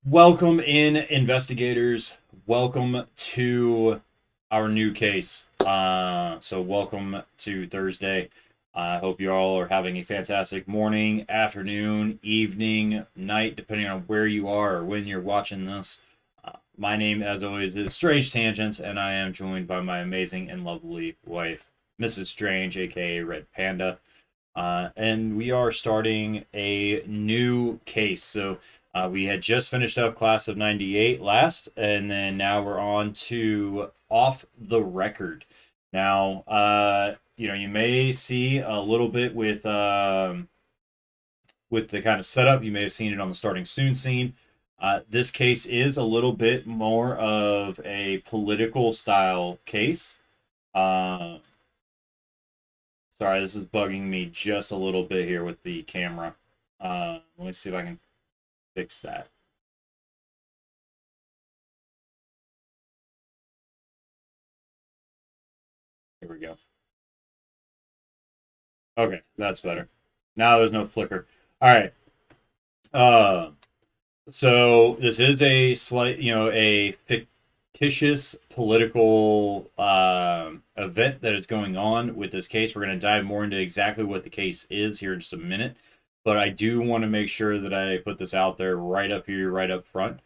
Welcome in, investigators. Welcome to our new case. So welcome to Thursday. I hope you all are having a fantastic morning, afternoon, evening, night, depending on where you are or when you're watching this. My name, as always, is Strange Tangents, and I am joined by my amazing and lovely wife, Mrs. Strange, aka Red Panda. And we are starting a new case. So we had just finished up class of 98 last, and then now we're on to off the record. Now, you may see a little bit with the kind of setup. You may have seen it on the starting soon scene. This case is a little bit more of a political style case. Uh, Sorry, this is bugging me just a little bit here with the camera. Let me see if I can fix that. Here we go. Okay, that's better. Now there's no flicker. All right. Uh, so this is a a fictitious political event that is going on with this case. We're going to dive more into exactly what the case is here in just a minute. But I do want to make sure that I put this out there right up here, right up front.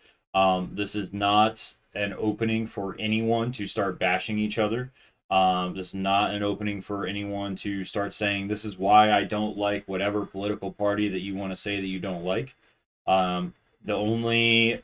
This is not an opening for anyone to start bashing each other. This is not an opening for anyone to start saying, this is why I don't like whatever political party that you want to say that you don't like. The only,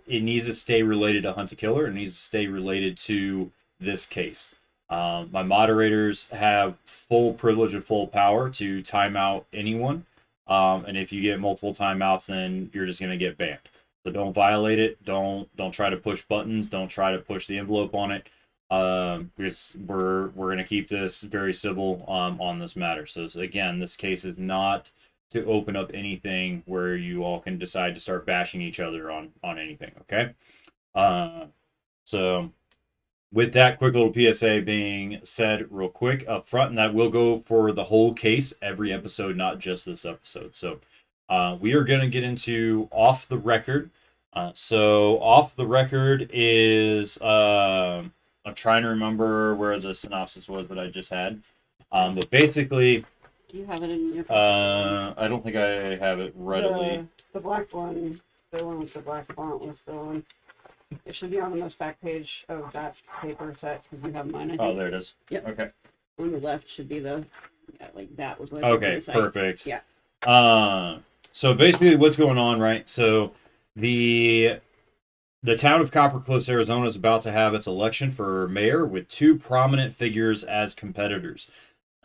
it needs to stay related to Hunt a Killer. It needs to stay related to this case. My moderators have full privilege and full power to time out anyone. And if you get multiple timeouts, then you're just going to get banned. So don't violate it. Don't try to push buttons. Don't try to push the envelope on it. Because we're going to keep this very civil on this matter. So again, this case is not to open up anything where you all can decide to start bashing each other on anything. Okay. So with that quick little PSA being said real quick up front, and that will go for the whole case every episode, not just this episode. So we are going to get into off the record. So off the record is I'm trying to remember where the synopsis was that I just had. But basically, do you have it in your I don't think I have it readily. The black one, the one with the black font was the one. It should be on the most back page of that paper set because you have mine. I think. Oh, there it is. Yep. Okay. On the left should be like that was what. Okay, perfect. Yeah. So basically, what's going on, right? So the town of Copper Cliffs, Arizona, is about to have its election for mayor with two prominent figures as competitors.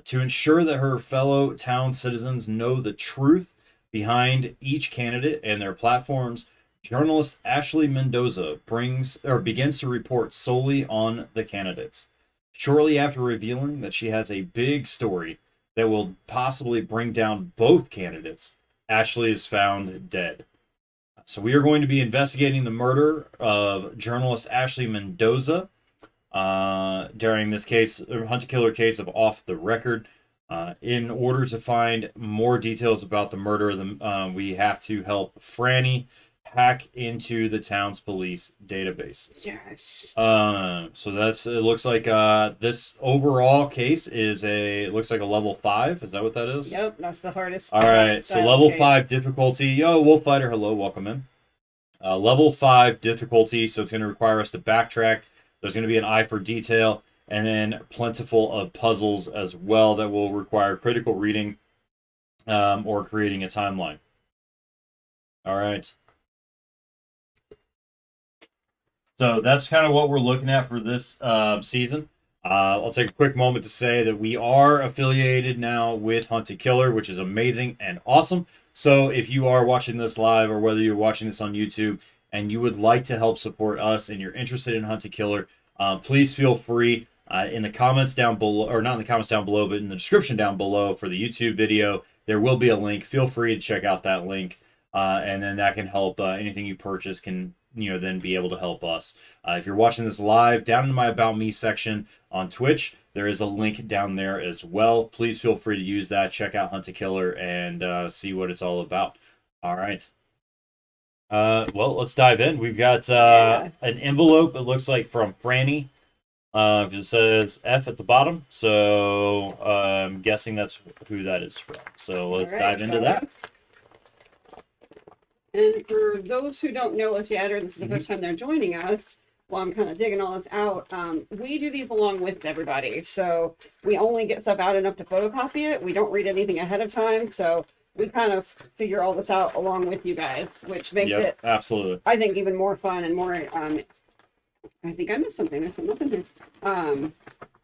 To ensure that her fellow town citizens know the truth behind each candidate and their platforms, journalist Ashley Mendoza begins to report solely on the candidates. Shortly after revealing that she has a big story that will possibly bring down both candidates, Ashley is found dead. So we are going to be investigating the murder of journalist Ashley Mendoza during this case, Hunt a Killer case of Off the Record. In order to find more details about the murder, we have to help Frannie hack into the town's police database. Yes. So it looks like this overall case looks like a level 5. Is that what that is? Yep, that's the hardest. All right, so level 5 difficulty. Yo, Wolffighter, hello, welcome in. Level 5 difficulty, so it's going to require us to backtrack. There's going to be an eye for detail, and then plentiful of puzzles as well that will require critical reading or creating a timeline. All right. So that's kind of what we're looking at for this season. I'll take a quick moment to say that we are affiliated now with Hunt a Killer, which is amazing and awesome. So if you are watching this live or whether you're watching this on YouTube and you would like to help support us and you're interested in Hunt a Killer, please feel free in the comments down below, or not in the comments down below, but in the description down below for the YouTube video, there will be a link. Feel free to check out that link, and then that can help anything you purchase can then be able to help us. If you're watching this live, down in my About Me section on Twitch, there is a link down there as well. Please feel free to use that. Check out Hunt a Killer and see what it's all about. All right. Well, let's dive in. We've got Yeah. an envelope. It looks like from Frannie. It says F at the bottom, so I'm guessing that's who that is from. So All let's right, dive into shall that. we? And for those who don't know us yet, or this is the Mhm. first time they're joining us, while I'm kind of digging all this out, we do these along with everybody. So we only get stuff out enough to photocopy it. We don't read anything ahead of time. So we kind of figure all this out along with you guys, which makes Yep, it, absolutely. I think, even more fun and more. I think I missed something. There's nothing here.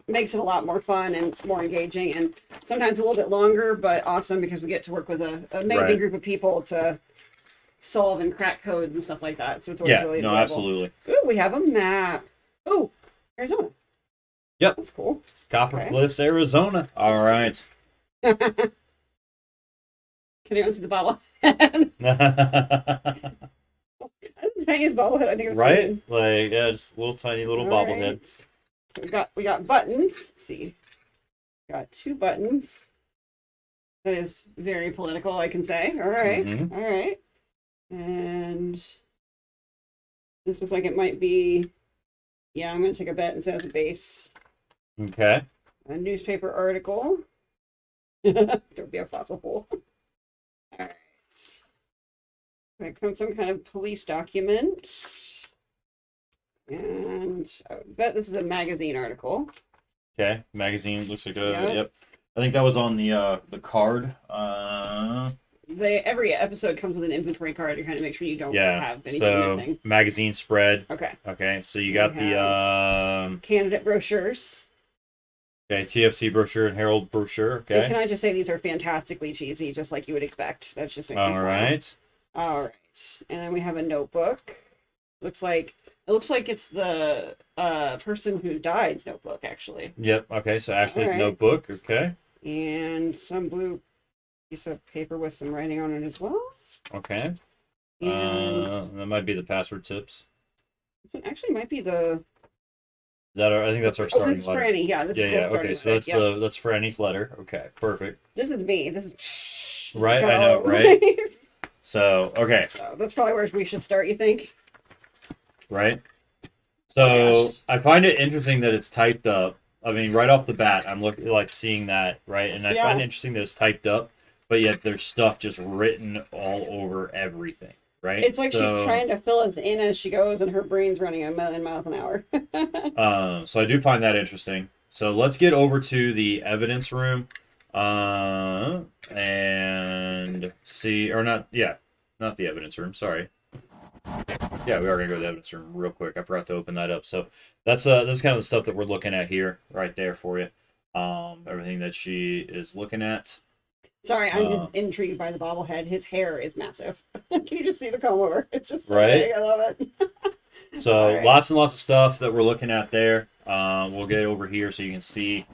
Makes it a lot more fun and more engaging, and sometimes a little bit longer, but awesome because we get to work with an amazing Right. group of people to solve and crack codes and stuff like that. So it's always Yeah, really no, enjoyable. absolutely. Ooh, we have a map. Ooh, Arizona. Yep, That's cool. Copper Okay. Cliffs, Arizona. All right. Can you see the bobblehead? That's the tiniest bobblehead I think I've Right? seen. Like, yeah, just a little tiny little All bobblehead. right. We got buttons. Let's see. Got 2 buttons. That is very political, I can say. All right. Mm-hmm. All right. And this looks like it might be, yeah, I'm going to take a bet and say it's a base. Okay. A newspaper article. Don't be a fossil hole. All right. Here comes some kind of police document. And I would bet this is a magazine article. Okay. Magazine looks like a Yep. yep. I think that was on the card. Every episode comes with an inventory card to kind of make sure you don't Yeah. have anything So missing. magazine spread. Okay. Okay. So you We got the candidate brochures. okay, TFC brochure and Herald brochure. And can Okay. I just say these are fantastically cheesy, just like you would expect. That just makes me All smile. right. All right. And then we have a notebook. Looks like it's the person who died's notebook, actually. Yep. Okay. So Ashley's All right. notebook. Okay. And some blue piece of paper with some writing on it as well. Okay. And That might be the password tips. this one actually might be the. Is that I think that's our Oh, starting this is letter. Franny. Yeah, this Yeah, is yeah. what we're Okay, starting so with. that's Yep. that's Franny's letter. Okay, perfect. This is me. This is. Right, Got I all know, over right? me. So, okay, So that's probably where we should start, you think? right. Oh, So gosh. I find it interesting that it's typed up. I mean, right off the bat, I'm looking like seeing that, right? And I find Yeah. it interesting that it's typed up, but yet there's stuff just written all over everything, right? It's like she's So, trying to fill us in as she goes, and her brain's running 1,000,000 miles an hour. so I do find that interesting. So let's get over to the evidence room, and see, or not, yeah, not the evidence room. Sorry. Yeah, we are gonna go to the evidence room real quick. I forgot to open that up. So that's this is kind of the stuff that we're looking at here, right there for you. Everything that she is looking at. Sorry, I'm just intrigued by the bobblehead. His hair is massive. Can you just see the comb over? It's just so Right? big. I love it. So All right. lots and lots of stuff that we're looking at there. We'll get over here so you can see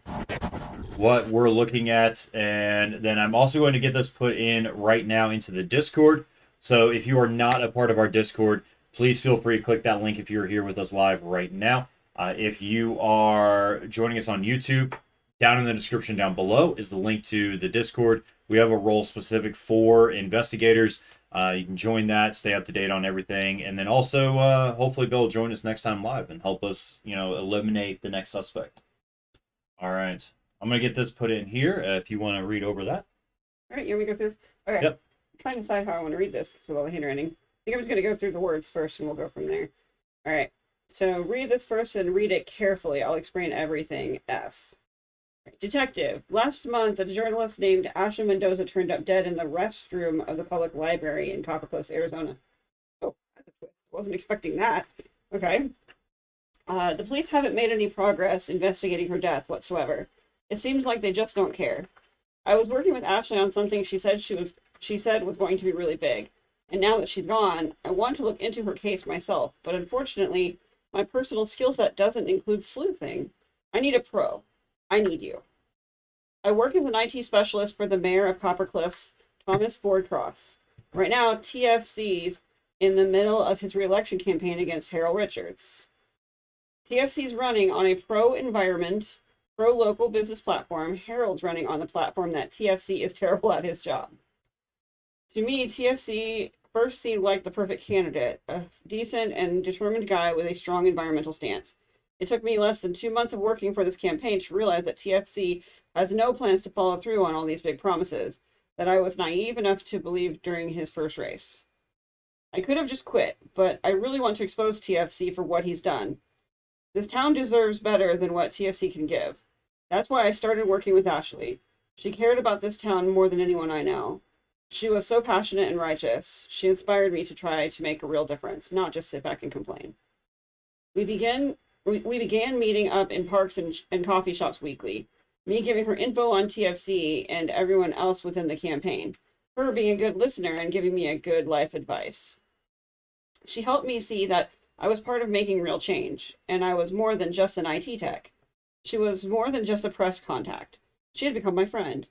what we're looking at, and then I'm also going to get this put in right now into the Discord. So if you are not a part of our Discord, please feel free to click that link if you're here with us live right now. If you are joining us on YouTube, down in the description down below is the link to the Discord. We have a role specific for investigators. You can join that, stay up to date on everything, and then also hopefully Bill will join us next time live and help us, eliminate the next suspect. All right, I'm gonna get this put in here. If you want to read over that. All right, you want me to go through this? Okay. Yep. I'm trying to decide how I want to read this with all the handwriting. I think I'm just going to go through the words first, and we'll go from there. All right. So read this first and read it carefully. I'll explain everything. F. Detective. Last month, a journalist named Ashley Mendoza turned up dead in the restroom of the public library in Copper Cliffs, Arizona. Oh, that's a twist. Wasn't expecting that. Okay. The police haven't made any progress investigating her death whatsoever. It seems like they just don't care. I was working with Ashley on something she said was going to be really big. And now that she's gone, I want to look into her case myself, but unfortunately, my personal skill set doesn't include sleuthing. I need a pro. I need you. I work as an IT specialist for the mayor of Copper Cliffs, Thomas Ford Cross. Right now, TFC's in the middle of his re-election campaign against Harold Richards. TFC's running on a pro-environment, pro-local business platform. Harold's running on the platform that TFC is terrible at his job. To me, TFC first seemed like the perfect candidate, a decent and determined guy with a strong environmental stance. It took me less than 2 months of working for this campaign to realize that TFC has no plans to follow through on all these big promises that I was naive enough to believe during his first race. I could have just quit, but I really want to expose TFC for what he's done. This town deserves better than what TFC can give. That's why I started working with Ashley. She cared about this town more than anyone I know. She was so passionate and righteous. She inspired me to try to make a real difference, not just sit back and complain. We began meeting up in parks and coffee shops weekly. Me giving her info on TFC and everyone else within the campaign. Her being a good listener and giving me a good life advice. She helped me see that I was part of making real change, and I was more than just an IT tech. She was more than just a press contact. She had become my friend.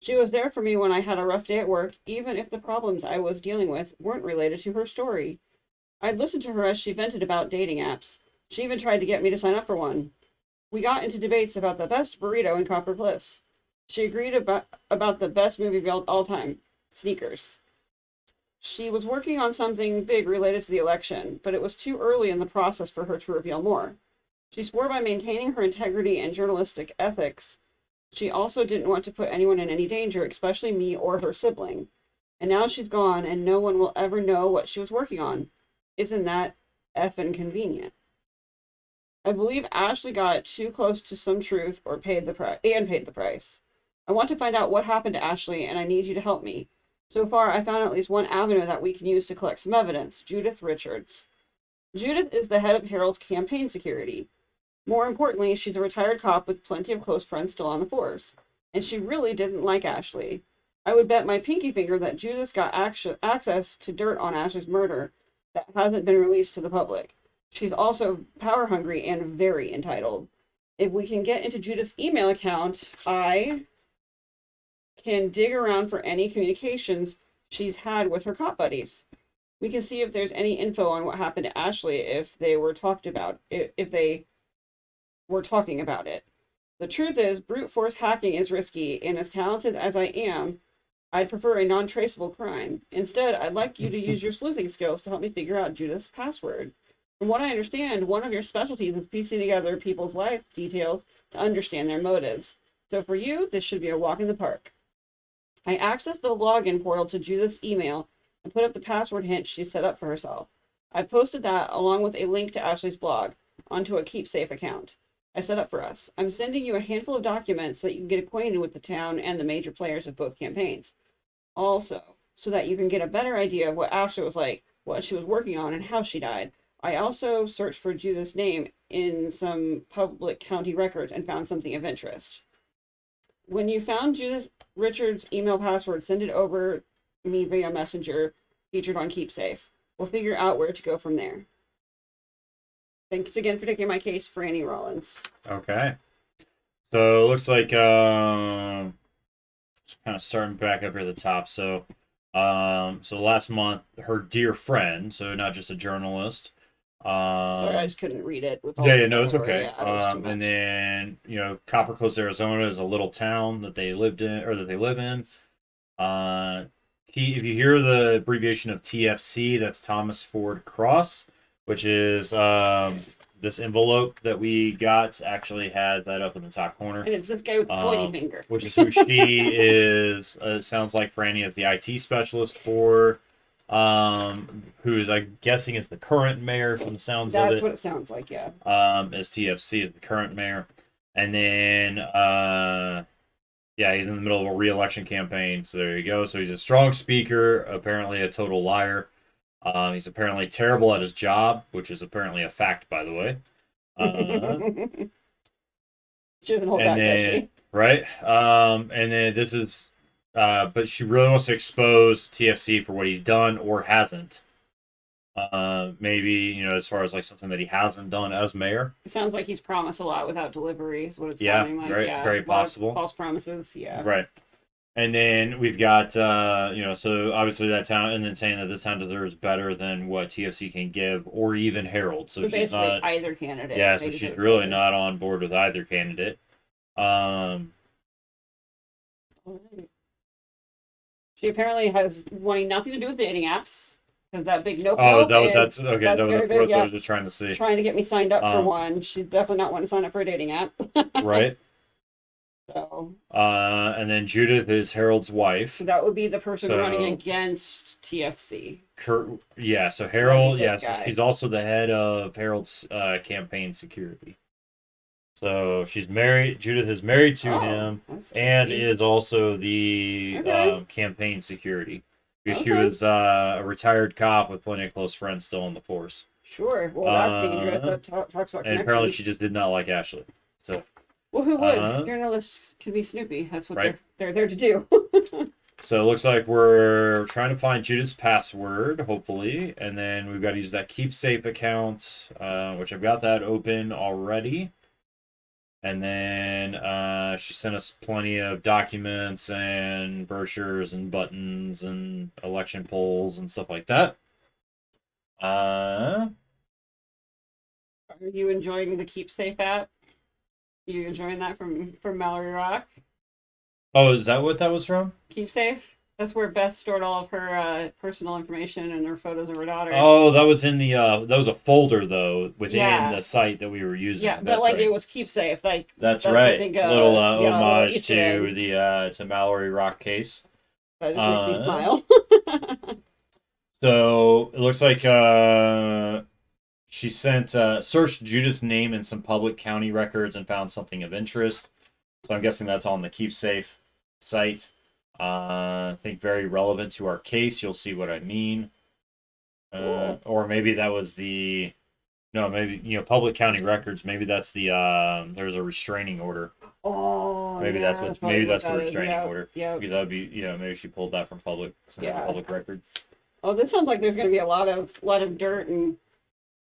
She was there for me when I had a rough day at work, even if the problems I was dealing with weren't related to her story. I'd listened to her as she vented about dating apps. She even tried to get me to sign up for one. We got into debates about the best burrito in Copper Cliffs. She agreed about the best movie of all time, Sneakers. She was working on something big related to the election, but it was too early in the process for her to reveal more. She swore by maintaining her integrity and journalistic ethics. She also didn't want to put anyone in any danger, especially me or her sibling. And now she's gone, and no one will ever know what she was working on. Isn't that effing convenient? I believe Ashley got too close to some truth or paid the price. I want to find out what happened to Ashley, and I need you to help me. So far, I found at least one avenue that we can use to collect some evidence. Judith Richards. Judith is the head of Harold's campaign security. More importantly, she's a retired cop with plenty of close friends still on the force. And she really didn't like Ashley. I would bet my pinky finger that Judith's got access to dirt on Ashley's murder that hasn't been released to the public. She's also power hungry and very entitled. If we can get into Judith's email account, I can dig around for any communications she's had with her cop buddies. We can see if there's any info on what happened to Ashley if they were talking about it. The truth is, brute force hacking is risky, and as talented as I am, I'd prefer a non-traceable crime. Instead, I'd like you to use your sleuthing skills to help me figure out Judith's password. From what I understand, one of your specialties is piecing together people's life details to understand their motives. So for you, this should be a walk in the park. I accessed the login portal to Judith's email and put up the password hint she set up for herself. I posted that, along with a link to Ashley's blog, onto a keepsafe account I set up for us. I'm sending you a handful of documents so that you can get acquainted with the town and the major players of both campaigns. Also, so that you can get a better idea of what Ashley was like, what she was working on, and how she died. I also searched for Judith's name in some public county records and found something of interest. When you found Judith Richards' email password, send it over me via messenger featured on Keepsafe. We'll figure out where to go from there. Thanks again for taking my case, Frannie Rollins. Okay. So it looks like kind of starting back up here at the top. So last month, her dear friend, so not just a journalist. Sorry, I just couldn't read it. With all No, it's okay. Yeah, and then Copper Cliffs, Arizona is a little town that they live in. If you hear the abbreviation of TFC, that's Thomas Ford Cross, which is this envelope that we got actually has that up in the top corner. And it's this guy with the pointy finger. Which is who she is. Sounds like Frannie is the IT specialist for, who I'm guessing is the current mayor from the sounds of it. That's what it sounds like, yeah. As TFC is the current mayor. And then, he's in the middle of a re-election campaign. So there you go. So he's a strong speaker, apparently a total liar. He's apparently terrible at his job, which is apparently a fact, by the way. She doesn't hold back, does she? Right? And then this is, but she really wants to expose TFC for what he's done or hasn't. Maybe, as far as like something that he hasn't done as mayor. It sounds like he's promised a lot without delivery, is what it's sounding like. Right, very possible. False promises, yeah. Right. And then we've got, so obviously that town, and then saying that this town deserves better than what TFC can give, or even Harold. So she's basically not either candidate. Yeah, so she's really not on board with either candidate. She apparently has wanting nothing to do with dating apps. because that big nope Oh, is nope that what is that's okay? Is that's that what very that's big. what I Yeah, was just trying to see? trying to get me signed up for Um, one. She's definitely not wanting to sign up for a dating app. right. So And then Judith is Harold's wife. that would be the person running So, against TFC. yeah. So So that'd be Harold, this yeah. So guy. she's also the head of Harold's campaign security. So she's married. Judith is married to Oh, him, that's and tasty. is also the Okay. campaign security because she Okay. was a retired cop with plenty of close friends still in the force. Sure. Well, that's dangerous. Uh, That talks about and apparently she connections. just did not like Ashley. So, Well, who would? uh, Journalists can be snoopy. That's what right. they're there to do. So it looks like we're trying to find Judith's password, hopefully, and then we've got to use that keep safe account, which I've got that open already. And then she sent us plenty of documents and brochures and buttons and election polls and stuff like that. Uh, Are you enjoying the Keep Safe app? You enjoying that from Mallory Rock? oh, is that what that was from? Keep Safe. That's where Beth stored all of her personal information and her photos of her daughter. Oh, that was in the that was a folder though within Yeah, the site that we were yeah, using. but That's like it right. was Keep Safe. Like That's that's I right. think Little yeah, a little homage Easter egg to the to Mallory Rock case. that just makes me Uh, smile. so it looks like she sent searched Judith's name in some public county records and found something of interest. So I'm guessing that's on the KeepSafe site. I think very relevant to our case. You'll see what I mean. Cool. Or maybe that was the no, maybe public county records. Maybe that's the there's a restraining order. Oh Maybe yeah, that's that's what probably maybe what that's the that is. restraining Yep, order yep, because that would be maybe she pulled that from some kind of yeah. public record. Oh, this sounds like there's going to be a lot of dirt and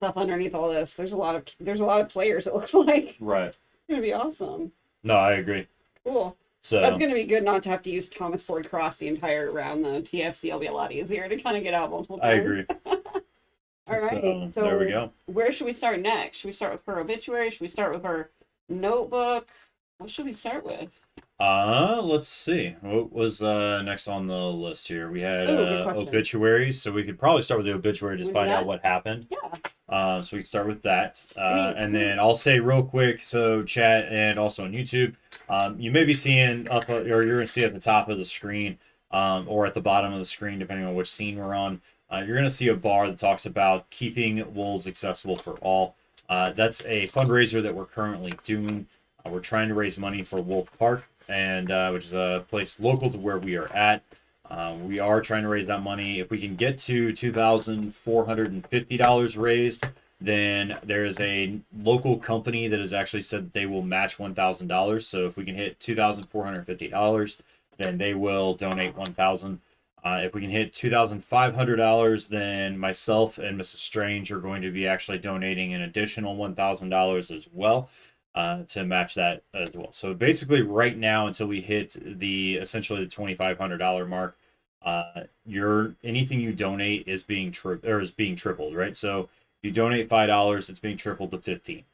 stuff underneath all this. There's a lot of players. It looks like it's Right. going to be awesome. No, I agree. Cool. That's So going to be good not to have to use Thomas Ford Cross the entire round. The TFC will be a lot easier to kind of get out multiple I times. agree. All right. So there we So go. where should we start next? Should we start with her obituary? Should we start with her notebook? What should we start with? Let's see. What was next on the list here? We had Oh, good question. obituaries, so we could probably start with the obituary to Wanna do find out that? what happened. Yeah. So we can start with that. I mean, And then I'll say real quick, so chat and also on YouTube, you may be seeing up, or you're going to see at the top of the screen, or at the bottom of the screen, depending on which scene we're on. You're going to see a bar that talks about keeping wolves accessible for all. That's a fundraiser that we're currently doing. We're trying to raise money for Wolf Park, and which is a place local to where we are at. We are trying to raise that money. If we can get to $2,450 raised, then there is a local company that has actually said that they will match $1,000. So if we can hit $2,450, then they will donate $1,000. If we can hit $2,500, then myself and Mrs. Strange are going to be actually donating an additional $1,000 as well. To match that as well. So basically, right now, until we hit essentially the $2,500 mark, your anything you donate is being tripled, right? So if you donate $5, it's being tripled to 15.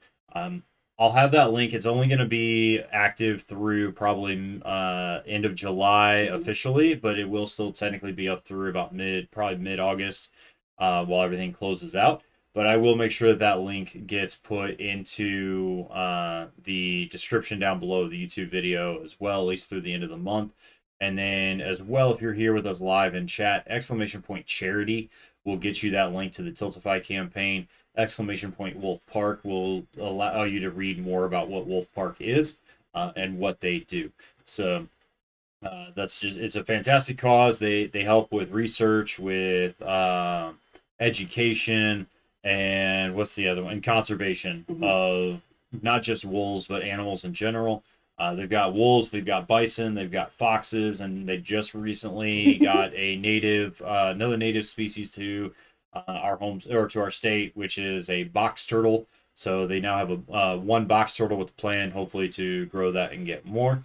I'll have that link. It's only going to be active through probably end of July officially, but it will still technically be up through about probably mid August, while everything closes out. But I will make sure that that link gets put into the description down below the YouTube video as well, at least through the end of the month. And then as well, if you're here with us live in chat, !charity will get you that link to the Tiltify campaign. !Wolf Park will allow you to read more about what Wolf Park is and what they do. So it's a fantastic cause. They help with research, with education, and what's the other one? And conservation of not just wolves but animals in general. They've got wolves, they've got bison, they've got foxes, and they just recently got another native species to our homes or to our state, which is a box turtle. So they now have a one box turtle with the plan, hopefully, to grow that and get more.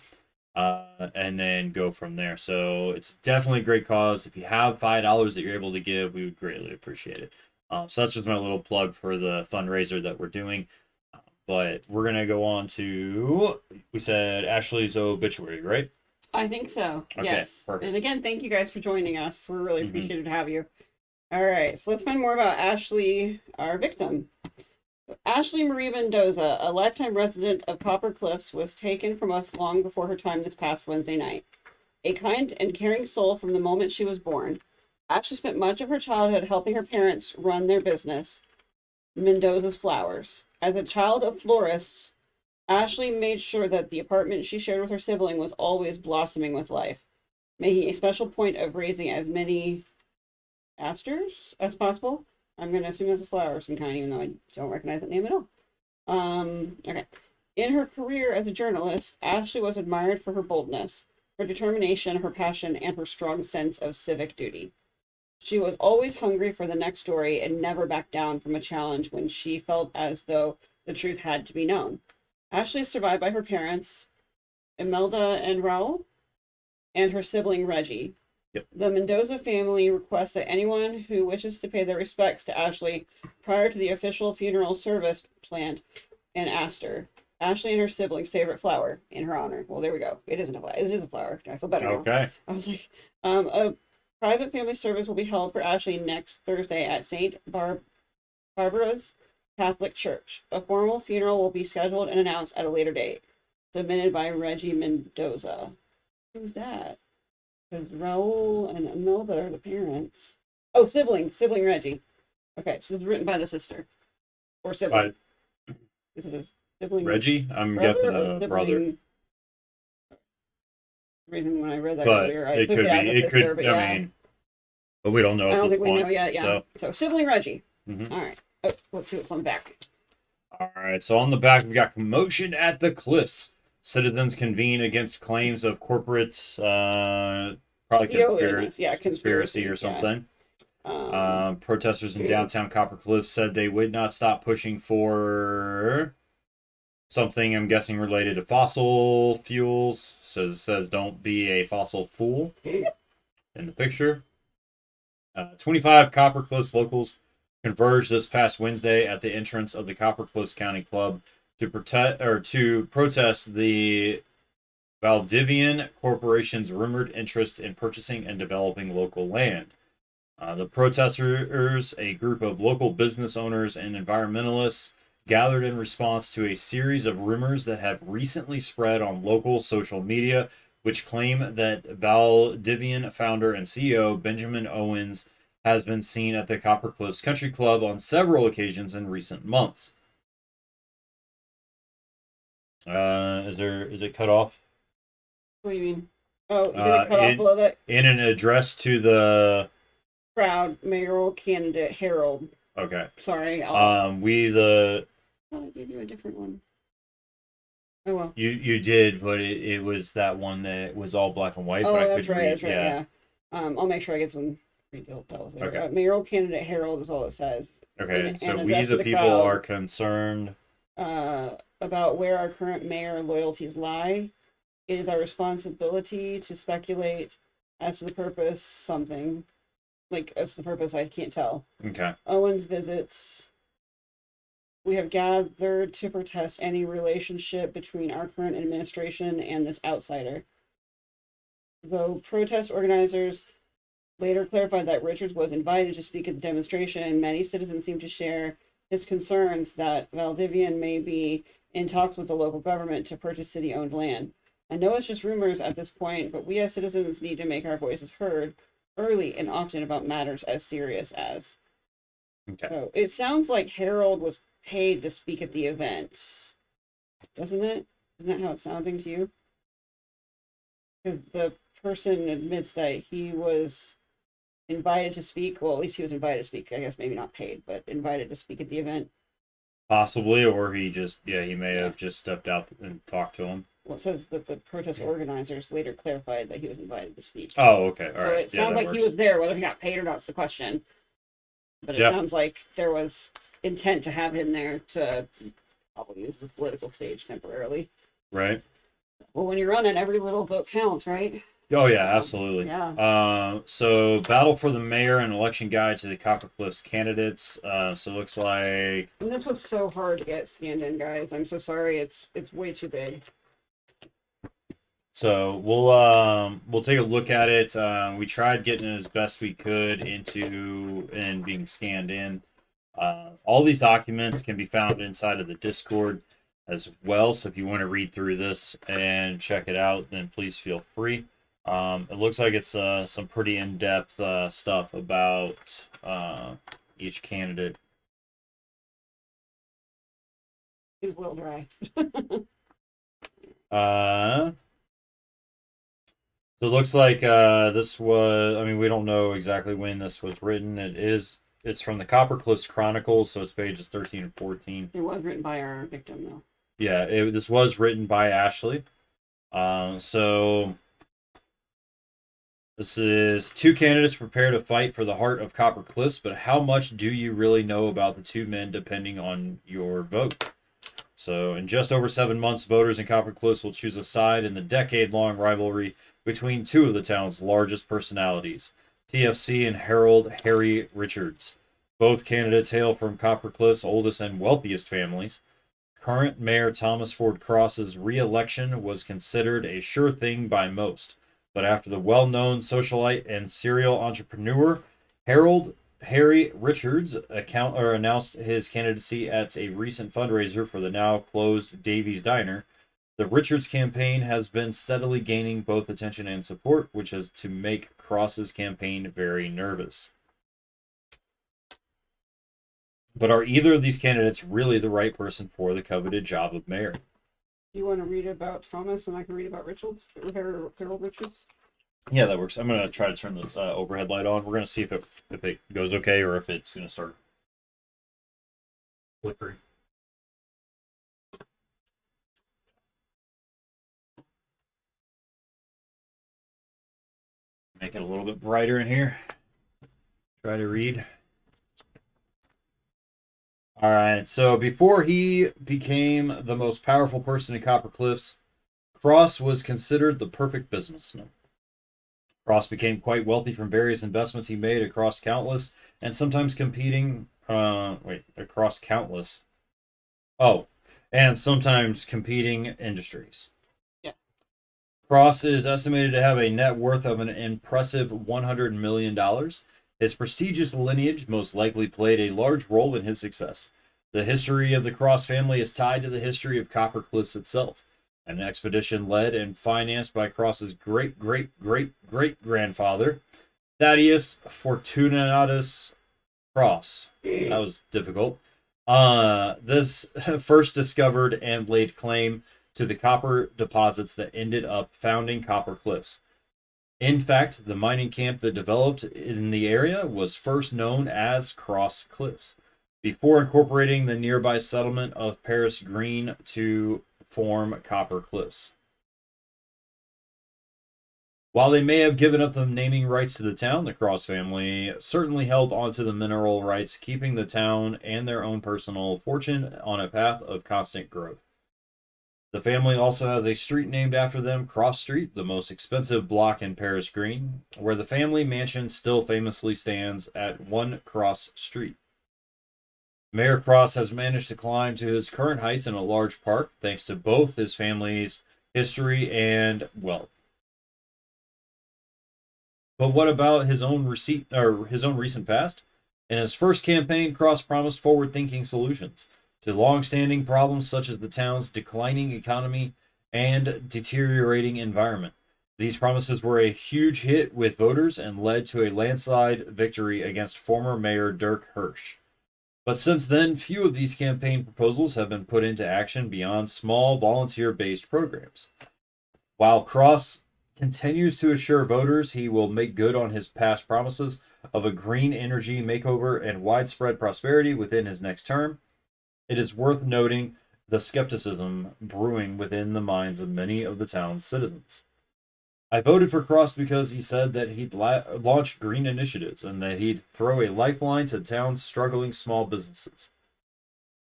And then go from there. So it's definitely a great cause. If you have $5 that you're able to give, we would greatly appreciate it. So that's just my little plug for the fundraiser that we're doing. But we're going to go on to, we said Ashley's obituary, right? I think so. Okay, Yes. perfect. And again, thank you guys for joining us. We're really appreciative to have you. All right, so let's find more about Ashley, our victim. Ashley Marie Mendoza, a lifetime resident of Copper Cliffs, was taken from us long before her time this past Wednesday night. A kind and caring soul from the moment she was born, Ashley spent much of her childhood helping her parents run their business, Mendoza's Flowers. As a child of florists, Ashley made sure that the apartment she shared with her sibling was always blossoming with life, making a special point of raising as many asters as possible. I'm going to assume that's a flower of some kind, even though I don't recognize that name at all. Okay. In her career as a journalist, Ashley was admired for her boldness, her determination, her passion, and her strong sense of civic duty. She was always hungry for the next story and never backed down from a challenge when she felt as though the truth had to be known. Ashley is survived by her parents, Imelda and Raul, and her sibling Reggie. Yep. The Mendoza family requests that anyone who wishes to pay their respects to Ashley prior to the official funeral service plant an aster, Ashley and her siblings' favorite flower, in her honor. Well, there we go. It isn't a flower. It is a flower. I feel better now. Okay. I was like, a private family service will be held for Ashley next Thursday at St. Barbara's Catholic Church. A formal funeral will be scheduled and announced at a later date. Submitted by Reggie Mendoza. Who's that? Because Raul and Imelda are the parents. Oh, sibling Reggie. Okay, so it's written by the sister or sibling. Is it a sibling? Reggie? I'm guessing a brother. Reason when I read that But earlier, I it took could it as be. a It sister, could. but I yeah. mean, but we don't know. I don't think we point, know yet. Yeah. So sibling Reggie. All right. Oh, let's see what's on the back. All right. So on the back, we've got commotion at the Cliffs. Citizens convene against claims of corporate, probably conspiracy or something. Yeah. Protesters in downtown Copper Cliffs said they would not stop pushing for something, I'm guessing, related to fossil fuels. So it says don't be a fossil fool in the picture. 25 Copper Cliffs locals converged this past Wednesday at the entrance of the Copper Cliffs County Club to protest the Valdivian Corporation's rumored interest in purchasing and developing local land. The protesters, a group of local business owners and environmentalists, gathered in response to a series of rumors that have recently spread on local social media, which claim that Valdivian founder and CEO Benjamin Owens has been seen at the Copper Cliffs Country Club on several occasions in recent months. Is it cut off? What do you mean? Oh, did it cut off below that? In an address to the crowd, mayoral candidate Harold. Okay. Sorry. I gave you a different one. Oh well. You did, but it was that one that was all black and white. Oh, but I that's right. read. That's right. Yeah. I'll make sure I get some details there. Okay. Mayoral candidate Harold is all it says. Okay. So we the people are concerned about where our current mayor loyalties lie. It is our responsibility to speculate as to the purpose something. Like, as to the purpose, I can't tell. Okay. Owens visits. We have gathered to protest any relationship between our current administration and this outsider. Though protest organizers later clarified that Richards was invited to speak at the demonstration, many citizens seem to share his concerns that Valdivian may be in talks with the local government to purchase city-owned land. I know it's just rumors at this point, but we as citizens need to make our voices heard early and often about matters as serious as. Okay. So it sounds like Harold was paid to speak at the event, doesn't it? Isn't that how it's sounding to you? Because the person admits that he was invited to speak. Well, at least he was invited to speak. I guess maybe not paid, but invited to speak at the event. Possibly, or he may have just stepped out and talked to him. Well, it says that the protest organizers later clarified that he was invited to speak. Oh, okay. All right. It sounds like he was there. Whether he got paid or not is the question. But it sounds like there was intent to have him there to probably use the political stage temporarily. Right. Well, when you're running, every little vote counts, right? Oh, yeah, absolutely. Yeah. So battle for the mayor and election guide to the Copper Cliffs candidates. So it looks like... And this was so hard to get scanned in, guys. I'm so sorry. It's way too big. So we'll take a look at it. We tried getting it as best we could into and being scanned in. All these documents can be found inside of the Discord as well. So if you want to read through this and check it out, then please feel free. It looks like it's some pretty in-depth stuff about each candidate. It was a little dry. So it looks like this was, I mean, we don't know exactly when this was written. It's from the Copper Cliffs Chronicles, so it's pages 13 and 14. It was written by our victim, though. Yeah, this was written by Ashley. So this is two candidates prepare to fight for the heart of Copper Cliffs, but how much do you really know about the two men depending on your vote? So, in just over 7 months, voters in Copper Cliffs will choose a side in the decade-long rivalry between two of the town's largest personalities, TFC and Harold Harry Richards. Both candidates hail from Copper Cliffs' oldest and wealthiest families. Current Mayor Thomas Ford Cross's re-election was considered a sure thing by most, but after the well-known socialite and serial entrepreneur Harold Harry Richards announced his candidacy at a recent fundraiser for the now closed Davies Diner, the Richards campaign has been steadily gaining both attention and support, which is to make Cross's campaign very nervous. But are either of these candidates really the right person for the coveted job of mayor? You want to read about Thomas, and I can read about Richards, Harold Richards? Yeah, that works. I'm gonna try to turn this overhead light on. We're gonna see if it goes okay or if it's gonna start flickering. Make it a little bit brighter in here. Try to read. All right. So before he became the most powerful person in Copper Cliffs, Cross was considered the perfect businessman. Cross became quite wealthy from various investments he made across countless and sometimes competing. Across countless. Oh, and sometimes competing industries. Yeah. Cross is estimated to have a net worth of an impressive $100 million. His prestigious lineage most likely played a large role in his success. The history of the Cross family is tied to the history of Copper Cliffs itself. An expedition led and financed by Cross's great great great great grandfather, Thaddeus Fortunatus Cross. That was difficult. This first discovered and laid claim to the copper deposits that ended up founding Copper Cliffs. In fact, the mining camp that developed in the area was first known as Cross Cliffs, before incorporating the nearby settlement of Paris Green to form Copper Cliffs. While they may have given up the naming rights to the town, the Cross family certainly held onto the mineral rights, keeping the town and their own personal fortune on a path of constant growth. The family also has a street named after them, Cross Street, the most expensive block in Paris Green, where the family mansion still famously stands at 1 Cross Street. Mayor Cross has managed to climb to his current heights in a large park thanks to both his family's history and wealth. But what about his own recent past? In his first campaign, Cross promised forward-thinking solutions to long-standing problems such as the town's declining economy and deteriorating environment. These promises were a huge hit with voters and led to a landslide victory against former Mayor Dirk Hirsch. But since then, few of these campaign proposals have been put into action beyond small volunteer-based programs. While Cross continues to assure voters he will make good on his past promises of a green energy makeover and widespread prosperity within his next term, it is worth noting the skepticism brewing within the minds of many of the town's citizens. I voted for Cross because he said that he'd launch green initiatives and that he'd throw a lifeline to the town's struggling small businesses.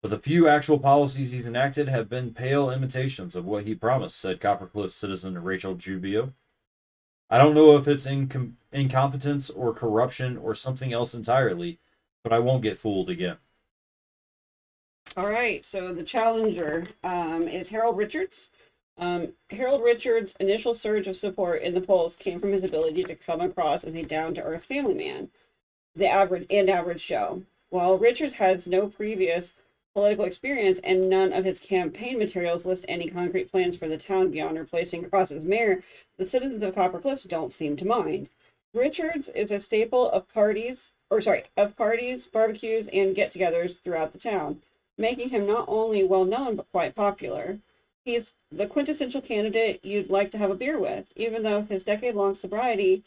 But the few actual policies he's enacted have been pale imitations of what he promised, said Coppercliff citizen Rachel Jubio. I don't know if it's incompetence or corruption or something else entirely, but I won't get fooled again. All right, so the challenger is Harold Richards. Harold Richards' initial surge of support in the polls came from his ability to come across as a down-to-earth family man, the average Joe. While Richards has no previous political experience and none of his campaign materials list any concrete plans for the town beyond replacing Cross as mayor, the citizens of Copper Cliffs don't seem to mind. Richards is a staple of parties, barbecues, and get-togethers throughout the town, making him not only well-known but quite popular. He's the quintessential candidate you'd like to have a beer with, even though his decade-long sobriety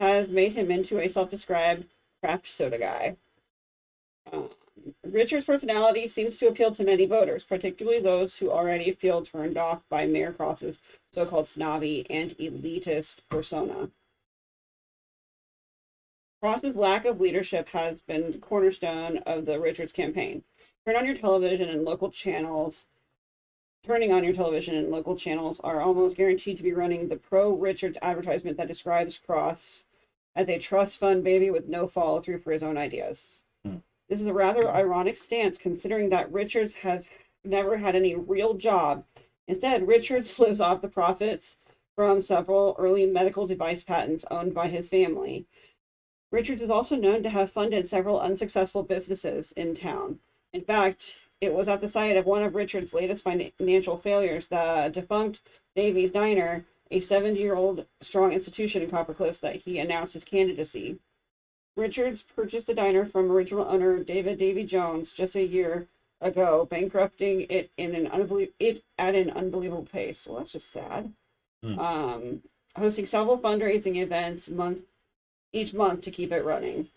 has made him into a self-described craft soda guy. Richard's personality seems to appeal to many voters, particularly those who already feel turned off by Mayor Cross's so-called snobby and elitist persona. Cross's lack of leadership has been the cornerstone of the Richards campaign. Turning on your television and local channels are almost guaranteed to be running the pro-Richards advertisement that describes Cross as a trust fund baby with no follow-through for his own ideas. This is a rather ironic stance considering that Richards has never had any real job. Instead, Richards lives off the profits from several early medical device patents owned by his family. Richards is also known to have funded several unsuccessful businesses in town. In fact, it was at the site of one of Richards' latest financial failures, the defunct Davies Diner, a 70-year-old strong institution in Copper Cliffs, that he announced his candidacy. Richards purchased the diner from original owner David Davy Jones just a year ago, bankrupting it at an unbelievable pace. Well, that's just sad. Hosting several fundraising events each month to keep it running.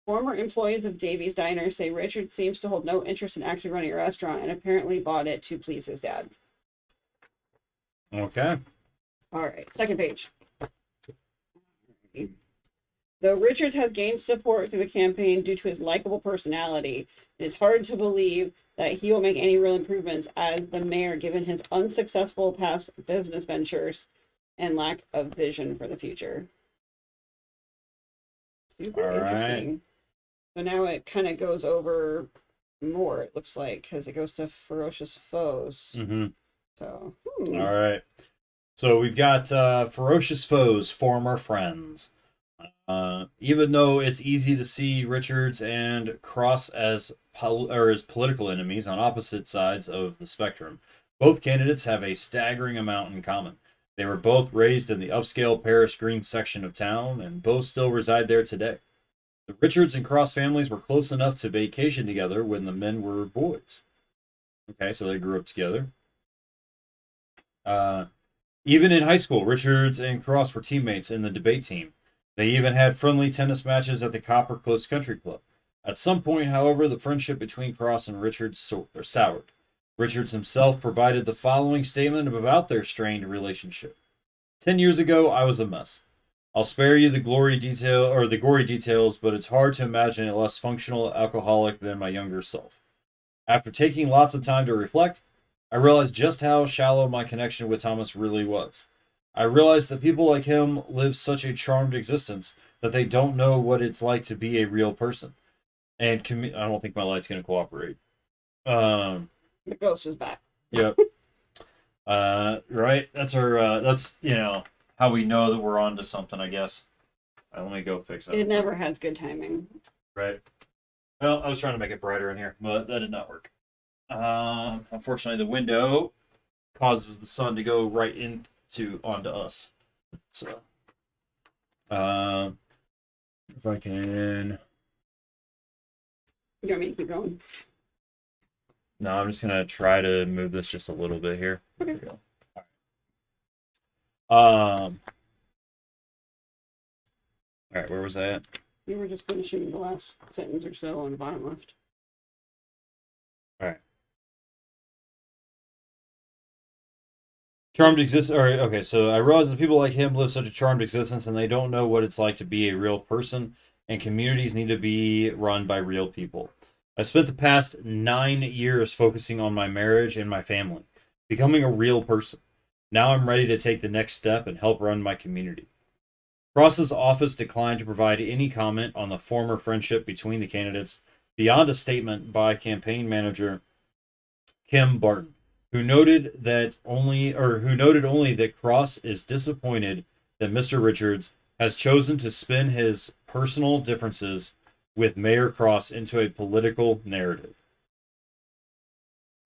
Former employees of Davy's Diner say Richard seems to hold no interest in actually running a restaurant and apparently bought it to please his dad. Okay. All right, second page. Though Richards has gained support through the campaign due to his likable personality, it is hard to believe that he will make any real improvements as the mayor given his unsuccessful past business ventures and lack of vision for the future. Super interesting. Right. So now it kind of goes over more, it looks like, because it goes to ferocious foes. So, All right. So we've got ferocious foes, former friends. Even though it's easy to see Richards and Cross as political enemies on opposite sides of the spectrum, both candidates have a staggering amount in common. They were both raised in the upscale Paris Green section of town, and both still reside there today. The Richards and Cross families were close enough to vacation together when the men were boys. Okay, so they grew up together. Even in high school, Richards and Cross were teammates in the debate team. They even had friendly tennis matches at the Copper Cliffs Country Club. At some point, however, the friendship between Cross and Richards soured. Richards himself provided the following statement about their strained relationship. 10 years ago, I was a mess. I'll spare you the gory details, but it's hard to imagine a less functional alcoholic than my younger self. After taking lots of time to reflect, I realized just how shallow my connection with Thomas really was. I realized that people like him live such a charmed existence that they don't know what it's like to be a real person. And I don't think my light's going to cooperate. The ghost is back. Yep. Right? That's our, how we know that we're on to something, I guess. Let me go fix that. It never has good timing. Right. Well, I was trying to make it brighter in here, but that did not work. Unfortunately, the window causes the sun to go right onto us. So, if I can. You want me to keep going? No, I'm just gonna try to move this just a little bit here. Okay. There we go. All right, where was I at? You were just finishing the last sentence or so on the bottom left. All right. Charmed existence. All right, okay, so I realize that people like him live such a charmed existence and they don't know what it's like to be a real person, and communities need to be run by real people. I spent the past 9 years focusing on my marriage and my family, becoming a real person. Now I'm ready to take the next step and help run my community. Cross's office declined to provide any comment on the former friendship between the candidates beyond a statement by campaign manager Kim Barton. who noted only that Cross is disappointed that Mr. Richards has chosen to spin his personal differences with Mayor Cross into a political narrative.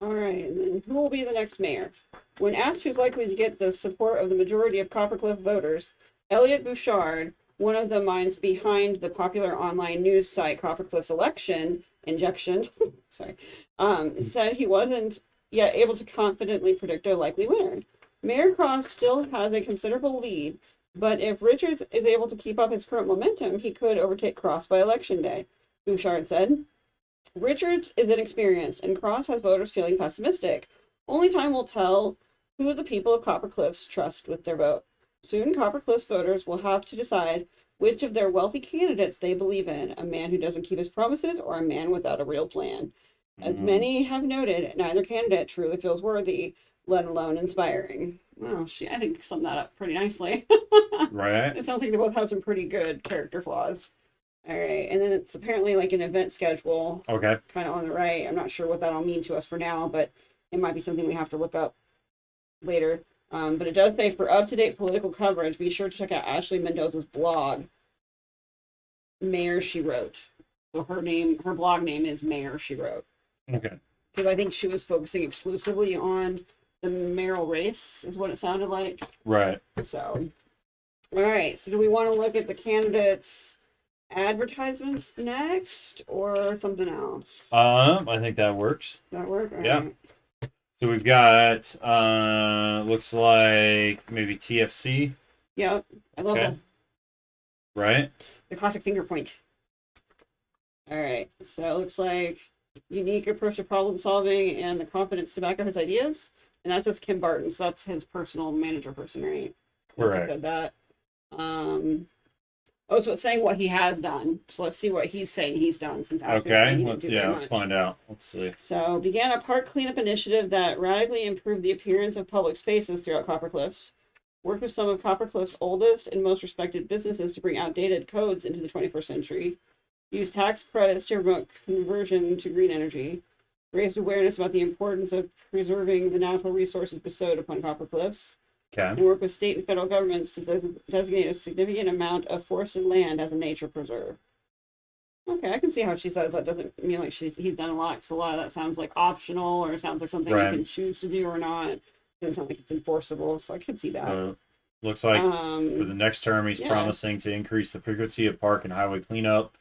All right, and then who will be the next mayor? When asked who's likely to get the support of the majority of Coppercliff voters, Elliot Bouchard, one of the minds behind the popular online news site Coppercliff's election injection, sorry, said he wasn't yet able to confidently predict a likely winner. Mayor Cross still has a considerable lead, but if Richards is able to keep up his current momentum, he could overtake Cross by election day, Bouchard said. Richards is inexperienced, and Cross has voters feeling pessimistic. Only time will tell who the people of Coppercliffs trust with their vote. Soon, Coppercliffs voters will have to decide which of their wealthy candidates they believe in, a man who doesn't keep his promises or a man without a real plan. As many have noted, neither candidate truly feels worthy, let alone inspiring. Well, I think summed that up pretty nicely. Right. It sounds like they both have some pretty good character flaws. All right, and then it's apparently like an event schedule. Okay. Kind of on the right. I'm not sure what that'll mean to us for now, but it might be something we have to look up later. But it does say for up-to-date political coverage, be sure to check out Ashley Mendoza's blog, Mayor She Wrote. So her blog name is Mayor She Wrote. Okay. Because I think she was focusing exclusively on the mayoral race, is what it sounded like. Right. So, all right. So do we want to look at the candidates' advertisements next or something else? I think that works. That work? All Yeah. right. So we've got looks like maybe TFC. Yep. I love Okay. the classic finger point. All right. So it looks like unique approach to problem solving and the confidence to back up his ideas. And that's just Kim Barton. So that's his personal manager person, right? Correct. Said that. Oh, so it's saying what he has done. So let's see what he's saying he's done since Okay. Let's find out. Let's see. So began a park cleanup initiative that radically improved the appearance of public spaces throughout Coppercliffs. Worked with some of Coppercliff's oldest and most respected businesses to bring outdated codes into the 21st century. Used tax credits to promote conversion to green energy. Raised awareness about the importance of preserving the natural resources bestowed upon Coppercliffs. Okay. And work with state and federal governments to designate a significant amount of forested land as a nature preserve. Okay, I can see how she says that doesn't mean like he's done a lot, because a lot of that sounds like optional or sounds like something Right. you can choose to do or not. It doesn't sound like it's enforceable, so I can see that. So looks like for the next term, he's promising to increase the frequency of park and highway cleanup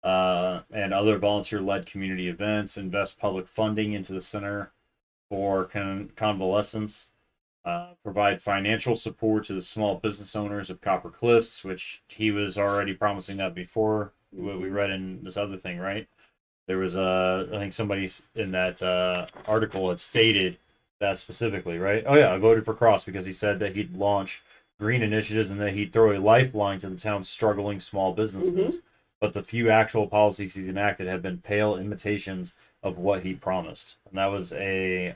and other volunteer-led community events, invest public funding into the Center for Convalescence, provide financial support to the small business owners of Coppercliffs, which he was already promising that before. What we read in this other thing, right? There was I think somebody in that article had stated that specifically, right? Oh yeah, I voted for Cross because he said that he'd launch green initiatives and that he'd throw a lifeline to the town's struggling small businesses. Mm-hmm. But the few actual policies he's enacted have been pale imitations of what he promised. And that was a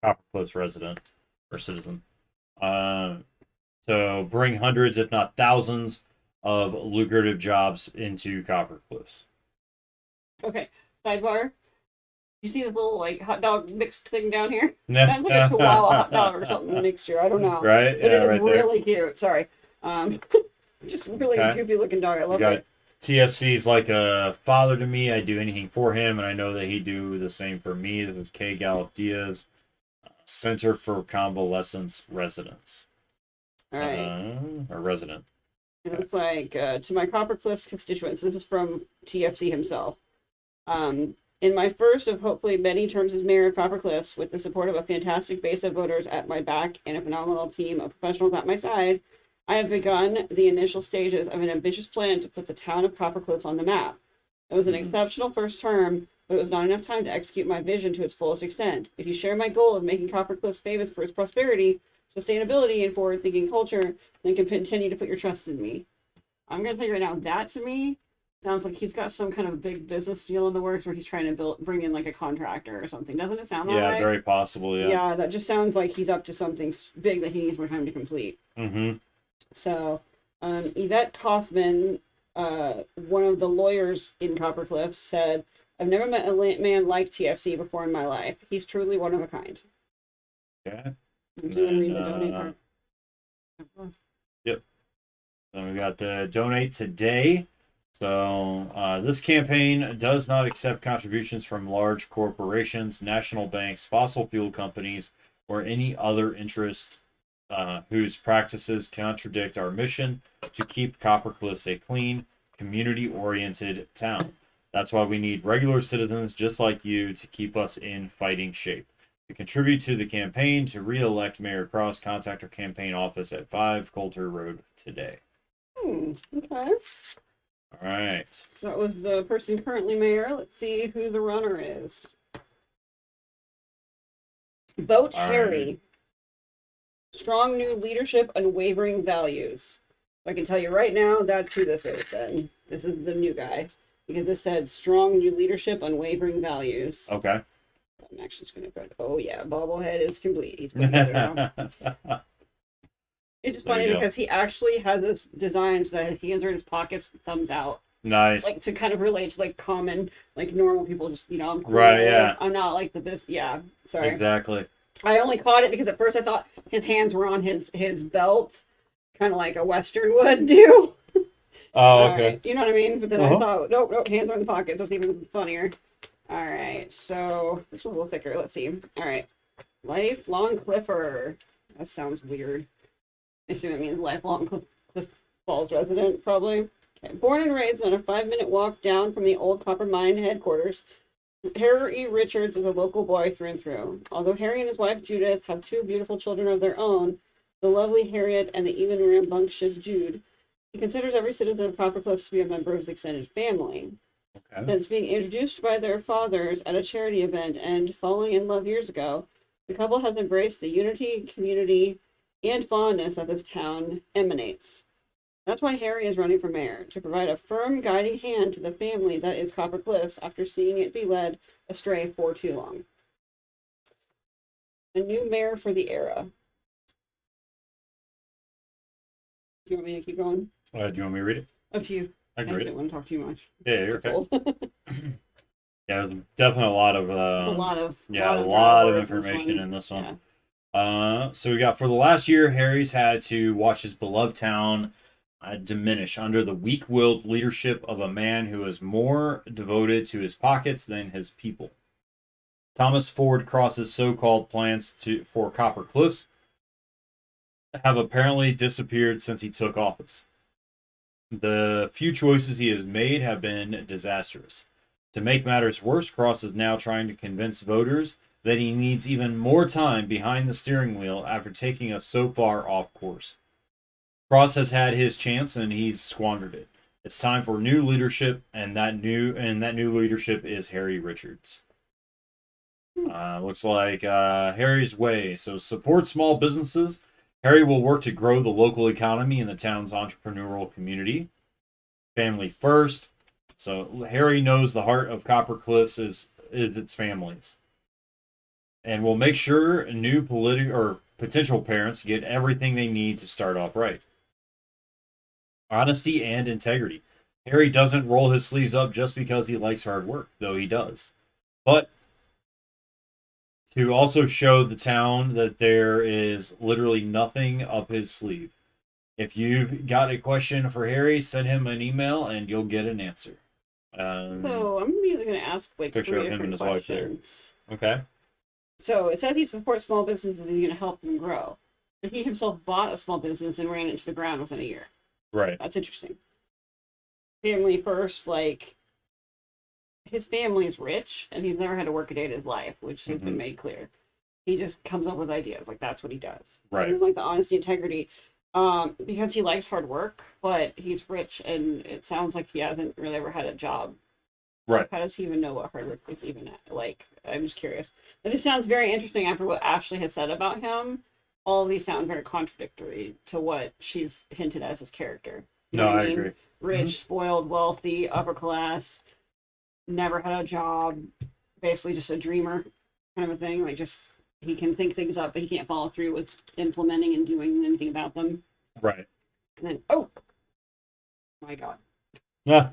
Coppercliffs resident or citizen. So bring hundreds, if not thousands, of lucrative jobs into Coppercliffs. Okay, sidebar. You see this little like hot dog mixed thing down here? Sounds like a Chihuahua hot dog or something mixture. I don't know. Right? But yeah, it is right really there. cute. Sorry. Just really goofy looking dog. I love it. TFC's like a father to me. I do anything for him, and I know that he'd do the same for me. This is K. Gallup Diaz, Center for Convalescence Residents. All right. Or resident. It looks like to my Coppercliffs constituents. This is from TFC himself. In my first of hopefully many terms as mayor of Coppercliffs, with the support of a fantastic base of voters at my back and a phenomenal team of professionals at my side, I have begun the initial stages of an ambitious plan to put the town of Coppercliffs on the map. It was an exceptional first term, but it was not enough time to execute my vision to its fullest extent. If you share my goal of making Coppercliffs famous for its prosperity, sustainability, and forward-thinking culture, then can continue to put your trust in me. I'm going to tell you right now, that to me sounds like he's got some kind of big business deal in the works where he's trying to bring in like a contractor or something. Doesn't it sound that way? Yeah, very possible, yeah. Yeah, that just sounds like he's up to something big that he needs more time to complete. Mm-hmm. So, Yvette Kaufman, one of the lawyers in Coppercliffs, said, I've never met a man like TFC before in my life. He's truly one of a kind. Okay. Do you want to read the donate part? Yep. Then we got the donate today. So this campaign does not accept contributions from large corporations, national banks, fossil fuel companies, or any other interest whose practices contradict our mission to keep Copper Cliffs a clean, community-oriented town. That's why we need regular citizens just like you to keep us in fighting shape. To contribute to the campaign to re-elect Mayor Cross, contact our campaign office at 5 Coulter Road today. Okay. All right. So that was the person currently mayor. Let's see who the runner is. Vote All Harry. right. Strong new leadership, unwavering values. I can tell you right now, that's who this is. And this is the new guy. Because this said strong new leadership, unwavering values. Okay. I'm actually just going to go, oh yeah, bobblehead is complete. He's put together now. It's just funny because he actually has this design so that hands are in his pockets, thumbs out. Nice. Like to kind of relate to like common, like normal people. Just I'm cool. Right. Yeah. I'm not like the best. Yeah. Sorry. Exactly. I only caught it because at first I thought his hands were on his belt, kind of like a Western would do. Oh, okay. Right. You know what I mean? But then I thought, nope, hands are in the pockets. That's even funnier. All right. So this was a little thicker. Let's see. All right. Lifelong Cliffer. That sounds weird. I assume it means lifelong Cliff Falls resident, probably. Okay. Born and raised on a 5-minute walk down from the old copper mine headquarters, Harry Richards is a local boy through and through. Although Harry and his wife Judith have 2 beautiful children of their own, the lovely Harriet and the even rambunctious Jude, he considers every citizen of Copper Cliffs to be a member of his extended family. Okay. Since being introduced by their fathers at a charity event and falling in love years ago, the couple has embraced the unity, community, and fondness that this town emanates. That's why Harry is running for mayor, to provide a firm guiding hand to the family that is Copper Cliffs after seeing it be led astray for too long. A new mayor for the era. Do you want me to keep going? Do you want me to read it? Up to you. I can read it. I don't want to talk too much. Yeah, you're okay. Yeah, there's definitely a lot of a lot of information in this one. Yeah. So we got, for the last year, Harry's had to watch his beloved town diminish under the weak-willed leadership of a man who is more devoted to his pockets than his people. Thomas Ford Cross's so-called plans for Copper Cliffs have apparently disappeared since he took office. The few choices he has made have been disastrous. To make matters worse, Cross is now trying to convince voters that he needs even more time behind the steering wheel after taking us so far off course. Cross has had his chance and he's squandered it. It's time for new leadership, and that new leadership is Harry Richards. Looks like Harry's way. So support small businesses. Harry will work to grow the local economy in the town's entrepreneurial community. Family first. So Harry knows the heart of Copper Cliffs is its families, and will make sure new potential parents get everything they need to start off right. Honesty and integrity. Harry doesn't roll his sleeves up just because he likes hard work, though he does. But to also show the town that there is literally nothing up his sleeve. If you've got a question for Harry, send him an email and you'll get an answer. So I'm immediately going to ask like 3 different questions. Okay. So it says he supports small businesses and he's going to help them grow. But he himself bought a small business and ran it into the ground within a year. Right. That's interesting. Family first, like his family is rich and he's never had to work a day in his life, which has been made clear. He just comes up with ideas, like that's what he does. Right. And like the honesty, integrity, because he likes hard work, but he's rich and it sounds like he hasn't really ever had a job. Right. So how does he even know what hard work is even at? Like, I'm just curious. It just sounds very interesting after what Ashley has said about him. All of these sound very contradictory to what she's hinted as his character. You know what I mean? agree. Rich, spoiled, wealthy, upper class, never had a job, basically just a dreamer kind of a thing. Like, just he can think things up, but he can't follow through with implementing and doing anything about them. Right. And then, oh my God. Yeah.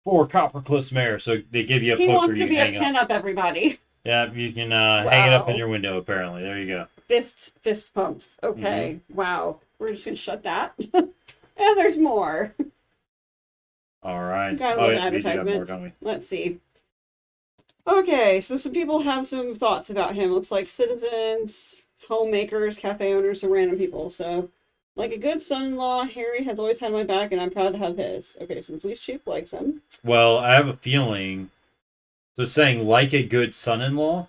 For Copper Cliffs Mayor, so they give you a poster. He wants to be a pinup, everybody. Yeah, you can hang it up in Wow. your window. Apparently, there you go. Fist pumps. Okay. Wow. We're just gonna shut that. And there's more. All right. Gotta Oh love yeah, we do have more, don't advertisements. we? Let's see. Okay, so some people have some thoughts about him. Looks like citizens, homemakers, cafe owners, some random people. So, like a good son-in-law, Harry has always had my back, and I'm proud to have his. Okay, so the police chief likes him. Well, I have a feeling. So saying like a good son-in-law.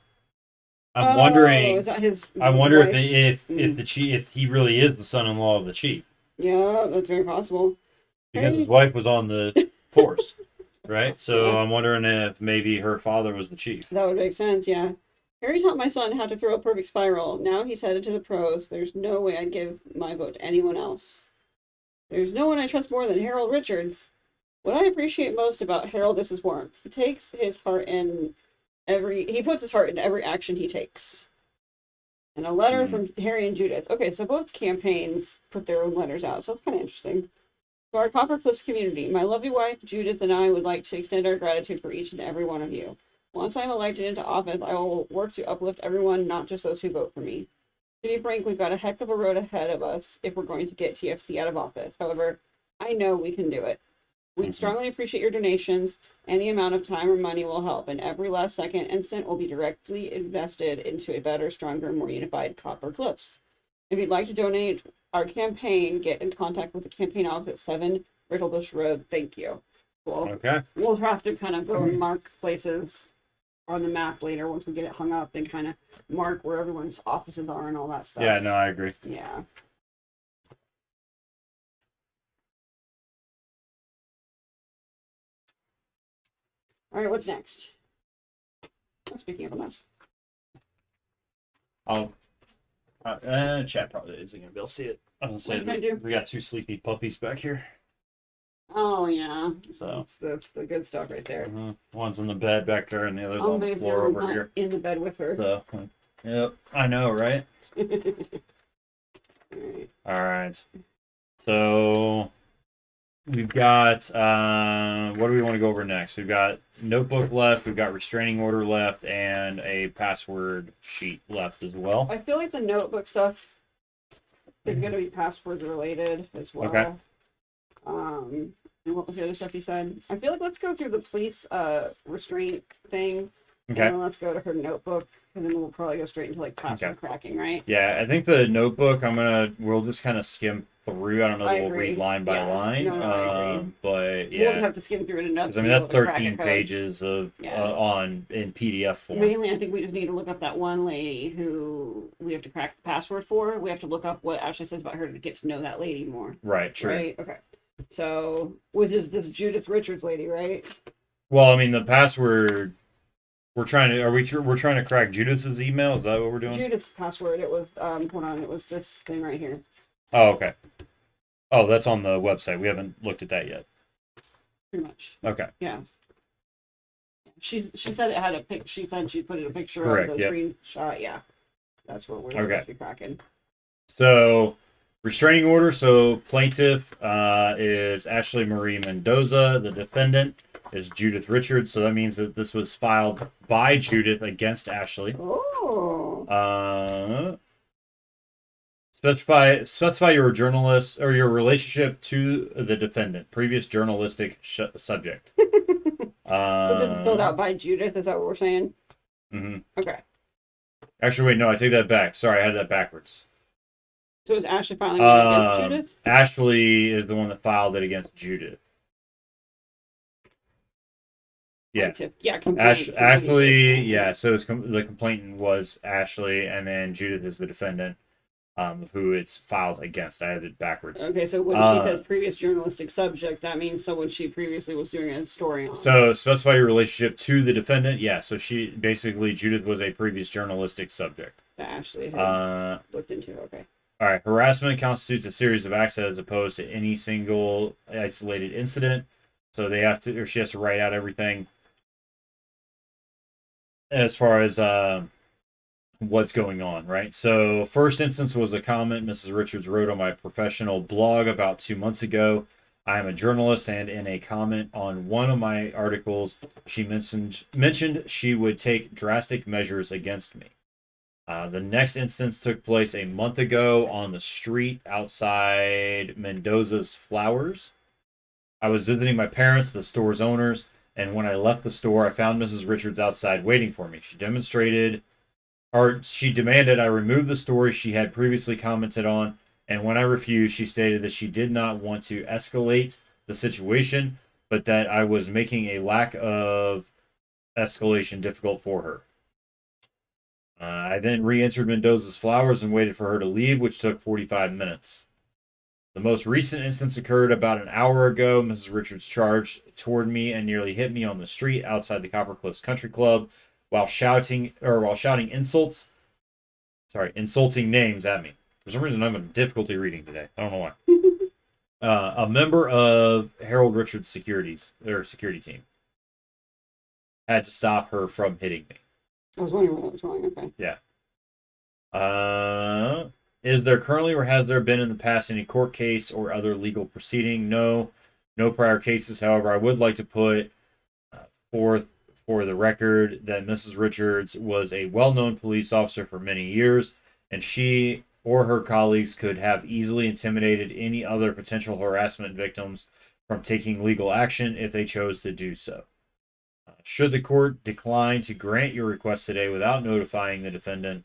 I'm Oh, is wondering. that his I wonder if wife's? the chief, if he really is the son-in-law of the chief, Yeah, that's very possible. because his Harry, wife was on the force, right? So yeah, I'm wondering if maybe her father was the chief. that would make sense. Yeah. Harry taught my son how to throw a perfect spiral. Now he's headed to the pros. There's no way I'd give my vote to anyone else. There's no one I trust more than Harold Richards. What I appreciate most about Harold is his warmth. He puts his heart in every action he takes. And a letter Mhm. from Harry and Judith. Okay, so both campaigns put their own letters out, so that's kind of interesting. To our Copper Cliffs community, my lovely wife Judith and I would like to extend our gratitude for each and every one of you. Once I'm elected into office, I will work to uplift everyone, not just those who vote for me. To be frank, we've got a heck of a road ahead of us if we're going to get TFC out of office. However, I know we can do it. We'd Mhm. strongly appreciate your donations. Any amount of time or money will help, and every last second and cent will be directly invested into a better, stronger, more unified Copper Cliffs. If you'd like to donate our campaign, get in contact with the campaign office at 7 Riddlebush Road. Thank you. Well, Okay. we'll have to kind of go and mark places on the map later once we get it hung up and kind of mark where everyone's offices are and all that stuff. Yeah. No, I agree. Yeah. All right, what's next? Oh, speaking of a mess. I'll. Chat probably isn't gonna be able to see it. I was gonna What say you gonna do? we got two sleepy puppies back here. Oh yeah, So that's the good stuff right there. one's in the bed back there, and the other's on the Amazing, floor I'm over not here. in the bed with her. So, yep, I know, right? All right. All right. So we've got what do we want to go over next? We've got notebook left, we've got restraining order left, and a password sheet left as well. I feel like the notebook stuff is going to be passwords related as well. Okay. And what was the other stuff you said? I feel like let's go through the police restraint thing. Okay. And then let's go to her notebook, and then we'll probably go straight into like password cracking, right? Yeah, I think the notebook we'll just kind of skim through. I don't know that we'll read line by line. No, I agree. But yeah. We'll have to skim through it enough. Because I mean that's 13 pages of in PDF form. Mainly, I think we just need to look up that one lady who we have to crack the password for. We have to look up what Ashley says about her to get to know that lady more. Right. True. Right. Okay. So, which is this Judith Richards lady, right? Well, I mean the password. We're trying to crack Judith's email. Is that what we're doing? Judith's password. It was hold on. It was this thing right here. Oh, okay. Oh, that's on the website. We haven't looked at that yet. Pretty much. Okay. Yeah. She said it had a pic. She said she put in a picture Correct, of the yep. screenshot. Yeah, that's what we're supposed to be cracking. So, restraining order. So, plaintiff is Ashley Marie Mendoza. The defendant is Judith Richards. So that means that this was filed by Judith against Ashley. Oh. Specify your journalist or your relationship to the defendant. Previous journalistic subject. So this is filled out by Judith. Is that what we're saying? Mm-hmm. Okay. Actually, wait. No, I take that back. Sorry, I had that backwards. So is Ashley filing it against Judith? Ashley is the one that filed it against Judith. Yeah. Yeah. Ashley. Yeah. So the complainant was Ashley, and then Judith is the defendant, who it's filed against. I had it backwards. Okay. So when she says previous journalistic subject, that means someone she previously was doing a story on. So specify your relationship to the defendant. Yeah. So Judith was a previous journalistic subject. That Ashley had looked into. Okay. All right. Harassment constitutes a series of acts as opposed to any single isolated incident. So she has to write out everything as far as what's going on, right? So first instance was a comment Mrs. Richards wrote on my professional blog about 2 months ago. I am a journalist, and in a comment on one of my articles, she mentioned she would take drastic measures against me. The next instance took place a month ago on the street outside Mendoza's Flowers. I was visiting my parents, the store's owners, and when I left the store, I found Mrs. Richards outside waiting for me. She demanded I remove the story she had previously commented on, and when I refused, she stated that she did not want to escalate the situation, but that I was making a lack of escalation difficult for her. I then re entered Mendoza's Flowers and waited for her to leave, which took 45 minutes. The most recent instance occurred about an hour ago. Mrs. Richards charged toward me and nearly hit me on the street outside the Copper Cliffs Country Club while shouting insulting names at me. For some reason, I'm having difficulty reading today. I don't know why. A member of Harold Richards' security team had to stop her from hitting me. I was wondering what was wrong. Okay. Yeah. Is there currently or has there been in the past any court case or other legal proceeding? No. No prior cases. However, I would like to put forth for the record that Mrs. Richards was a well-known police officer for many years, and she or her colleagues could have easily intimidated any other potential harassment victims from taking legal action if they chose to do so. Should the court decline to grant your request today without notifying the defendant,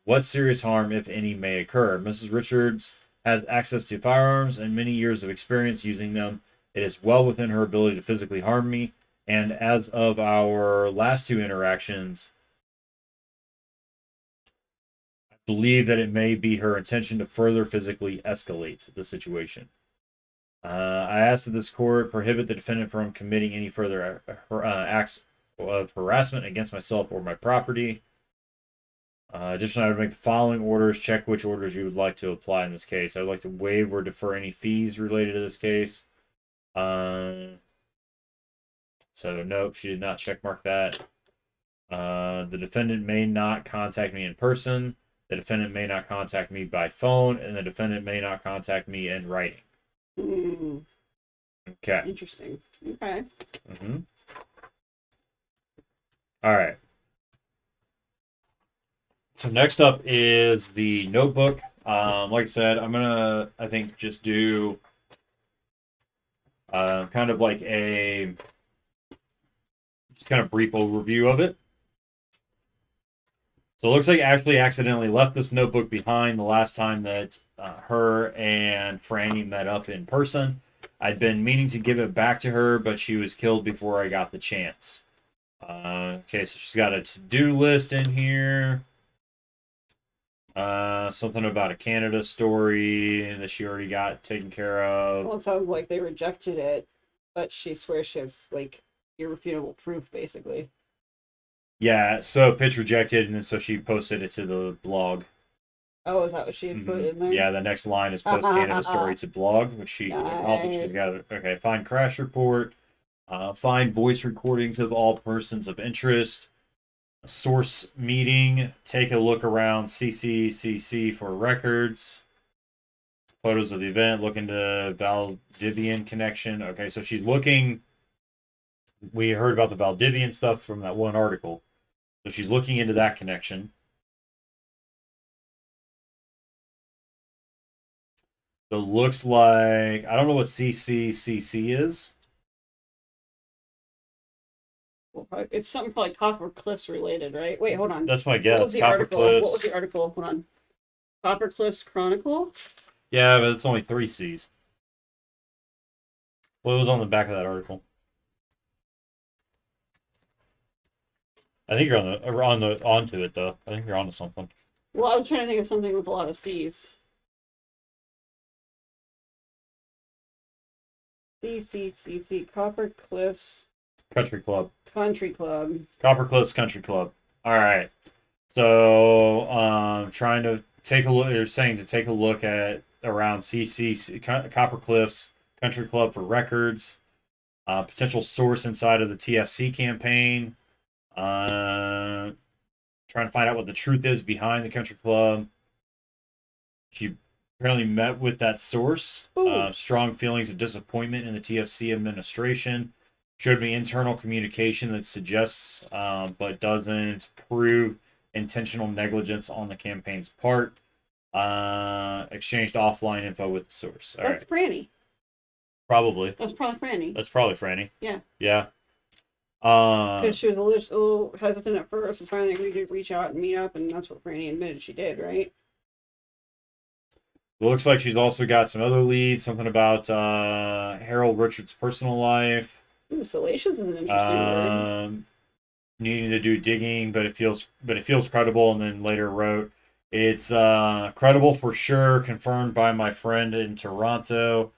what serious harm, if any, may occur? Mrs. Richards has access to firearms and many years of experience using them. It is well within her ability to physically harm me, and as of our last two interactions, I believe that it may be her intention to further physically escalate the situation. I ask that this court prohibit the defendant from committing any further acts of harassment against myself or my property. Additionally, I would make the following orders. Check which orders you would like to apply in this case. I would like to waive or defer any fees related to this case. So, nope, she did not check mark that. The defendant may not contact me in person. The defendant may not contact me by phone. And the defendant may not contact me in writing. Okay. Interesting. Okay. All right. So next up is the notebook. Like I said, I'm gonna, I think, just do kind of like a just kind of brief overview of it. So it looks like Ashley accidentally left this notebook behind the last time that her and Frannie met up in person. I'd been meaning to give it back to her, but she was killed before I got the chance. Okay, so she's got a to-do list in here. Something about a Canada story that she already got taken care of. Well, it sounds like they rejected it, but she swears she has, like, irrefutable proof, basically. Yeah, so pitch rejected, and so she posted it to the blog. Oh, is that what she had put in there? Yeah, the next line is post Canada story to blog, which she accomplished together. Okay, find crash report. Find voice recordings of all persons of interest. Source meeting. Take a look around CCCC for records. Photos of the event. Look into Valdivian connection. Okay, so she's looking. We heard about the Valdivian stuff from that one article. So she's looking into that connection. So it looks like, I don't know what CCCC is. It's something like Copper Cliffs related, right? Wait, hold on. That's my guess. What was the article? What was the article? Hold on. Copper Cliffs Chronicle? Yeah, but it's only 3 C's. What was on the back of that article? I think you're onto it though. I think you're onto something. Well, I was trying to think of something with a lot of C's. CCCC Copper Cliffs Country Club. Country Club. Copper Cliffs Country Club. All right. So, trying to take a look. You're saying to take a look at around CC Copper Cliffs Country Club for records. Potential source inside of the TFC campaign. Trying to find out what the truth is behind the country club. She Apparently met with that source. Ooh. Strong feelings of disappointment in the TFC administration. Showed me internal communication that suggests, but doesn't prove intentional negligence on the campaign's part. Exchanged offline info with the source. All That's right. Frannie. Probably. That's probably Frannie. That's probably Frannie. Yeah. Yeah. Because she was a little hesitant at first, and finally agreed to reach out and meet up, and that's what Frannie admitted she did, right? It looks like she's also got some other leads, something about Harold Richards' personal life. Ooh, salacious is an interesting word. Needing to do digging, but it feels credible. And then later wrote, "It's credible for sure. Confirmed by my friend in Toronto.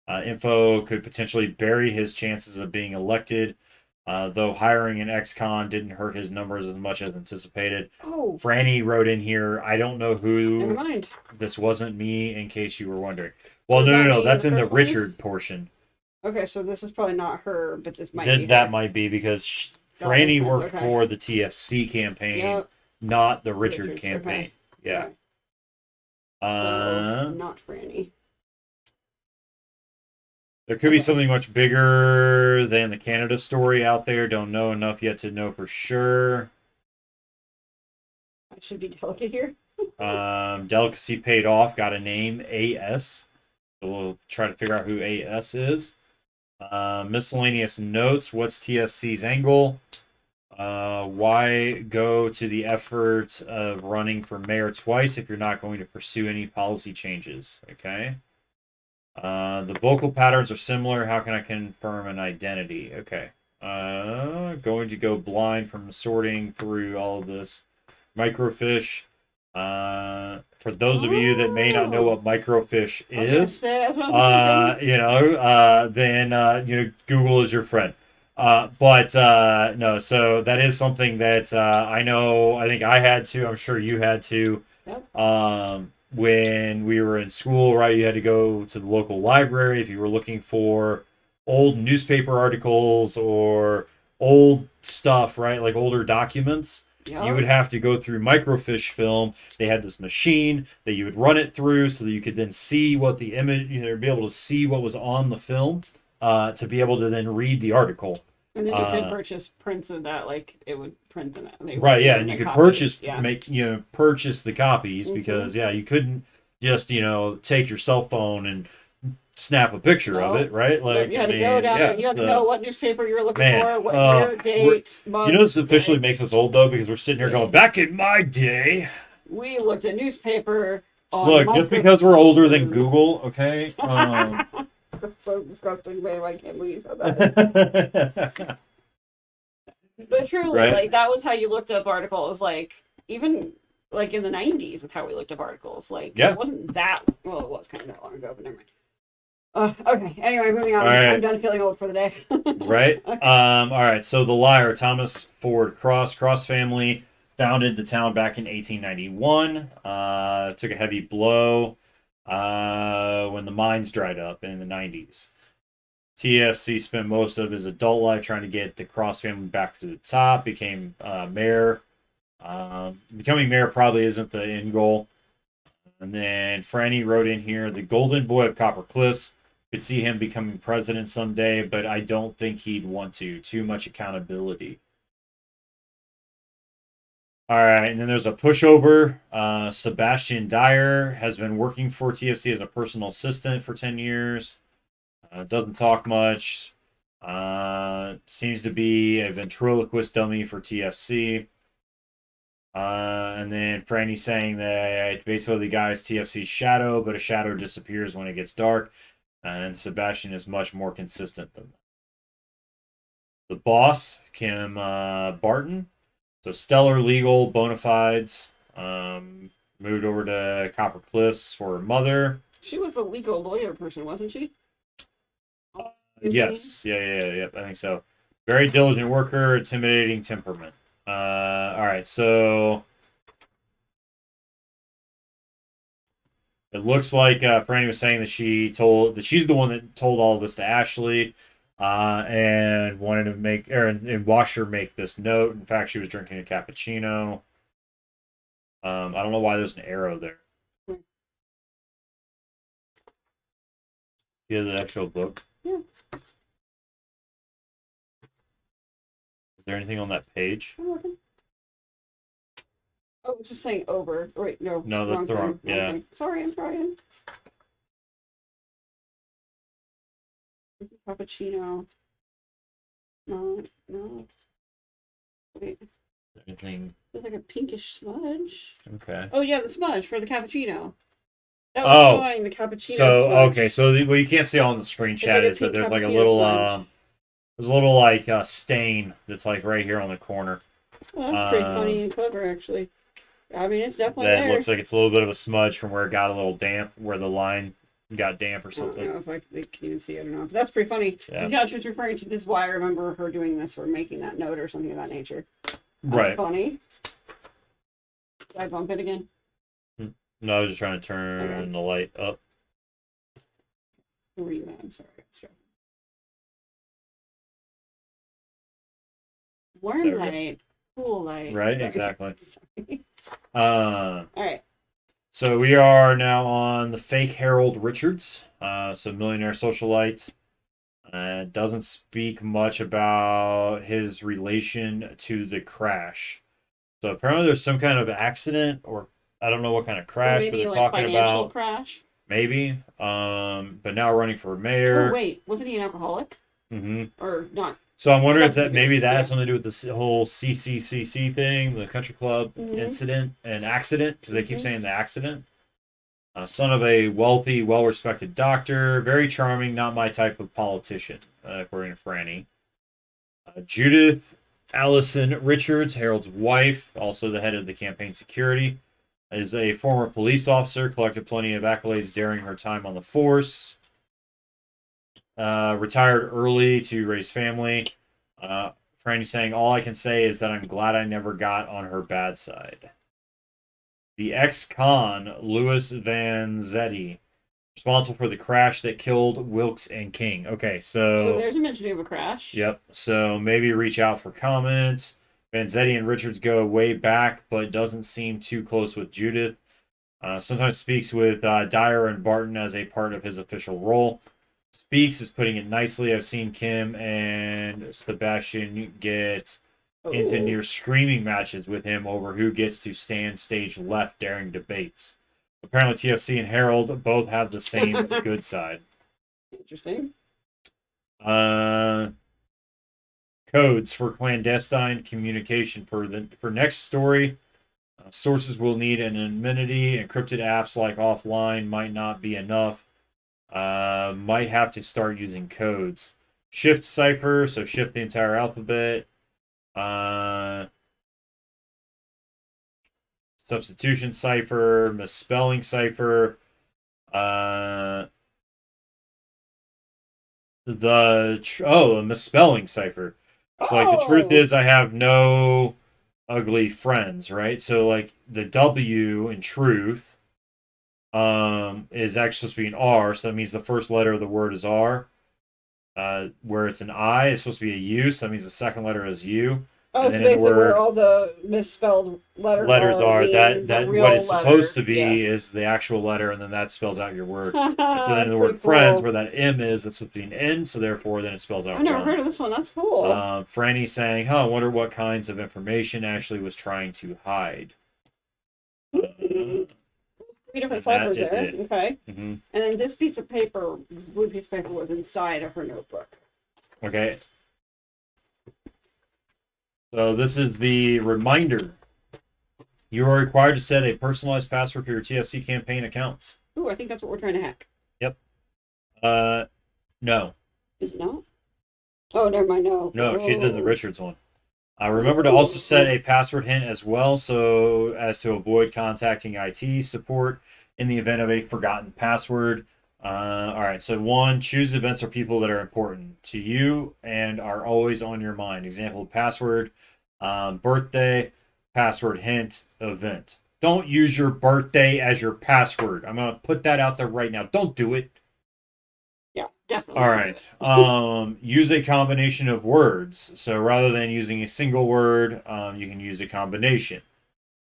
Info could potentially bury his chances of being elected. Though hiring an ex-con didn't hurt his numbers as much as anticipated." Oh, Frannie wrote in here, "I don't know never who. mind. This wasn't me, in case you were wondering." So Well, does no, that no, no. mean That's in the her voice? Richard portion. Okay, so this is probably not her, but this might be her. That might be because That makes Frannie sense, worked okay. for the TFC campaign, Yep. not the Richard Richards, campaign. okay. Yeah. Okay. So, not Frannie. There could be Okay. something much bigger than the Canada story out there. Don't know enough yet to know for sure. I should be delicate here. Delicacy paid off. Got a name, AS. So we'll try to figure out who AS is. Miscellaneous notes. What's TFC's angle? Why go to the effort of running for mayor twice if you're not going to pursue any policy changes? Okay. The vocal patterns are similar. How can I confirm an identity? Okay. Going to go blind from sorting through all of this. Microfiche. For those of you that may not know what microfiche is, then Google is your friend. But no, so that is something that I know. I think I had to. I'm sure you had to. Yep. When we were in school, right? You had to go to the local library if you were looking for old newspaper articles or old stuff, right? Like older documents. Yep. You would have to go through microfiche film. They had this machine that you would run it through so that you could then see what the image, be able to see what was on the film, to be able to then read the article. And then you could purchase prints of that, like it would print them out. Right, yeah, and you could copies. purchase the copies Mhm. because you couldn't just take your cell phone and snap a picture of it, right? Like you had to go down there. You had to know what newspaper you were looking for, what year, date, month. This officially makes us old though because we're sitting here going, back in my day, we looked at newspaper. Look, just because we're older than Google, okay? That's so disgusting, babe. I can't believe you said that. But truly, right? like that was how you looked up articles. Like even like in the '90s, that's how we looked up articles. Like it wasn't that well, it was kind of that long ago, but never mind. Okay. Anyway, moving on. Right. I'm done feeling old for the day. Right. Okay. All right. So the liar, Thomas Ford Cross family, founded the town back in 1891. Took a heavy blow when the mines dried up in the 90s. TFC spent most of his adult life trying to get the Cross family back to the top. Became mayor. Becoming mayor probably isn't the end goal. And then Frannie wrote in here, the golden boy of Copper Cliffs. Could see him becoming president someday, but I don't think he'd want to. Too much accountability. All right, and then there's a pushover. Sebastian Dyer has been working for TFC as a personal assistant for 10 years. Doesn't talk much. Seems to be a ventriloquist dummy for TFC. And then Frannie saying that basically the guy's TFC's shadow, but a shadow disappears when it gets dark. And Sebastian is much more consistent than that. The boss, Kim Barton. So stellar legal bona fides. Moved over to Copper Cliffs for her mother. She was a legal lawyer person, wasn't she? Yes. Yeah. I think so. Very diligent worker, intimidating temperament. All right, so it looks like Frannie was saying that she's the one that told all of this to Ashley, and wanted to make and watch her make this note. In fact, she was drinking a cappuccino. I don't know why there's an arrow there. You have the actual book? Yeah. Is there anything on that page? I'm looking. Oh, it's just saying over. Oh, wait, no. No, that's the wrong. thing. Yeah. Thing. Sorry, I'm trying. Cappuccino. No, no. Wait. Anything? There's like a pinkish smudge. Okay. Oh yeah, the smudge for the cappuccino. That was showing the cappuccino smudge. Okay, so what you can't see on the screen chat like is that there's like a cappuccino little smudge. there's a little like stain that's like right here on the corner. Well, that's pretty funny and clever, actually. I mean, it's definitely That there. looks like it's a little bit of a smudge from where it got a little damp, where the line got damp or something. I don't know if they can even see it or not. But that's pretty funny. Yeah. So, yeah, she was referring to this. Why I remember her doing this or making that note or something of that nature. That's right. funny. Did I bump it again? No, I was just trying to turn the light up. Where were you at? I'm sorry. Warm light, cool light. Right, exactly. All right. So we are now on the fake Harold Richards, so millionaire socialite. Doesn't speak much about his relation to the crash. So apparently there's some kind of accident, or I don't know what kind of crash, maybe but they're like talking financial about crash. maybe. But now running for mayor. Oh wait, wasn't he an alcoholic? Mm-hmm. Or not? So I'm wondering if that has something to do with this whole CCCC thing, the country club incident and accident, because they keep saying the accident. Son of a wealthy, well-respected doctor, very charming, not my type of politician, according to Frannie. Judith Allison Richards, Harold's wife, also the head of the campaign security, is a former police officer, collected plenty of accolades during her time on the force. Retired early to raise family. Franny saying, all I can say is that I'm glad I never got on her bad side. The ex-con, Louis Vanzetti, responsible for the crash that killed Wilkes and King. Okay, so there's a mention of a crash. Yep, so maybe reach out for comments. Vanzetti and Richards go way back, but doesn't seem too close with Judith. Sometimes speaks with Dyer and Barton as a part of his official role. Speaks is putting it nicely. I've seen Kim and Sebastian get into near screaming matches with him over who gets to stand stage left during debates. Apparently, TFC and Harold both have the same good side. Interesting. Codes for clandestine communication for next story. Sources will need anonymity. Encrypted apps like offline might not be enough. Might have to start using codes. Shift cipher, so shift the entire alphabet. Substitution cipher, misspelling cipher. A misspelling cipher. So like the truth is I have no ugly friends, right? So like the W in truth is actually supposed to be an R, so that means the first letter of the word is R. Where it's an I, it's supposed to be a U, so that means the second letter is U. Oh, so basically where all the misspelled letters are that what it's supposed to be is the actual letter, and then that spells out your word. So then the word friends, where that M is, that's supposed to be an N, so therefore then it spells out. I've never heard of this one. That's cool. Franny saying, I wonder what kinds of information Ashley was trying to hide. 3 different ciphers there. Okay. Mm-hmm. And then this piece of paper, this blue piece of paper, was inside of her notebook. Okay. So this is the reminder. You are required to set a personalized password for your TFC campaign accounts. Ooh, I think that's what we're trying to hack. Yep. No. Is it not? Oh, never mind. No, she's in the Richards one. Remember to also set a password hint as well, so as to avoid contacting IT support in the event of a forgotten password. All right, so 1, choose events or people that are important to you and are always on your mind. Example, password, birthday, password hint, event. Don't use your birthday as your password. I'm going to put that out there right now. Don't do it. Yeah, definitely. All right. Use a combination of words. So rather than using a single word, you can use a combination.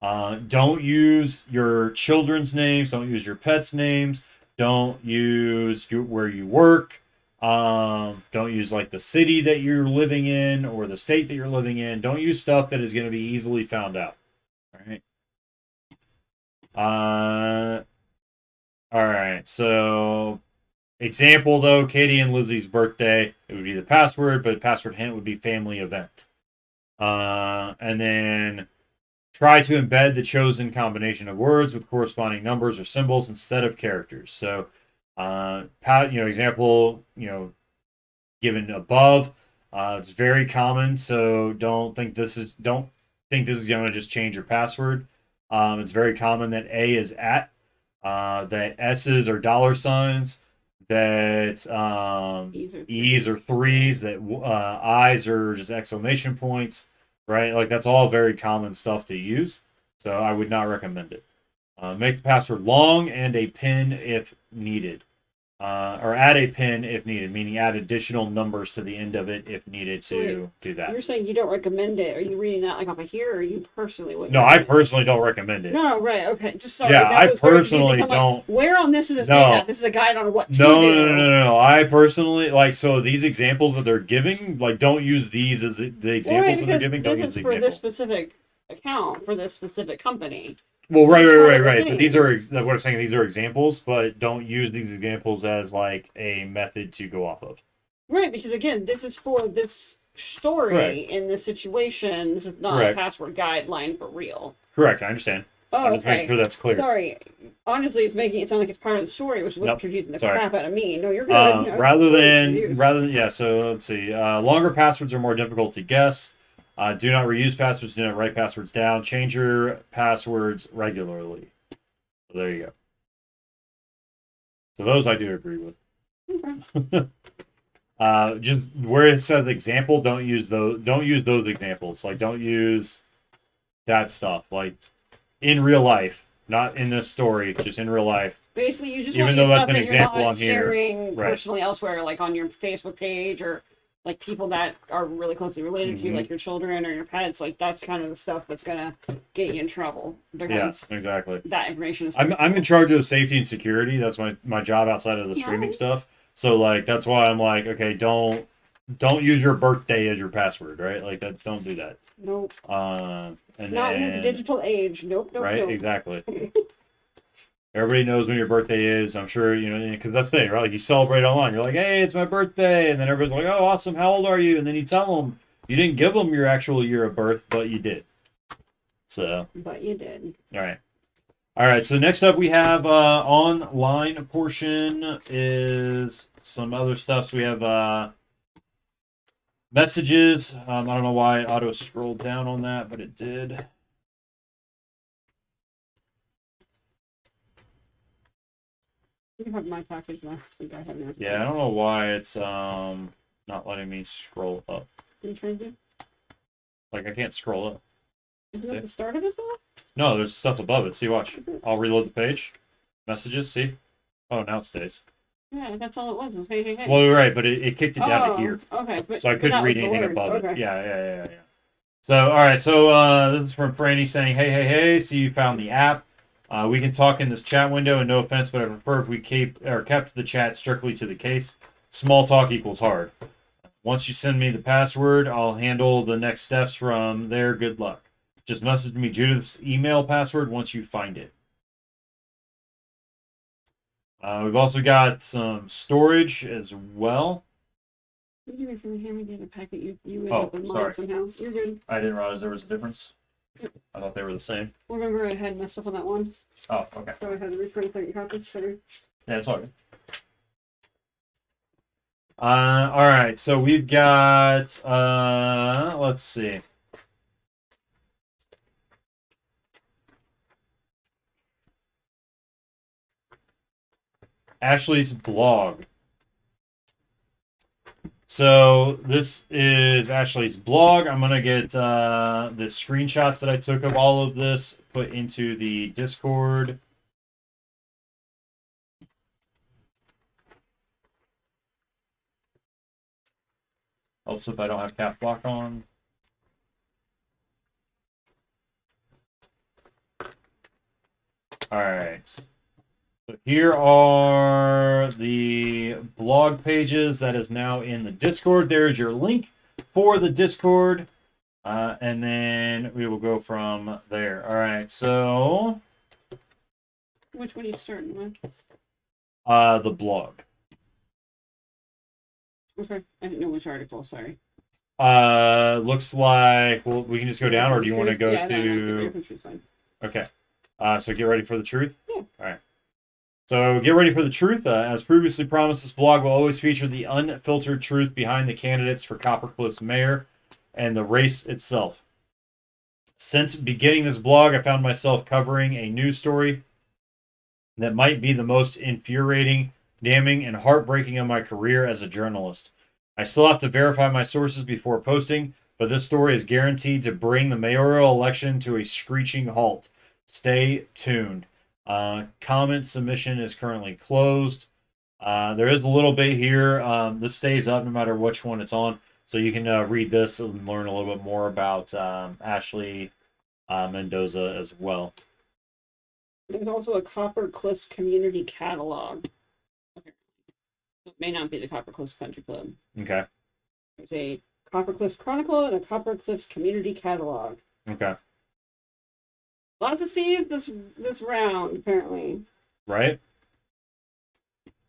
Don't use your children's names. Don't use your pets' names. Don't use where you work. Don't use like the city that you're living in or the state that you're living in. Don't use stuff that is going to be easily found out. All right. All right. So, example though, Katie and Lizzie's birthday. It would be the password, but the password hint would be family event. And then try to embed the chosen combination of words with corresponding numbers or symbols instead of characters. So, example, given above, it's very common. So don't think this is going to just change your password. It's very common that A is at, that S's are dollar signs, that E's are threes, that I's are just exclamation points, right? Like that's all very common stuff to use. So I would not recommend it. Make the password long and a pin if needed. Or add a pin if needed, meaning add additional numbers to the end of it if needed to do that. You're saying you don't recommend it. Are you reading that like off of here, or you personally would? No, I personally don't recommend it. No, right, okay. Just sorry. Yeah, I personally don't. Like, where on this does it say that? This is a guide on what to do. No. I personally so these examples that they're giving, like, don't use these as the examples that they're giving. Don't use the example. For this specific account for this specific company. Well, right. But these are what I'm saying. These are examples, but don't use these examples as like a method to go off of. Right, because again, this is for this story in this situation. This is not a password guideline for real. Correct. I understand. I'm just making sure that's clear. Sorry. Honestly, it's making it sound like it's part of the story, which is what's confusing the crap out of me. No, you're good. Rather than so let's see. Longer passwords are more difficult to guess. Do not reuse passwords. Do not write passwords down. Change your passwords regularly. So there you go. So those I do agree with. Okay. Just where it says example, don't use those. Don't use those examples. Like, don't use that stuff. Like in real life, not in this story, just in real life. Basically, you just even though that's an example on here, sharing personally elsewhere, like on your Facebook page or like people that are really closely related to you, like your children or your pets. Like that's kind of the stuff that's gonna get you in trouble. Yes, exactly. That information is. I'm in charge of safety and security. That's my job outside of the streaming stuff. So like that's why I'm like, okay, don't use your birthday as your password, right? Like that. Don't do that. Nope. And not in the digital age. Nope. Right. Exactly. Everybody knows when your birthday is. I'm sure, because that's the thing, right? Like you celebrate online. You're like, hey, it's my birthday. And then everybody's like, oh, awesome. How old are you? And then you tell them you didn't give them your actual year of birth, but you did. So. But you did. All right. So next up we have online portion is some other stuff. So we have messages. I don't know why auto scrolled down on that, but it did. You have my package now. Yeah, I don't know why it's not letting me scroll up. Can you try to? Like I can't scroll up. Isn't that the start of it though? No, there's stuff above it. See, watch. I'll reload the page. Messages, see? Oh, now it stays. Yeah, that's all it was. It was hey. Well, you're right, but it kicked it down to here. Okay. So I couldn't read anything above it. Yeah. So, all right. So this is from Frannie saying, hey. See, you found the app. We can talk in this chat window, and no offense, but I prefer if we kept the chat strictly to the case. Small talk equals hard. Once you send me the password, I'll handle the next steps from there. Good luck. Just message me Judith's email password once you find it. We've also got some storage as well. Did you hand me the other packet? You ended up with mine somehow. You're good. I didn't realize there was a difference. I thought they were the same. Remember, I had messed up on that one. Oh, okay. So I had to reprint a second copy. Sorry. Yeah, it's all good. All right. So we've got. Let's see. Ashley's blog. So this is Ashley's blog. I'm going to get the screenshots that I took of all of this put into the Discord. Helps if I don't have cap lock on. All right. So here are the blog pages that is now in the Discord. There's your link for the Discord. And then we will go from there. All right, so Which one are you starting with? the blog. Okay, I didn't know which article. Sorry. Looks like we can just go down, or do you want to go yeah, to? No, get ready for the truth. Fine. Okay. So get ready for the truth. Yeah. All right. So get ready for the truth. As previously promised, this blog will always feature the unfiltered truth behind the candidates for Coppercliff's mayor and the race itself. Since beginning this blog, I found myself covering a news story that might be the most infuriating, damning, and heartbreaking of my career as a journalist. I still have to verify my sources before posting, but this story is guaranteed to bring the mayoral election to a screeching halt. Stay tuned. Comment submission is currently closed. There is a little bit here. This stays up no matter which one it's on, so you can read this and learn a little bit more about Ashley Mendoza as well. There's also a Copper Cliffs community catalog. Okay. It may not be the Copper Cliffs Country Club. Okay. There's a Copper Cliffs Chronicle and a Copper Cliffs community catalog. Okay. Lot to see this round, apparently. Right.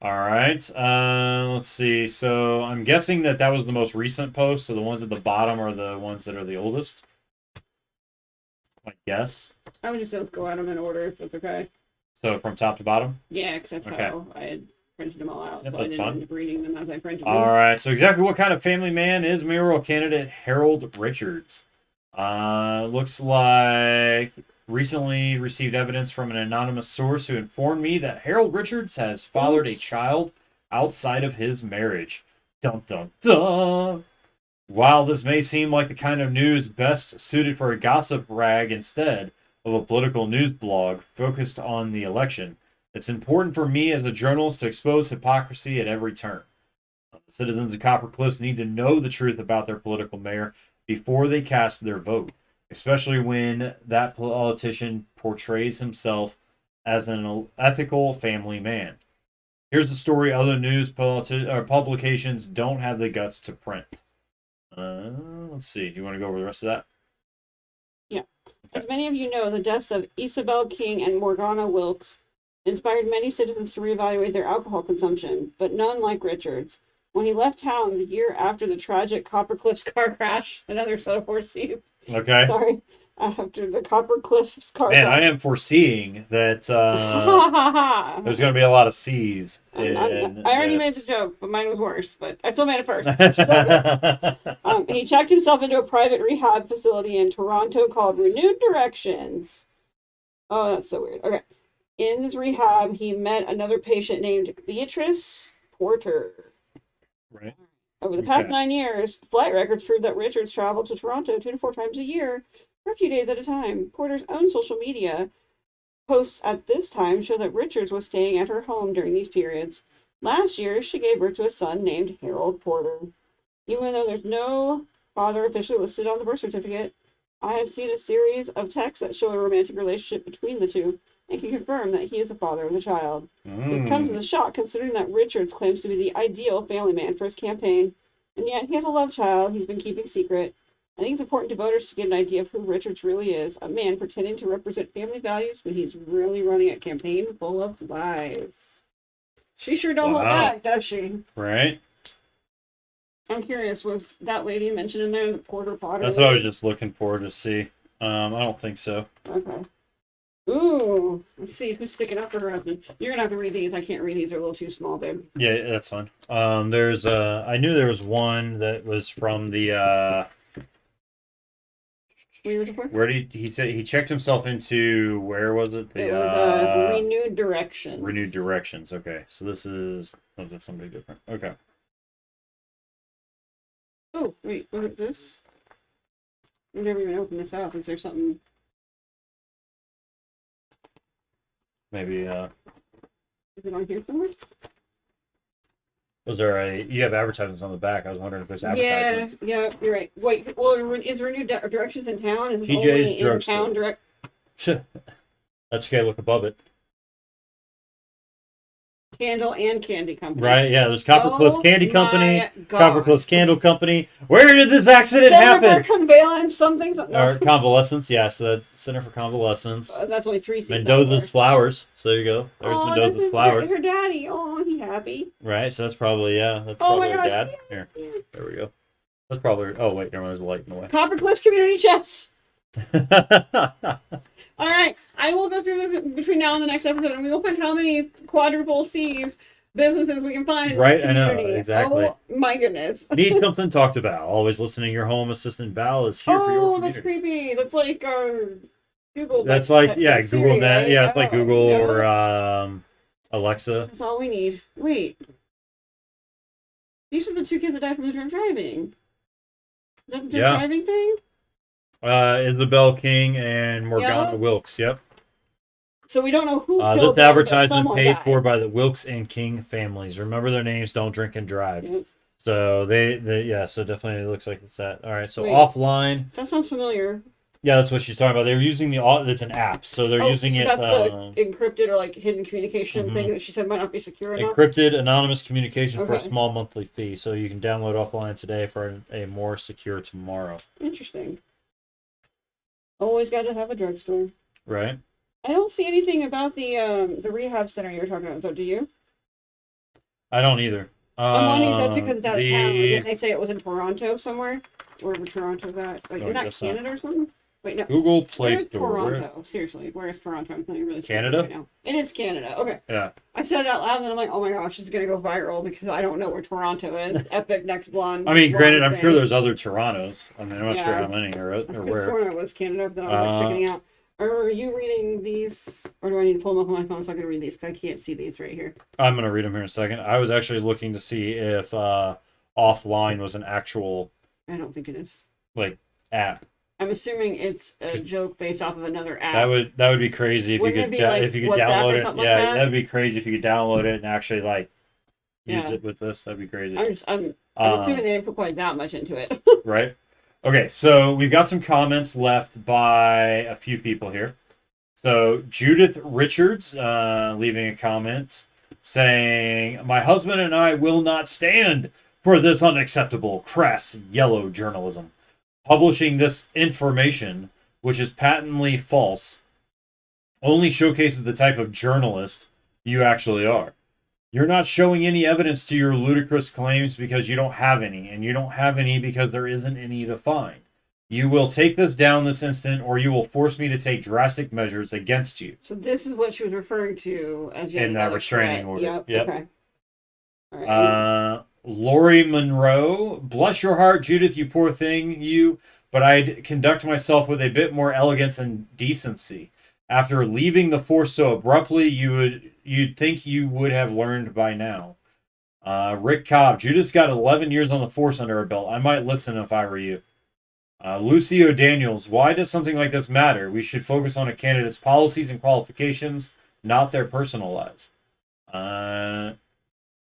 All right. Let's see. So I'm guessing that was the most recent post. So the ones at the bottom are the ones that are the oldest. I guess. I would just say let's go at them in order if that's okay. So from top to bottom? Yeah, because that's Okay. how I had printed them all out. Yep, so I that's didn't fine. end up reading them as I printed them. All right. So exactly what kind of family man is mayoral candidate Harold Richards? Looks like recently received evidence from an anonymous source who informed me that Harold Richards has fathered a child outside of his marriage. Dun dun dun. While this may seem like the kind of news best suited for a gossip rag instead of a political news blog focused on the election, it's important for me as a journalist to expose hypocrisy at every turn. The citizens of Copper Cliffs need to know the truth about their political mayor before they cast their vote, especially when that politician portrays himself as an ethical family man. Here's the story other news publications don't have the guts to print. Let's see. Do you want to go over the rest of that? Yeah. As many of you know, the deaths of Isabel King and Morgana Wilkes inspired many citizens to reevaluate their alcohol consumption, but none like Richards. When he left town the year after the tragic Copper Cliffs car crash, another set of 4 C's. Okay. Sorry. After the Copper Cliffs car Man, crash. I am foreseeing that there's going to be a lot of C's. I already made the joke, but mine was worse. But I still made it first. He checked himself into a private rehab facility in Toronto called Renewed Directions. Oh, that's so weird. Okay. In his rehab, he met another patient named Beatrice Porter. Right. Over the past 9 years, flight records prove that Richards traveled to Toronto 2 to 4 times a year for a few days at a time. Porter's own social media posts at this time show that Richards was staying at her home during these periods. Last year, she gave birth to a son named Harold Porter. Even though there's no father officially listed on the birth certificate, I have seen a series of texts that show a romantic relationship between the two and can confirm that he is the father of the child. This comes as a shock considering that Richards claims to be the ideal family man for his campaign, and yet he has a love child he's been keeping secret. I think it's important to voters to get an idea of who Richards really is, a man pretending to represent family values when he's really running a campaign full of lies. She sure don't hold back, does she? Right. I'm curious, was that lady mentioned in there, the Porter Potter? That's what I was just looking for to see. I don't think so. Okay. Ooh, let's see who's sticking up for her husband. You're gonna have to read these. I can't read these; they're a little too small, babe. Yeah, that's fine. There's I knew there was one that was from the What are you looking for? where did he said he checked himself into, where was it? It was Renewed Directions. Renewed Directions. Okay, so this is that's somebody different. Okay. Oh wait, what is this? I never even opened this up. Is there something? Maybe Is it on here somewhere? was there you have advertisements on the back. I was wondering if there's advertisements. Yeah, you're right. Wait, well, is Renewed Directions in town? Is it TJ's only in drugstore. town direct? That's okay. Look above it. Candle and Candy Company. Right? Yeah, there's Coppercliff's Oh Candy Company, my god. Coppercliff's Candle Company. Where did this accident Center for happen? Convalescence, something. No. Or Convalescence, yeah, so that's Center for Convalescence. That's only 3 C's. Mendoza's Flowers. So there you go. There's Oh, that's Mendoza's Flowers. her daddy. Oh, he happy. Right, so that's probably, that's Oh probably my her gosh. dad. Here, there we go. That's probably, oh wait, there's a light in the way. Coppercliff's Community Chess. All right, I will go through this between now and the next episode, and we will find how many quadruple C's businesses we can find. Right, I know, exactly. Oh my goodness. Need something talked about. Always listening. Your home assistant Val is here for your community. Oh, that's creepy. That's like Google. That's like Google Siri, Net. right? Yeah, it's like Google or Alexa. That's all we need. Wait, these are the 2 kids that died from the drunk driving. Is that the drunk driving thing? Isabel King and Morgana Wilkes. Yep. So we don't know who killed this them, advertisement paid died. for by the Wilkes and King families. Remember their names. Don't drink and drive. Yep. So so definitely it looks like it's that. All right. So Wait, offline. That sounds familiar. Yeah, that's what she's talking about. They're using it's an app, so they're using it. That's the encrypted or like hidden communication thing that she said might not be secure enough. Encrypted anonymous communication for a small monthly fee, so you can download offline today for a more secure tomorrow. Interesting. Always got to have a drugstore. Right. I don't see anything about the rehab center you were talking about, though. Do you? I don't either. I'm wondering if that's because it's out of town. Didn't they say it was in Toronto somewhere? Wherever Toronto's at. Like, isn't that Canada or something? Wait, no. Google Play Where's Store. Toronto? Seriously, where is Toronto? I'm feeling really stupid Canada? right now. It is Canada. Okay. Yeah. I said it out loud, and then I'm like, oh my gosh, this is going to go viral because I don't know where Toronto is. Epic next blonde. I mean, granted, I'm thing. sure there's other Torontos. I mean, I'm not sure how many or where. Toronto was Canada, but then I'm like checking out. Are you reading these, or do I need to pull them up on my phone so I can read these? Because I can't see these right here. I'm going to read them here in a second. I was actually looking to see if offline was an actual... I don't think it is. Like, app. I'm assuming it's a joke based off of another app. That would be crazy if you could download it. Yeah, that'd be crazy if you could download it and actually like use it with this. That'd be crazy. I'm assuming they didn't put quite that much into it. Right. Okay, so we've got some comments left by a few people here. So Judith Richards leaving a comment saying, "My husband and I will not stand for this unacceptable, crass, yellow journalism. Publishing this information, which is patently false, only showcases the type of journalist you actually are. You're not showing any evidence to your ludicrous claims because you don't have any, and you don't have any because there isn't any to find. You will take this down this instant, or you will force me to take drastic measures against you." So this is what she was referring to as in that restraining order. Yep. Okay. All right. Lori Monroe, "Bless your heart, Judith, you poor thing, you. But I'd conduct myself with a bit more elegance and decency. After leaving the force so abruptly, you'd think you would have learned by now." Rick Cobb, "Judith's got 11 years on the force under her belt. I might listen if I were you." Lucy O'Daniels, "Why does something like this matter? We should focus on a candidate's policies and qualifications, not their personal lives."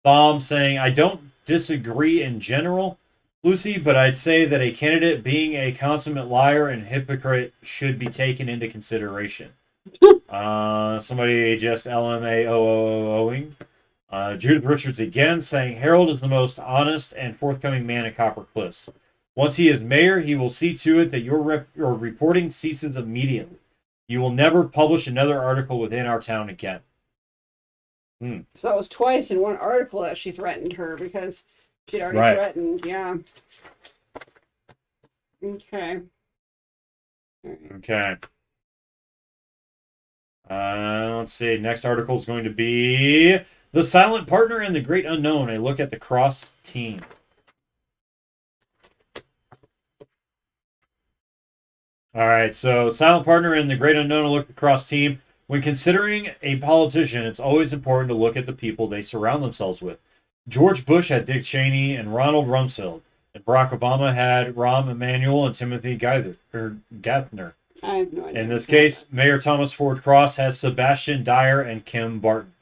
Thom saying, "I don't disagree in general, Lucy, but I'd say that a candidate being a consummate liar and hypocrite should be taken into consideration." Somebody just LMAOOing. Judith Richards again saying, "Harold is the most honest and forthcoming man at Copper Cliffs. Once he is mayor, he will see to it that your reporting ceases immediately. You will never publish another article within our town again." So that was twice in one article that she threatened her because she'd already threatened. Yeah. Okay. Okay. Let's see. Next article is going to be "The Silent Partner and the Great Unknown, a look at the cross team." All right, so Silent Partner and the Great Unknown, a look at the cross team. When considering a politician, it's always important to look at the people they surround themselves with. George Bush had Dick Cheney and Ronald Rumsfeld, and Barack Obama had Rahm Emanuel and Timothy Geithner. I have no idea. In this case, Mayor Thomas Ford Cross has Sebastian Dyer and Kim Barton.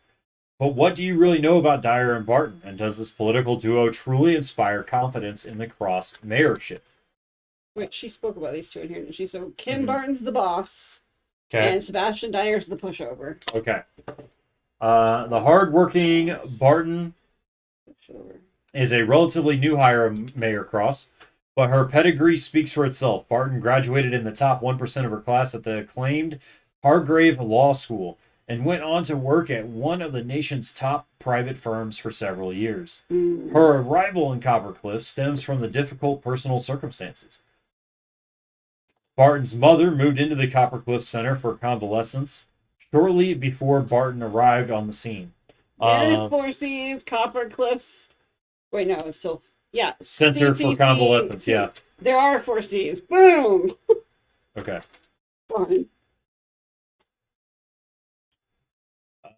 But what do you really know about Dyer and Barton? And does this political duo truly inspire confidence in the Cross mayorship? Wait, she spoke about these two in here, didn't she? So Kim Barton's the boss. Okay. And Sebastian Dyer's the pushover. Okay. The hardworking Barton Sure. is a relatively new hire of Mayor Cross, but her pedigree speaks for itself. Barton graduated in the top 1% of her class at the acclaimed Hargrave Law School and went on to work at one of the nation's top private firms for several years. Her arrival in Coppercliff stems from the difficult personal circumstances. Barton's mother moved into the Coppercliff Center for convalescence shortly before Barton arrived on the scene. There's Four Seas, Copper Cliffs. Wait, no, it's still Center for Convalescence, yeah. There are Four Seas. Boom. Okay. Fine.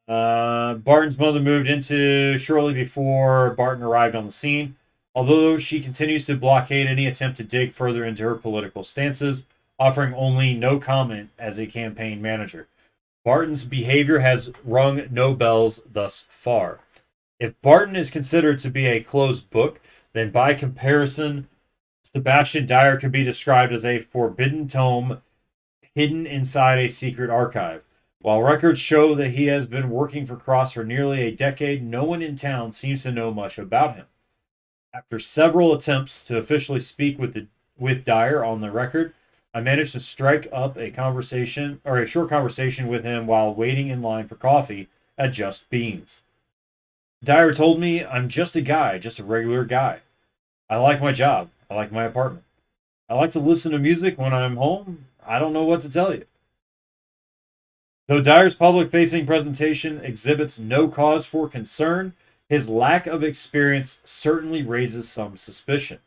Barton's mother moved into shortly before Barton arrived on the scene. Although she continues to blockade any attempt to dig further into her political stances, offering only no comment as a campaign manager. Barton's behavior has rung no bells thus far. If Barton is considered to be a closed book, then by comparison, Sebastian Dyer could be described as a forbidden tome hidden inside a secret archive. While records show that he has been working for Cross for nearly a decade, no one in town seems to know much about him. After several attempts to officially speak with Dyer on the record, I managed to strike up a short conversation with him while waiting in line for coffee at Just Beans. Dyer told me I'm just a guy, just a regular guy. I like my job. I like my apartment. I like to listen to music when I'm home. I don't know what to tell you. Though Dyer's public-facing presentation exhibits no cause for concern, his lack of experience certainly raises some suspicion.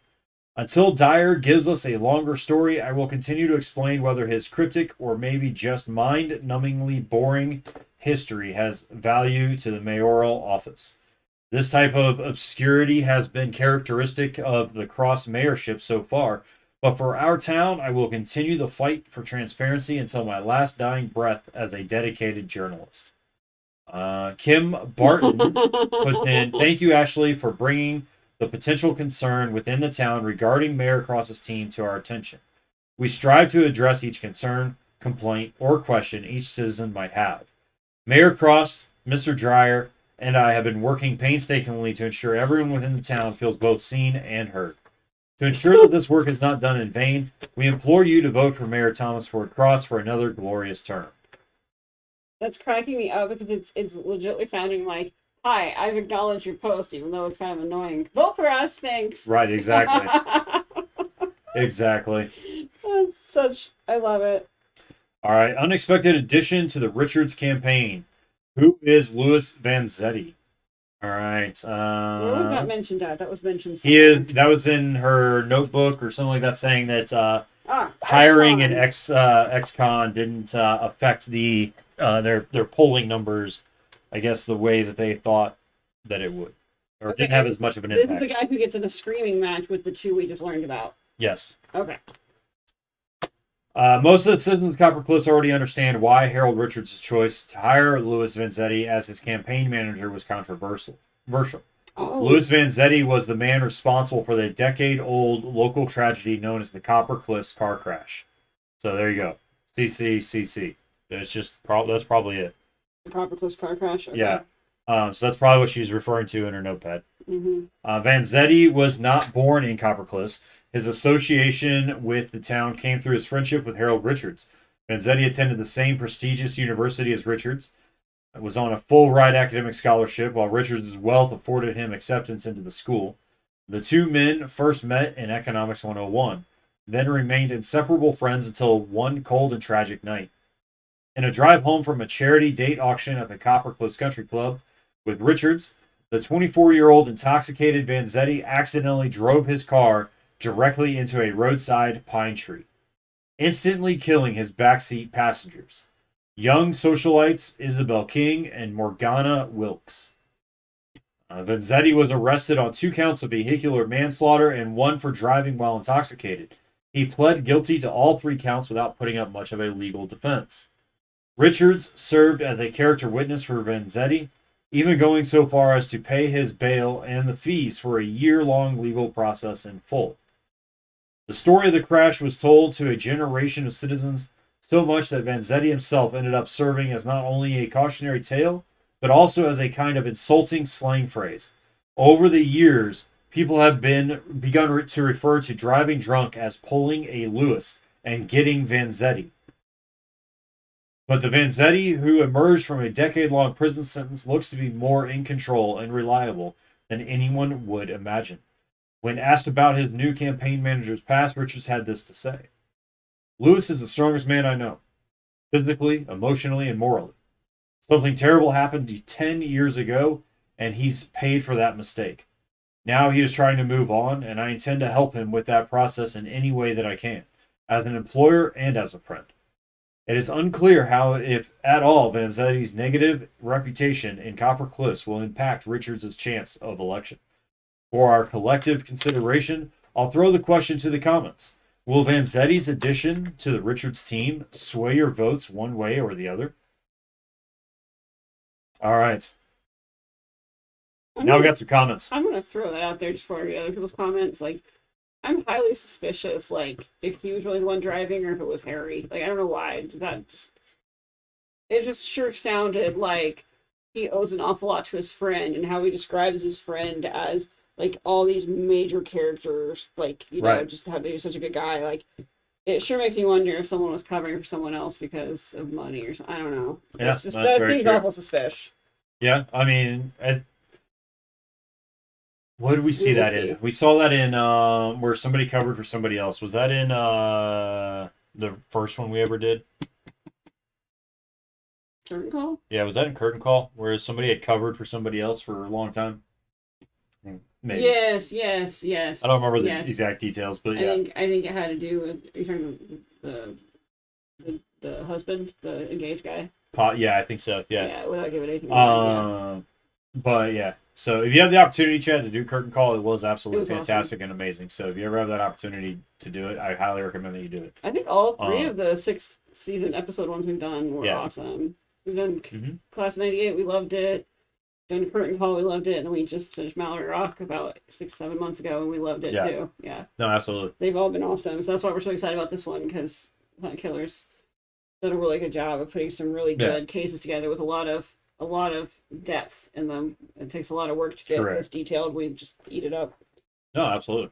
Until Dyer gives us a longer story, I will continue to explain whether his cryptic or maybe just mind-numbingly boring history has value to the mayoral office. This type of obscurity has been characteristic of the Cross mayorship so far, but for our town, I will continue the fight for transparency until my last dying breath as a dedicated journalist. Kim Barton puts in, thank you, Ashley, for bringing the potential concern within the town regarding Mayor Cross's team to our attention. We strive to address each concern, complaint, or question each citizen might have. Mayor Cross, Mr. Dyer, and I have been working painstakingly to ensure everyone within the town feels both seen and heard. To ensure that this work is not done in vain, we implore you to vote for Mayor Thomas Ford Cross for another glorious term. That's cracking me up because it's legitimately sounding like, hi, I've acknowledged your post, even though it's kind of annoying. Vote for us, thanks. Right, exactly. Exactly. I love it. All right, unexpected addition to the Richards campaign. Who is Louis Vanzetti? All right. Where was that mentioned at? That was mentioned somewhere. That was in her notebook or something like that, saying that hiring an ex-con didn't affect their polling numbers, I guess, the way that they thought that it would, or didn't have as much of an impact. This is the guy who gets in a screaming match with the two we just learned about. Yes. Okay. Most of the citizens of Coppercliff already understand why Harold Richards' choice to hire Louis Vanzetti as his campaign manager was controversial. Oh. Louis Vanzetti was the man responsible for the decade-old local tragedy known as the Coppercliffs car crash. So there you go. CCCC. That's probably it. The Coppercliffs car crash? Okay. Yeah. So that's probably what she's referring to in her notepad. Mm-hmm. Vanzetti was not born in Coppercliffs. His association with the town came through his friendship with Harold Richards. Vanzetti attended the same prestigious university as Richards, was on a full-ride academic scholarship, while Richards' wealth afforded him acceptance into the school. The two men first met in Economics 101, then remained inseparable friends until one cold and tragic night. In a drive home from a charity date auction at the Coppercliffs Country Club with Richards, the 24-year-old intoxicated Vanzetti accidentally drove his car directly into a roadside pine tree, instantly killing his backseat passengers, young socialites Isabel King and Morgana Wilkes. Vanzetti was arrested on 2 counts of vehicular manslaughter and 1 for driving while intoxicated. He pled guilty to all 3 counts without putting up much of a legal defense. Richards served as a character witness for Vanzetti, even going so far as to pay his bail and the fees for a year-long legal process in full. The story of the crash was told to a generation of citizens so much that Vanzetti himself ended up serving as not only a cautionary tale, but also as a kind of insulting slang phrase. Over the years, people have begun to refer to driving drunk as pulling a Lewis and getting Vanzetti. But the Vanzetti who emerged from a decade-long prison sentence looks to be more in control and reliable than anyone would imagine. When asked about his new campaign manager's past, Richards had this to say. Lewis is the strongest man I know, physically, emotionally, and morally. Something terrible happened 10 years ago, and he's paid for that mistake. Now he is trying to move on, and I intend to help him with that process in any way that I can, as an employer and as a friend. It is unclear how, if at all, Vanzetti's negative reputation in Copper Cliffs will impact Richards' chance of election. For our collective consideration, I'll throw the question to the comments. Will Vanzetti's addition to the Richards team sway your votes one way or the other? All right. Now we got some comments. I'm gonna throw that out there just for other people's comments. Like, I'm highly suspicious, like, if he was really the one driving or if it was Harry. Like, I don't know why. It just sure sounded like he owes an awful lot to his friend, and how he describes his friend as, like, all these major characters, like, you know, just how he was such a good guy. Like, it sure makes me wonder if someone was covering for someone else because of money or something. I don't know. Yeah, that seems awful suspicious. Yeah, I mean, what did we see that in? We saw that in where somebody covered for somebody else. Was that in the first one we ever did? Curtain Call? Yeah, was that in Curtain Call where somebody had covered for somebody else for a long time? Maybe. Yes. I don't remember the exact details, but yeah. I think it had to do with, are you talking about the husband, the engaged guy? Yeah, I think so. Yeah. Yeah, without giving anything away. But yeah, so if you have the opportunity, Chad, to do Curtain Call, it was absolutely fantastic and amazing. So if you ever have that opportunity to do it, I highly recommend that you do it. I think all three of the 6-season episode ones we've done were awesome. We've done Class of '98, we loved it. Done Curtain Call, we loved it, and then we just finished Mallory Rock about 6-7 months ago, and we loved it too. Yeah. No, absolutely. They've all been awesome, so that's why we're so excited about this one, because Hunt Killers did a really good job of putting some really good cases together with a lot of depth in them. It takes a lot of work to get this detailed. We just eat it up. No, absolutely.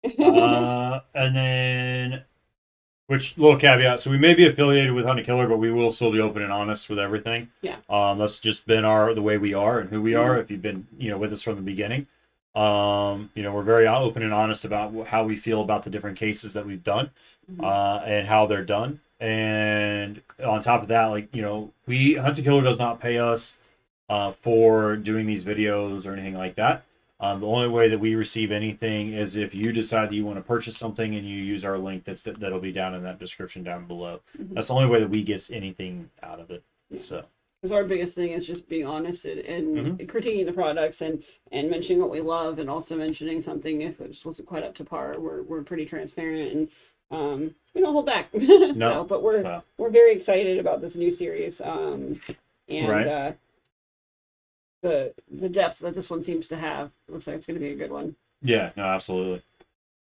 And then, which little caveat? So we may be affiliated with Hunt Killer, but we will still be open and honest with everything. Yeah. That's just been the way we are and who we are. If you've been with us from the beginning, we're very open and honest about how we feel about the different cases that we've done, and how they're done. And on top of that, Hunt Killer does not pay us for doing these videos or anything like that. The only way that we receive anything is if you decide that you want to purchase something and you use our link that'll be down in that description down below. That's the only way that we get anything out of it. So, because our biggest thing is just being honest and critiquing the products and mentioning what we love, and also mentioning something if it just wasn't quite up to par. We're pretty transparent, and we don't hold back. But we're very excited about this new series, the depth that this one seems to have. Looks like it's going to be a good one. Yeah, no, absolutely.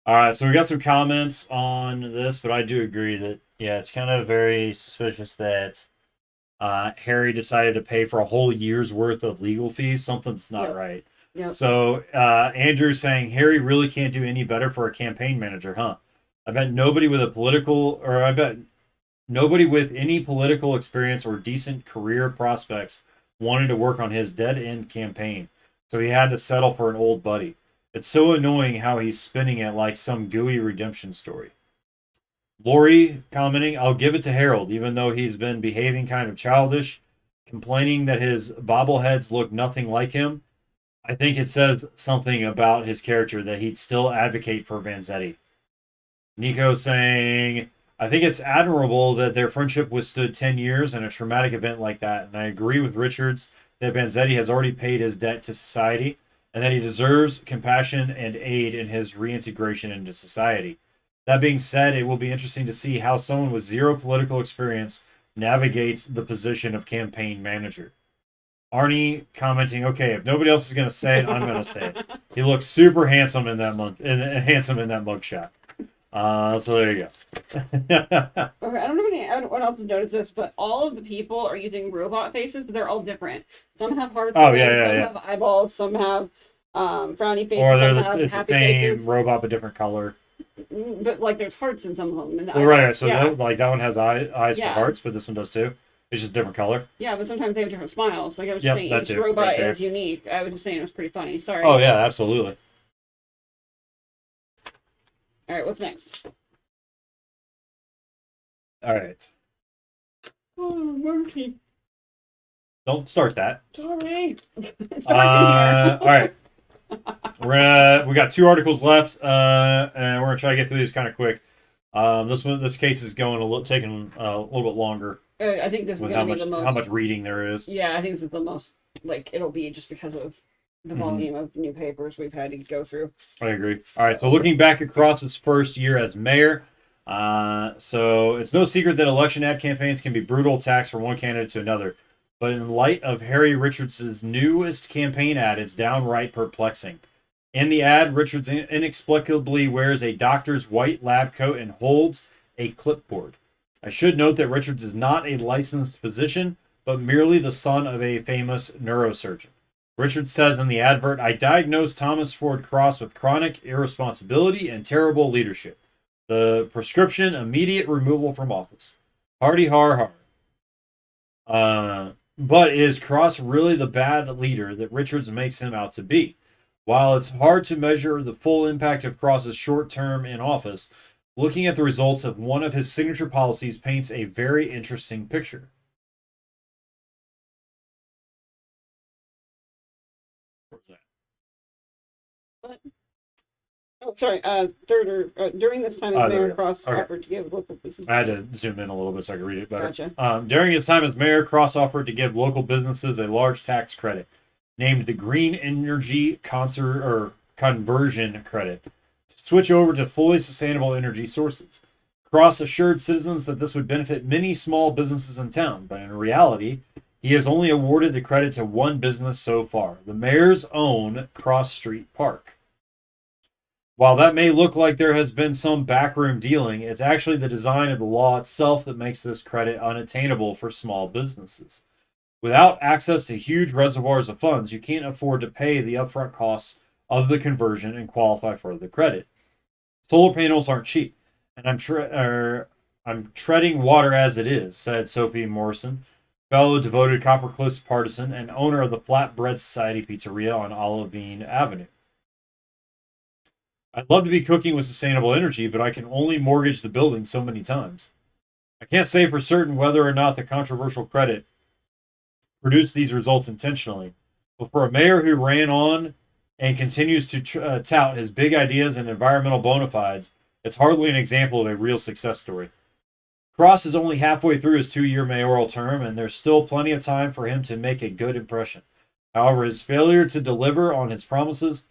All right, so we got some comments on this, but I do agree that it's kind of very suspicious that Harry decided to pay for a whole year's worth of legal fees. Something's not right. Yep. So Andrew's saying Harry really can't do any better for a campaign manager, huh? I bet nobody with any political experience or decent career prospects wanted to work on his dead-end campaign, so he had to settle for an old buddy. It's so annoying how he's spinning it like some gooey redemption story. Lori commenting, I'll give it to Harold, even though he's been behaving kind of childish, complaining that his bobbleheads look nothing like him. I think it says something about his character that he'd still advocate for Vanzetti. Nico saying, I think it's admirable that their friendship withstood 10 years and a traumatic event like that, and I agree with Richards that Vanzetti has already paid his debt to society and that he deserves compassion and aid in his reintegration into society. That being said, it will be interesting to see how someone with zero political experience navigates the position of campaign manager. Arnie commenting, okay, if nobody else is going to say it, I'm going to say it. He looks super handsome in that mugshot. So there you go. Okay, I don't know if anyone else has noticed this, but all of the people are using robot faces, but they're all different. Some have hearts Oh in yeah, them, yeah, some yeah. have eyeballs, some have frowny Or faces, some have it's the happy same faces. robot but different color. But like, there's hearts in some of them, and the Well, right. eyeballs. So Yeah, that one has eyes for yeah, hearts, but this one does too. It's just different color. yeah. But sometimes they have different smiles. Like I was just Yep, saying, that each too, right robot there. is unique. I was just saying it was pretty funny. Oh Sorry. yeah, absolutely. All right, what's next? All right. Oh, monkey. Don't start that. Sorry, it's dark in here. All right. We got two articles left, and we're gonna try to get through these kind of quick. This case is taking a little bit longer I think this is with going to be the how most. much reading there is. Yeah, I think this is the most like it'll be just because of the volume of new papers we've had to go through. I agree. All right, so looking back across his first year as mayor, so it's no secret that election ad campaigns can be brutal attacks from one candidate to another. But in light of Harry Richards' newest campaign ad, it's downright perplexing. In the ad, Richards inexplicably wears a doctor's white lab coat and holds a clipboard. I should note that Richards is not a licensed physician, but merely the son of a famous neurosurgeon. Richards says in the advert, I diagnosed Thomas Ford Cross with chronic irresponsibility and terrible leadership. The prescription, immediate removal from office. Hardy har har. But is Cross really the bad leader that Richards makes him out to be? While it's hard to measure the full impact of Cross's short term in office, looking at the results of one of his signature policies paints a very interesting picture. Where's that? But oh, sorry. During this time, as Oh, there we Mayor go. Cross Okay. offered to give local businesses. I had to zoom in a little bit so I could read it better. Gotcha. During his time as mayor, Cross offered to give local businesses a large tax credit, named the Green Energy Conversion Credit, to switch over to fully sustainable energy sources. Cross assured citizens that this would benefit many small businesses in town, but in reality, he has only awarded the credit to one business so far, the mayor's own Cross Street Park. While that may look like there has been some backroom dealing, it's actually the design of the law itself that makes this credit unattainable for small businesses. Without access to huge reservoirs of funds, you can't afford to pay the upfront costs of the conversion and qualify for the credit. Solar panels aren't cheap, and I'm treading water as it is, said Sophie Morrison, fellow devoted Coppercliff partisan and owner of the Flatbread Society Pizzeria on Olivine Avenue. I'd love to be cooking with sustainable energy, but I can only mortgage the building so many times. I can't say for certain whether or not the controversial credit produced these results intentionally, but for a mayor who ran on and continues to tout his big ideas and environmental bona fides, it's hardly an example of a real success story. Cross is only halfway through his 2 year mayoral term, and there's still plenty of time for him to make a good impression. However, his failure to deliver on his promises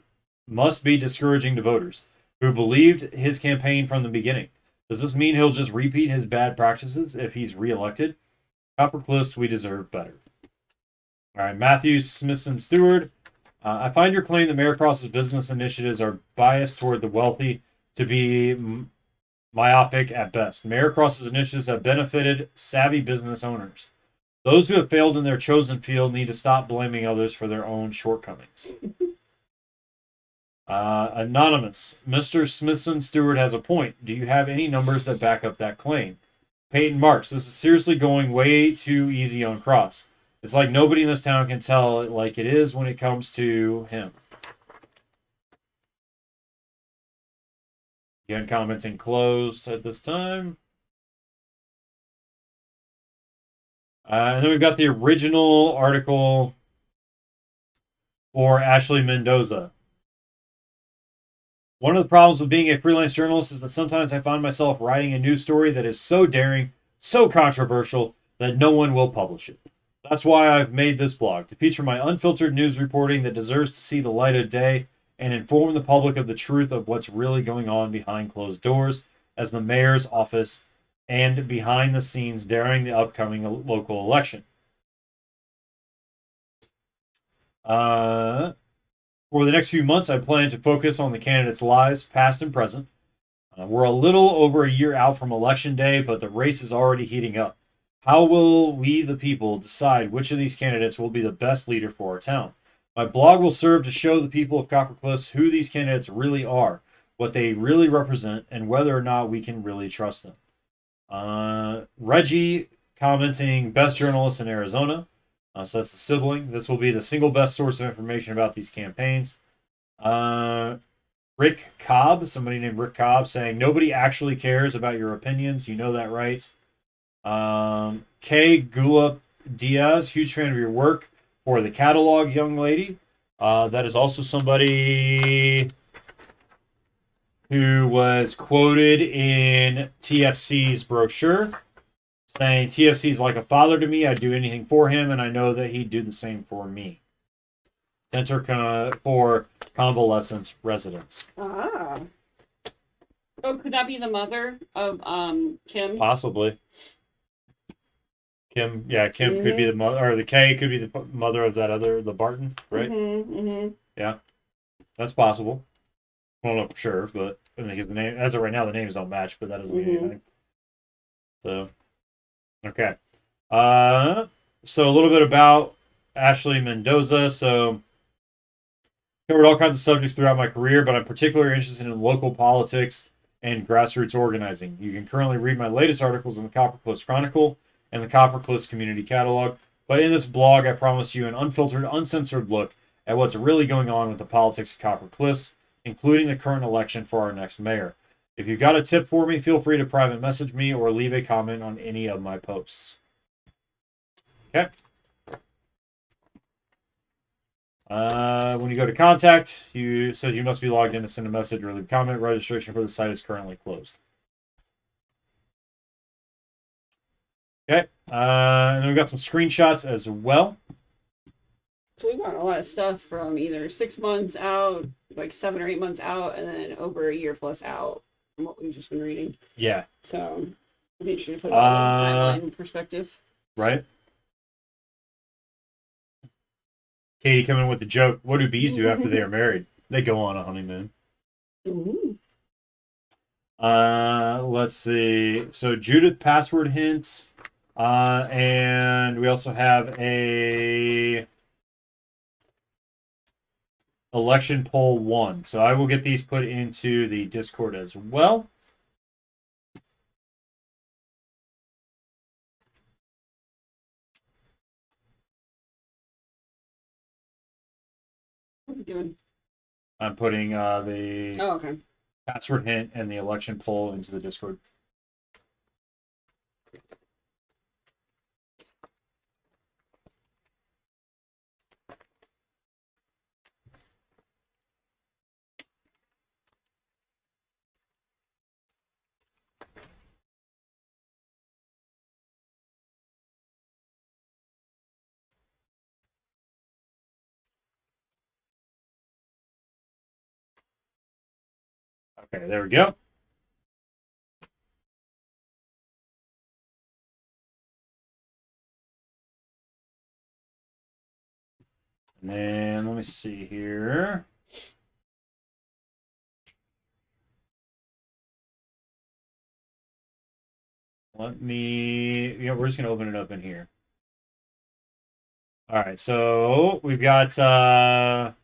must be discouraging to voters who believed his campaign from the beginning. Does this mean he'll just repeat his bad practices if he's reelected? Coppercliffs, we deserve better. All right, Matthew Smithson Stewart. I find your claim that Mayor Cross's business initiatives are biased toward the wealthy to be myopic at best. Mayor Cross's initiatives have benefited savvy business owners. Those who have failed in their chosen field need to stop blaming others for their own shortcomings. Anonymous. Mr. Smithson Stewart has a point. Do you have any numbers that back up that claim? Peyton Marks. This is seriously going way too easy on Cross. It's like nobody in this town can tell it like it is when it comes to him. Again, commenting closed at this time. And then we've got the original article for Ashley Mendoza. One of the problems with being a freelance journalist is that sometimes I find myself writing a news story that is so daring, so controversial, that no one will publish it. That's why I've made this blog, to feature my unfiltered news reporting that deserves to see the light of day and inform the public of the truth of what's really going on behind closed doors as the mayor's office and behind the scenes during the upcoming local election. For the next few months, I plan to focus on the candidates' lives, past and present. We're a little over a year out from Election Day, but the race is already heating up. How will we, the people, decide which of these candidates will be the best leader for our town? My blog will serve to show the people of Copper Cliffs who these candidates really are, what they really represent, and whether or not we can really trust them. Reggie commenting, best journalist in Arizona. So that's the sibling. This will be the single best source of information about these campaigns. Rick Cobb, somebody named Rick Cobb, saying, nobody actually cares about your opinions. You know that, right? Kay Gula Diaz, huge fan of your work for the catalog, young lady. That is also somebody who was quoted in TFC's brochure, saying, TFC is like a father to me. I'd do anything for him, and I know that he'd do the same for me. Center for Convalescence Residents. Ah. Oh, could that be the mother of Kim? Possibly. Kim could be the mother, or the K could be the mother of that other, the Barton, right? Yeah, that's possible. I don't know for sure, but I think the name, as of right now, the names don't match, but that doesn't mean anything. So, okay. So a little bit about Ashley Mendoza. So, covered all kinds of subjects throughout my career, but I'm particularly interested in local politics and grassroots organizing. You can currently read my latest articles in the Copper Cliffs Chronicle and the Copper Cliffs Community Catalog. But in this blog, I promise you an unfiltered, uncensored look at what's really going on with the politics of Copper Cliffs, including the current election for our next mayor. If you've got a tip for me, feel free to private message me or leave a comment on any of my posts. Okay. When you go to contact, you said you must be logged in to send a message or leave a comment. Registration for the site is currently closed. Okay. And then we've got some screenshots as well. So we've got a lot of stuff from either 6 months out, like 7 or 8 months out, and then over a year plus out from what we've just been reading. Yeah. So it'd be interesting to put it all in timeline perspective. Right. Katie coming with the joke, what do bees do after they are married? They go on a honeymoon. Let's see. So Judith password hints. And we also have a election poll 1. So I will get these put into the Discord as well. What are you doing? I'm putting the password hint and the election poll into the Discord. Okay, there we go. And then let me see here. We're just going to open it up in here. All right, so we've got so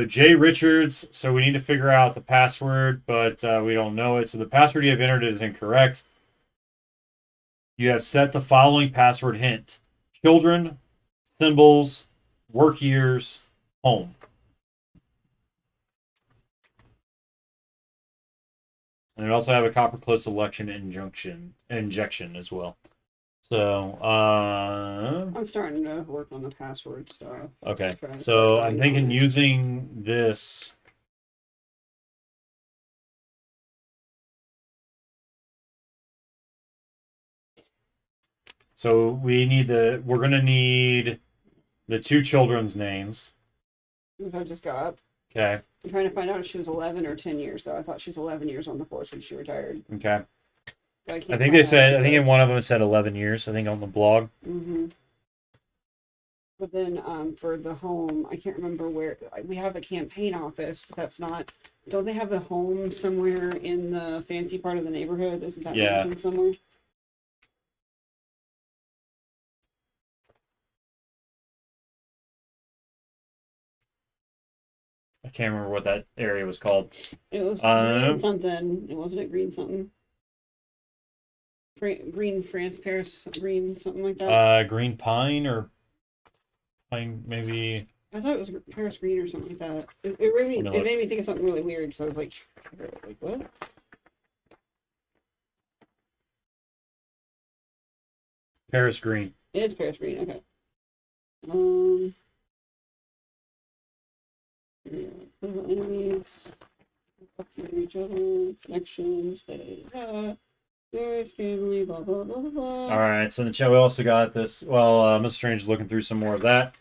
Jay Richards. So we need to figure out the password, but we don't know it. So the password you have entered is incorrect. You have set the following password hint: children, symbols, work years, home. And we also have a Copper Cliffs election injection as well. So I'm starting to work on the password stuff. Okay. So I'm thinking using this. So we're gonna need the 2 children's names. Which I just got. Okay. I'm trying to find out if she was 11 or 10 years, though. I thought she was 11 years on the force when she retired. Okay. I think they said, I think in one of them it said 11 years, I think on the blog. But then for the home, I can't remember where we have a campaign office, but that's not. Don't they have a home somewhere in the fancy part of the neighborhood? Isn't that Yeah. mentioned somewhere? I can't remember what that area was called. It was green Um, something. It wasn't it green something. Green France Paris green something like that. Green Pine or Pine maybe. I thought it was Paris green or something like that. It really Let me it look. made me think of something really weird. So I was like what? Paris Green. It is Paris green. Okay. Um. Enemies. Each other. Connections. Marriage, family. Blah blah blah blah. All right. So in the chat, we also got this. Well, Mr. Strange is looking through some more of that.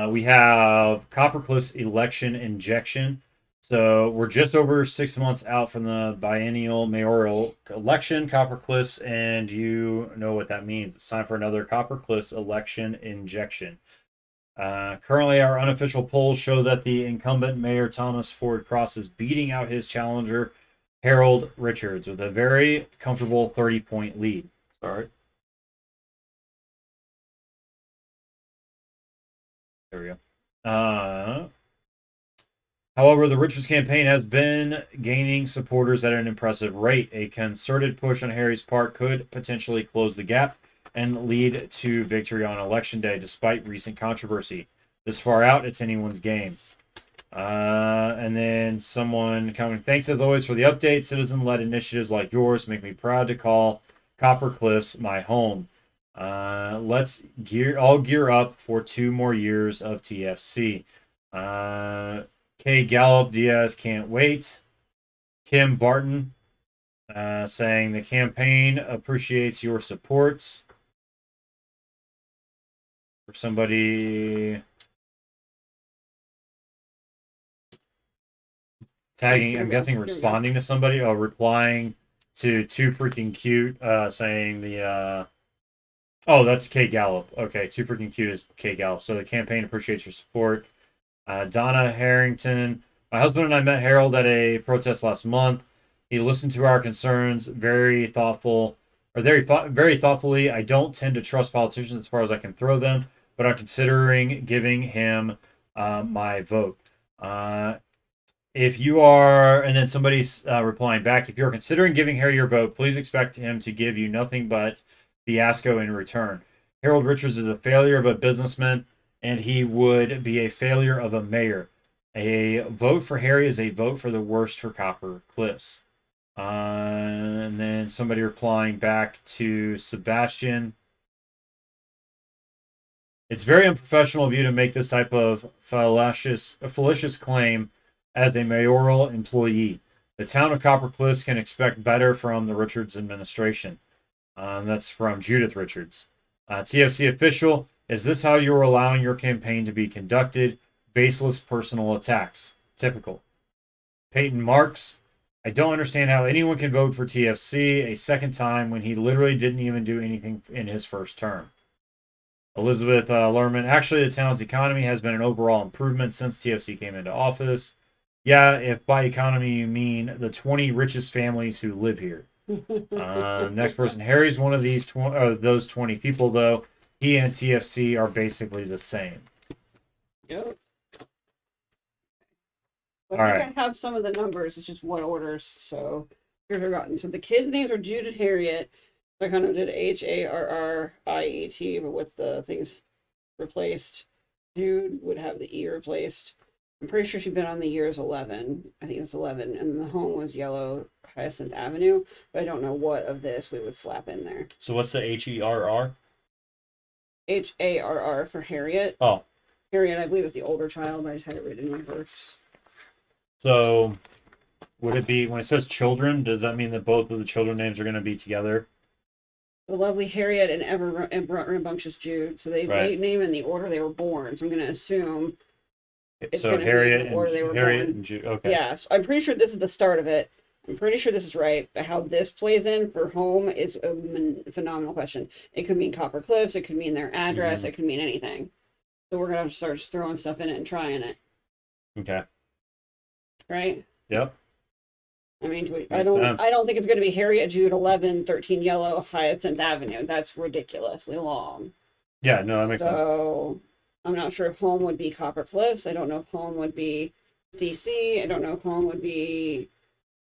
We have Coppercliff's election injection. So we're just over 6 months out from the biennial mayoral election, Coppercliff's, and you know what that means. It's time for another Coppercliff's election injection. Currently, our unofficial polls show that the incumbent Mayor Thomas Ford Cross is beating out his challenger, Harold Richards, with a very comfortable 30-point lead. Sorry. There we go. However, the Richards campaign has been gaining supporters at an impressive rate. A concerted push on Harry's part could potentially close the gap and lead to victory on Election Day, despite recent controversy. This far out, it's anyone's game. And then someone coming, thanks as always for the update. Citizen-led initiatives like yours make me proud to call Coppercliffs my home. Let's gear up for 2 more years of TFC. Kay Gallup Diaz can't wait. Kim Barton saying the campaign appreciates your supports. For somebody tagging, I'm guessing responding to somebody, replying to Too Freaking Cute, saying the oh, that's Kay Gallup. Okay, Too Freaking Cute is Kay Gallup. So the campaign appreciates your support. Donna Harrington. My husband and I met Harold at a protest last month. He listened to our concerns, very thoughtful, or very thoughtfully. I don't tend to trust politicians as far as I can throw them, but I'm considering giving him my vote. If you are, and then somebody's replying back, if you're considering giving Harry your vote, please expect him to give you nothing but fiasco in return. Harold Richards is a failure of a businessman, and he would be a failure of a mayor. A vote for Harry is a vote for the worst for Copper Cliffs. And then somebody replying back to Sebastian. It's very unprofessional of you to make this type of fallacious claim as a mayoral employee. The town of Copper Cliffs can expect better from the Richards administration. That's from Judith Richards. TFC official, is this how you're allowing your campaign to be conducted? Baseless personal attacks. Typical. Peyton Marks, I don't understand how anyone can vote for TFC a second time when he literally didn't even do anything in his first term. Elizabeth Lerman, actually, the town's economy has been an overall improvement since TFC came into office. Yeah, if by economy you mean the 20 richest families who live here. Next person, Harry's one of those 20 people, though. He and TFC are basically the same. Yep. All I right. have some of the numbers. It's just what orders. So here's forgotten. So the kids' names are Jude and Harriet. I kind of did Harriet, but with the things replaced, Jude would have the E replaced. I'm pretty sure she'd been on the years 11. I think it was 11. And the home was Yellow Hyacinth Avenue. But I don't know what of this we would slap in there. So what's the HERR? HARR for Harriet. Oh. Harriet, I believe, is the older child, but I just had it written in reverse. So would it be, when it says children, does that mean that both of the children names are going to be together? The lovely Harriet and ever rambunctious Jude. So they name in the order they were born. So I'm going to assume it's so Harriet the order they were Harriet born. And Jude. Okay. Yeah, so I'm pretty sure this is the start of it. I'm pretty sure this is right, but how this plays in for home is a phenomenal question. It could mean Copper Cliffs. It could mean their address. It could mean anything. So we're gonna have to start just throwing stuff in it and trying it, Okay. right? Yep. I mean, I Makes don't, sense. I don't think it's gonna be Harriet Jude 11, 13 Yellow, Hyacinth Avenue. That's ridiculously long. Yeah, no, that makes sense. So I'm not sure if home would be Copper Cliffs. I don't know if home would be DC. I don't know if home would be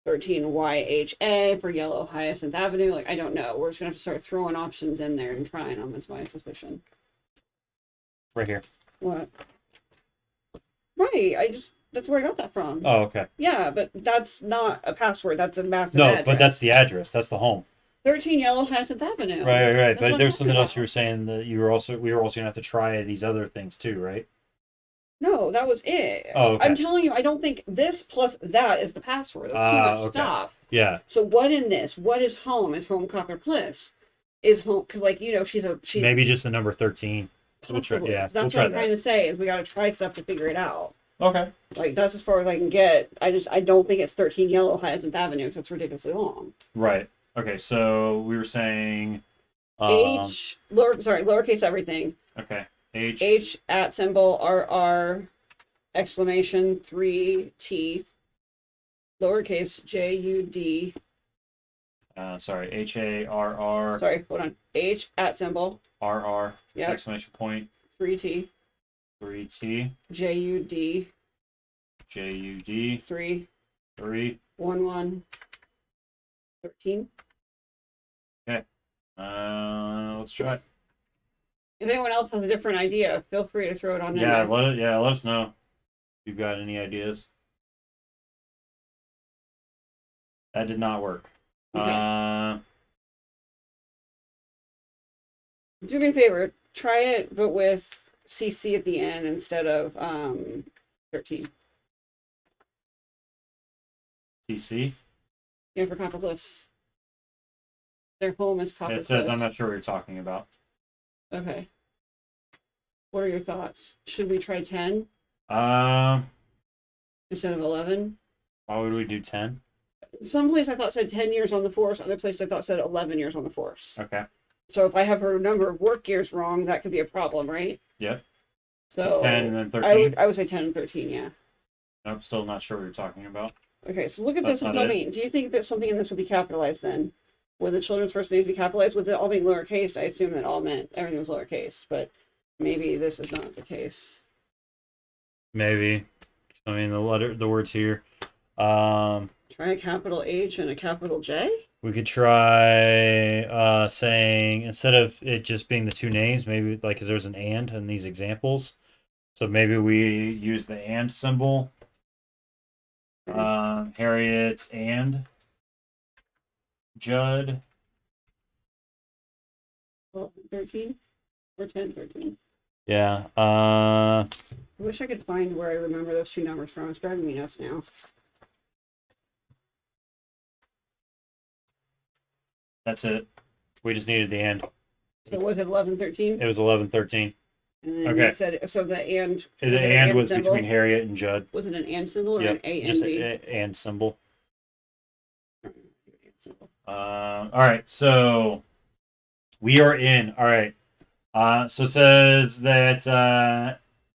13 YHA for Yellow Hyacinth Avenue. Like, I don't know. We're just gonna have to start throwing options in there and trying them. Is my suspicion. Right here. What? Right. That's where I got that from. Oh, okay. Yeah, but that's not a password. That's a massive No, address. but that's the address. That's the home. 13 Yellow Hyacinth Avenue. Right. That's But what there's I'm something talking else you were about. saying that we were also gonna have to try these other things too, right? No, that was it. Oh, okay. I'm telling you, I don't think this plus that is the password. That's too much Okay. stuff. Yeah. So what in this? What is home? Is home Copper Cliffs? Is home because like she's Maybe just the number 13. We'll try, possibly. yeah, So we'll that's try what I'm trying that. to say is we got to try stuff to figure it out. Okay. Like that's as far as I can get. I don't think it's 13 Yellow Hyacinth Avenue because it's ridiculously long. Right. Okay. So we were saying, Lowercase everything. okay. H at symbol RR exclamation 3T lowercase JUD. Sorry. HARR. Sorry, hold on. H at symbol RR. Yep. Exclamation point. 3T 3T. JUD JUD. 3 3. 11 13. Okay. Let's try it. If anyone else has a different idea, feel free to throw it on in Yeah. there. Let us know if you've got any ideas. That did not work. Okay. Do me a favor, try it, but with CC at the end instead of 13. CC. Yeah, for Copper Cliffs. Their home is Copper It says Cliffs. I'm not sure what you're talking about. Okay. What are your thoughts? Should we try 10 Um, instead of 11? why would we do 10? Some place I thought said 10 years on the force, other place I thought said 11 years on the force. Okay. So if I have her number of work years wrong, that could be a problem, right? Yep. So 10 and then 13. I would say 10 and 13, yeah. I'm still not sure what you're talking about. Okay, so look at That's this and not tell it. me, do you think that something in this would be capitalized then? Would the children's first names be capitalized? With it all being lowercase, I assume that all meant everything was lowercase, but maybe this is not the case. Maybe. I mean, the words here. Try a capital H and a capital J? We could try saying, instead of it just being the two names, maybe like, because there's an and in these examples. So maybe we use the and symbol. Harriet and Judd. 13 or 10, 13. Yeah. I wish I could find where I remember those two numbers from. It's driving me nuts now. That's it. We just needed the and. So was it 11, 13? It was 11-13. And then Okay. you said, so the and. The and was symbol? between Harriet and Judd. Was it an and symbol or Yep. an A Just and B? and symbol. All right. So we are in. All right. So it says that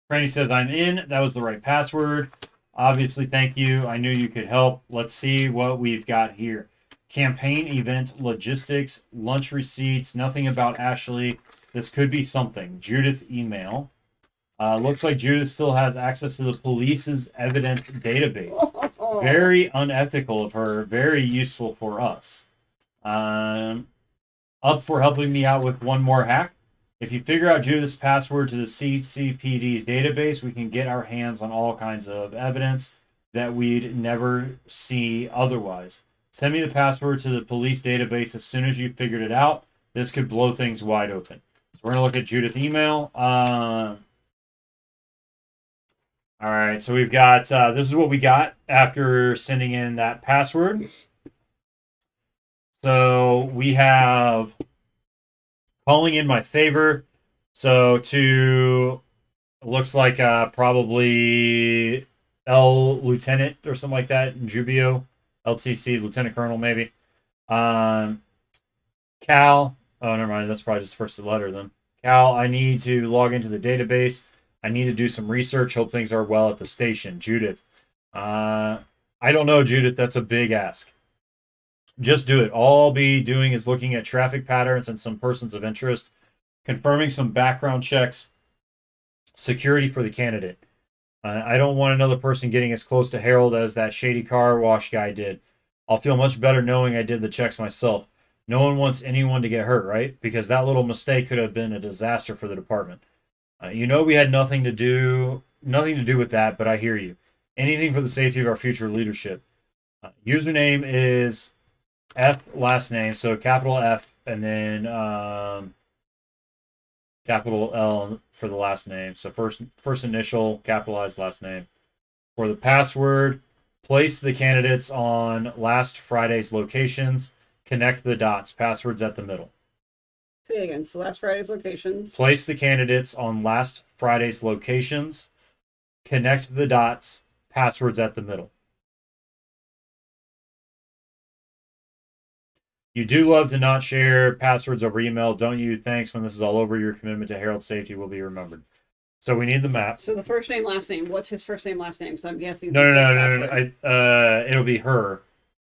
Frannie says I'm in. That was the right password. Obviously, thank you. I knew you could help. Let's see what we've got here. Campaign event logistics, lunch receipts, nothing about Ashley. This could be something. Judith email. Looks like Judith still has access to the police's evidence database. Very unethical of her. Very useful for us. Up for helping me out with one more hack. If you figure out Judith's password to the CCPD's database, we can get our hands on all kinds of evidence that we'd never see otherwise. Send me the password to the police database as soon as you figured it out. This could blow things wide open. So we're going to look at Judith's email. All right, so we've got, this is what we got after sending in that password. So we have calling in my favor. So to, looks like probably L Lieutenant or something like that, Jubio, LTC, Lieutenant Colonel maybe. Cal, oh, never mind, that's probably just the first letter then. Cal, I need to log into the database. I need to do some research. Hope things are well at the station. Judith. I don't know, Judith. That's a big ask. Just do it. All I'll be doing is looking at traffic patterns and some persons of interest, confirming some background checks, security for the candidate. I don't want another person getting as close to Harold as that shady car wash guy did. I'll feel much better knowing I did the checks myself. No one wants anyone to get hurt, right? Because that little mistake could have been a disaster for the department. We had nothing to do with that, but I hear you. Anything for the safety of our future leadership. Username is F last name, so capital F and then capital L for the last name. So first initial, capitalized last name. For the password, place the candidates on last Friday's locations. Connect the dots. Passwords at the middle. Say it again. So last Friday's locations. Place the candidates on last Friday's locations. Connect the dots. Passwords at the middle. You do love to not share passwords over email, don't you? Thanks. When this is all over, your commitment to Harold's safety will be remembered. So we need the map. So the first name, last name. What's his first name, last name? So I'm guessing. No. It'll be her.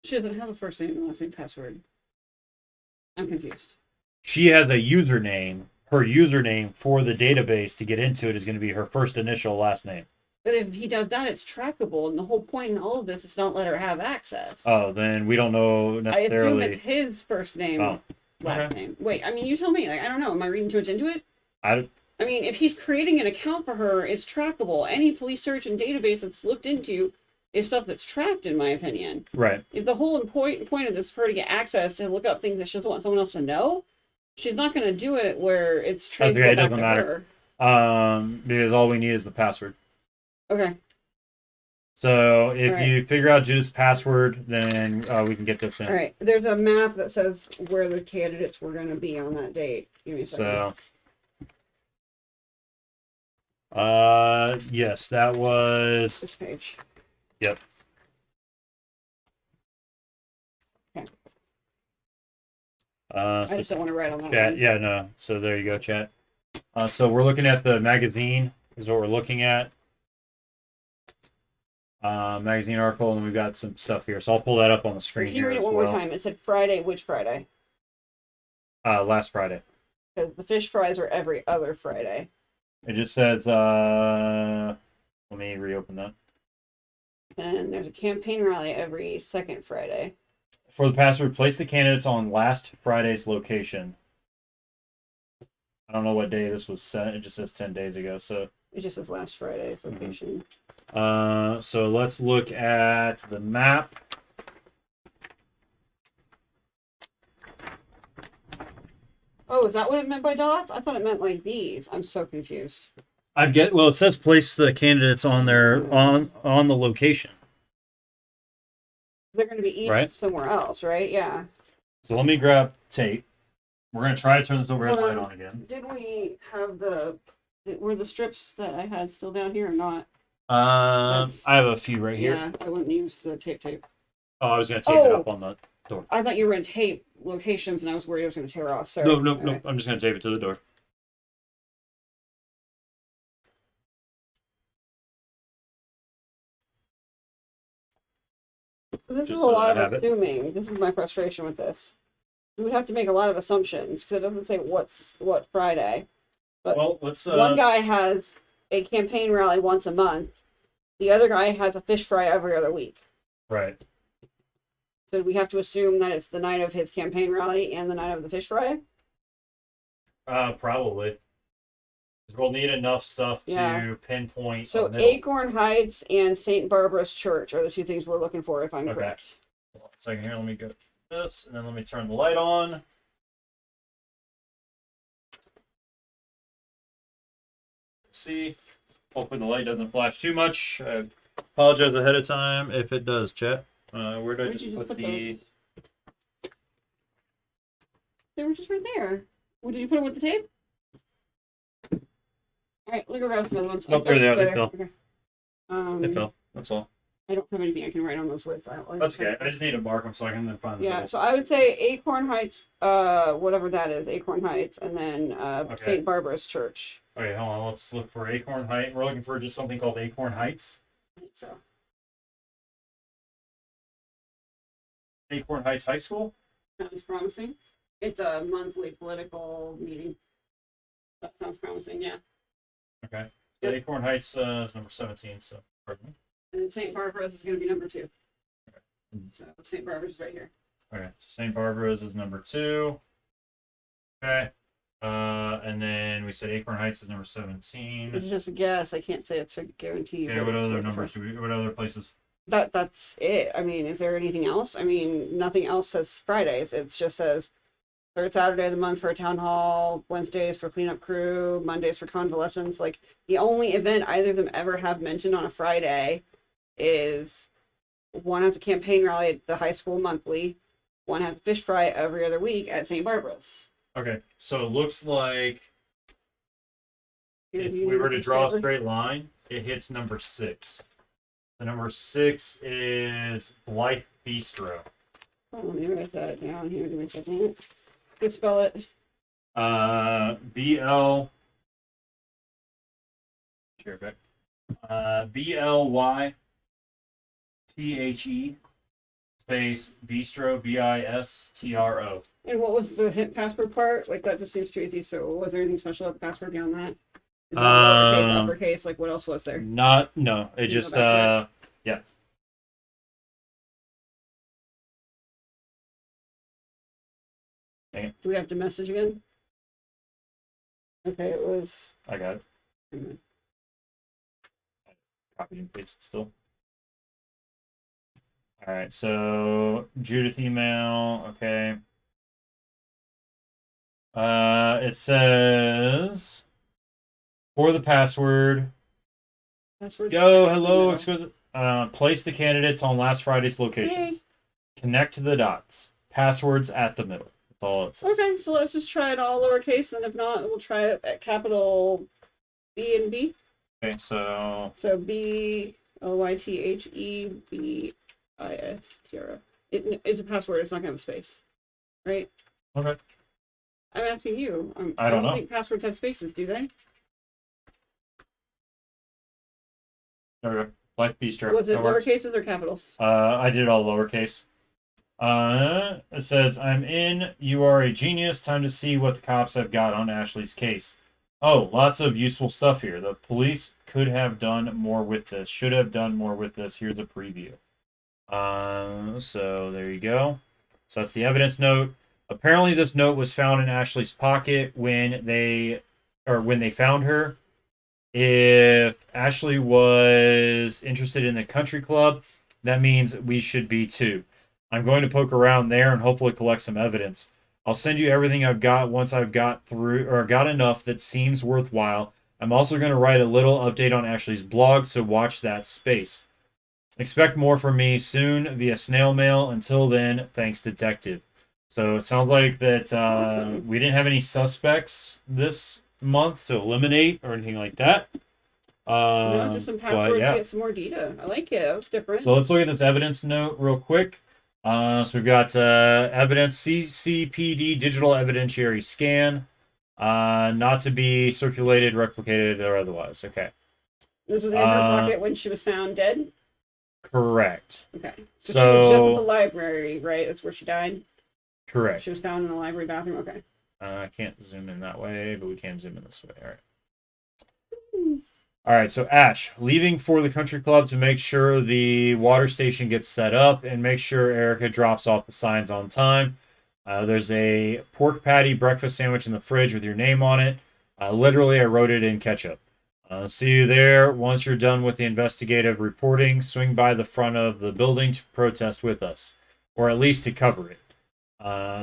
She doesn't have a first name and last name password. I'm confused. She has a username. Her username for the database to get into it is going to be her first initial last name. But if he does that, it's trackable, and the whole point in all of this is not let her have access. Oh, then we don't know necessarily. I assume it's his first name, last name. Wait, I mean, you tell me. Like, I don't know. Am I reading too much into it? I mean, if he's creating an account for her, it's trackable. Any police search and database that's looked into is stuff that's tracked, in my opinion. Right. If the whole point of this is for her to get access to look up things that she doesn't want someone else to know, she's not going to do it where it's traceable okay, it back doesn't to matter. her. Because all we need is the password. Okay. So if you figure out Judith's password, then we can get this in. All right. There's a map that says where the candidates were going to be on that date. Give me a second. So, yes, that was this page. Yep. Okay. So I just don't want to write on that chat, one. yeah, no. So there you go, chat. So we're looking at the magazine is what we're looking at. Magazine article, and we've got some stuff here. So I'll pull that up on the screen Can you here read as it one well. more time? It said Friday. Which Friday? Last Friday. Because the fish fries are every other Friday. It just says, let me reopen that. And there's a campaign rally every second Friday. For the password, place the candidates on last Friday's location. I don't know what day this was set. It just says 10 days ago. So it just says last Friday's location. So let's look at the map. Oh, is that what it meant by dots? I thought it meant like these. I'm so confused. It says place the candidates on their on the location. They're going to be each somewhere else, right? Yeah. So let me grab tape. We're going to try to turn this overhead light on again. Did we have were the strips that I had still down here or not? I have a few right here. Yeah, I wouldn't use the tape. Oh, I was going to tape it up on the door. I thought you were going to tape locations, and I was worried it was going to tear off. Sorry. No. Right. I'm just going to tape it to the door. So this is a lot of assuming. This is my frustration with this. We would have to make a lot of assumptions because it doesn't say what Friday. But one guy has a campaign rally once a month. The other guy has a fish fry every other week. Right. So we have to assume that it's the night of his campaign rally and the night of the fish fry? Probably. We'll need enough stuff to pinpoint. So Acorn Heights and St. Barbara's Church are the two things we're looking for, if I'm correct. Hold on a second here. Let me go this, and then let me turn the light on. Let's see. Hopefully the light doesn't flash too much. I apologize ahead of time if it does, chat. Where did I just put the... They were just right there. Did you put them with the tape? All right, let me go grab some other ones. Nope, there they are. They fell. Okay. They fell. That's all. I don't have anything I can write on those with. That's okay. I just need to mark them so I can then find them. Yeah, so I would say Acorn Heights, whatever that is, Acorn Heights, and then St. Barbara's Church. Okay, hold on. Let's look for Acorn Heights. We're looking for just something called Acorn Heights. I think so. Acorn Heights High School? Sounds promising. It's a monthly political meeting. That sounds promising, yeah. Okay. So Acorn Heights is number 17, so pardon me. And then St. Barbara's is going to be number 2. Okay. So St. Barbara's is right here. Okay. St. Barbara's is number 2. Okay. And then we said Acorn Heights is number 17. It's just a guess. I can't say it's a guarantee. Okay, what other numbers what other places? That's it. I mean, is there anything else? I mean, nothing else says Fridays. It just says third Saturday of the month for a town hall, Wednesdays for cleanup crew, Mondays for convalescents. Like, the only event either of them ever have mentioned on a Friday is one has a campaign rally at the high school monthly, one has a fish fry every other week at St. Barbara's. Okay, so it looks like if we were to draw a straight line, it hits number 6. The number 6 is Blythe Bistro. Oh, let me write that down here. Give me a second. Good spell it. BL. Share back. BLYTHE space Bistro BISTRO. And what was the hint password part? Like, that just seems too easy. So was there anything special about the password beyond that? Is that lowercase, uppercase? Like, what else was there? No. It just yeah. Dang it. Do we have to message again? Okay, it was. I got it. Copy and paste it still. All right, so Judith email, okay. It says for the password. Go, hello, exquisite. Place the candidates on last Friday's locations. Yay. Connect the dots. Passwords at the middle. That's all it says. Okay, so let's just try it all lowercase, and if not, we'll try it at capital B and B. Okay, so BLYTHEBISTRO. It's a password. It's not gonna have a space, right? Okay. I'm asking you. I don't know. think passwords have spaces, do they? There we go. Blythe Bistro. Was it lowercases or capitals? I did it all lowercase. It says, I'm in. You are a genius. Time to see what the cops have got on Ashley's case. Oh, lots of useful stuff here. The police could have done more with this. Should have done more with this. Here's a preview. So there you go. So that's the evidence note. Apparently this note was found in Ashley's pocket when they found her. If Ashley was interested in the country club, that means we should be too. I'm going to poke around there and hopefully collect some evidence. I'll send you everything I've got once I've got enough that seems worthwhile. I'm also going to write a little update on Ashley's blog, so watch that space. Expect more from me soon via snail mail. Until then, thanks, detective. So it sounds like that we didn't have any suspects this month to eliminate or anything like that. No, just some passwords to get some more data. I like it. That was different. So let's look at this evidence note real quick. So we've got evidence CCPD digital evidentiary scan, not to be circulated, replicated, or otherwise. Okay. This was in her pocket when she was found dead? Correct. Okay. So she was just at the library, right? That's where she died? Correct. She was found in the library bathroom? Okay. I can't zoom in that way, but we can zoom in this way. All right. All right, so Ash, leaving for the country club to make sure the water station gets set up and make sure Erica drops off the signs on time. There's a pork patty breakfast sandwich in the fridge with your name on it. Literally, I wrote it in ketchup. See you there. Once you're done with the investigative reporting, swing by the front of the building to protest with us, or at least to cover it.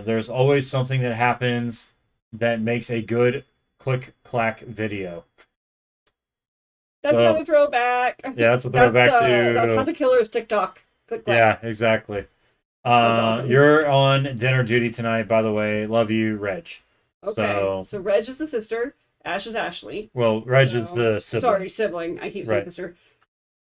There's always something that happens that makes a good click-clack video. That's another throwback. Yeah, that's a throwback to How to Killer's TikTok. Yeah, exactly. Awesome. You're on dinner duty tonight, by the way. Love you, Reg. Okay, so Reg is the sister. Ash is Ashley. Well, Reg is the sibling. Sorry, sibling. I keep saying sister.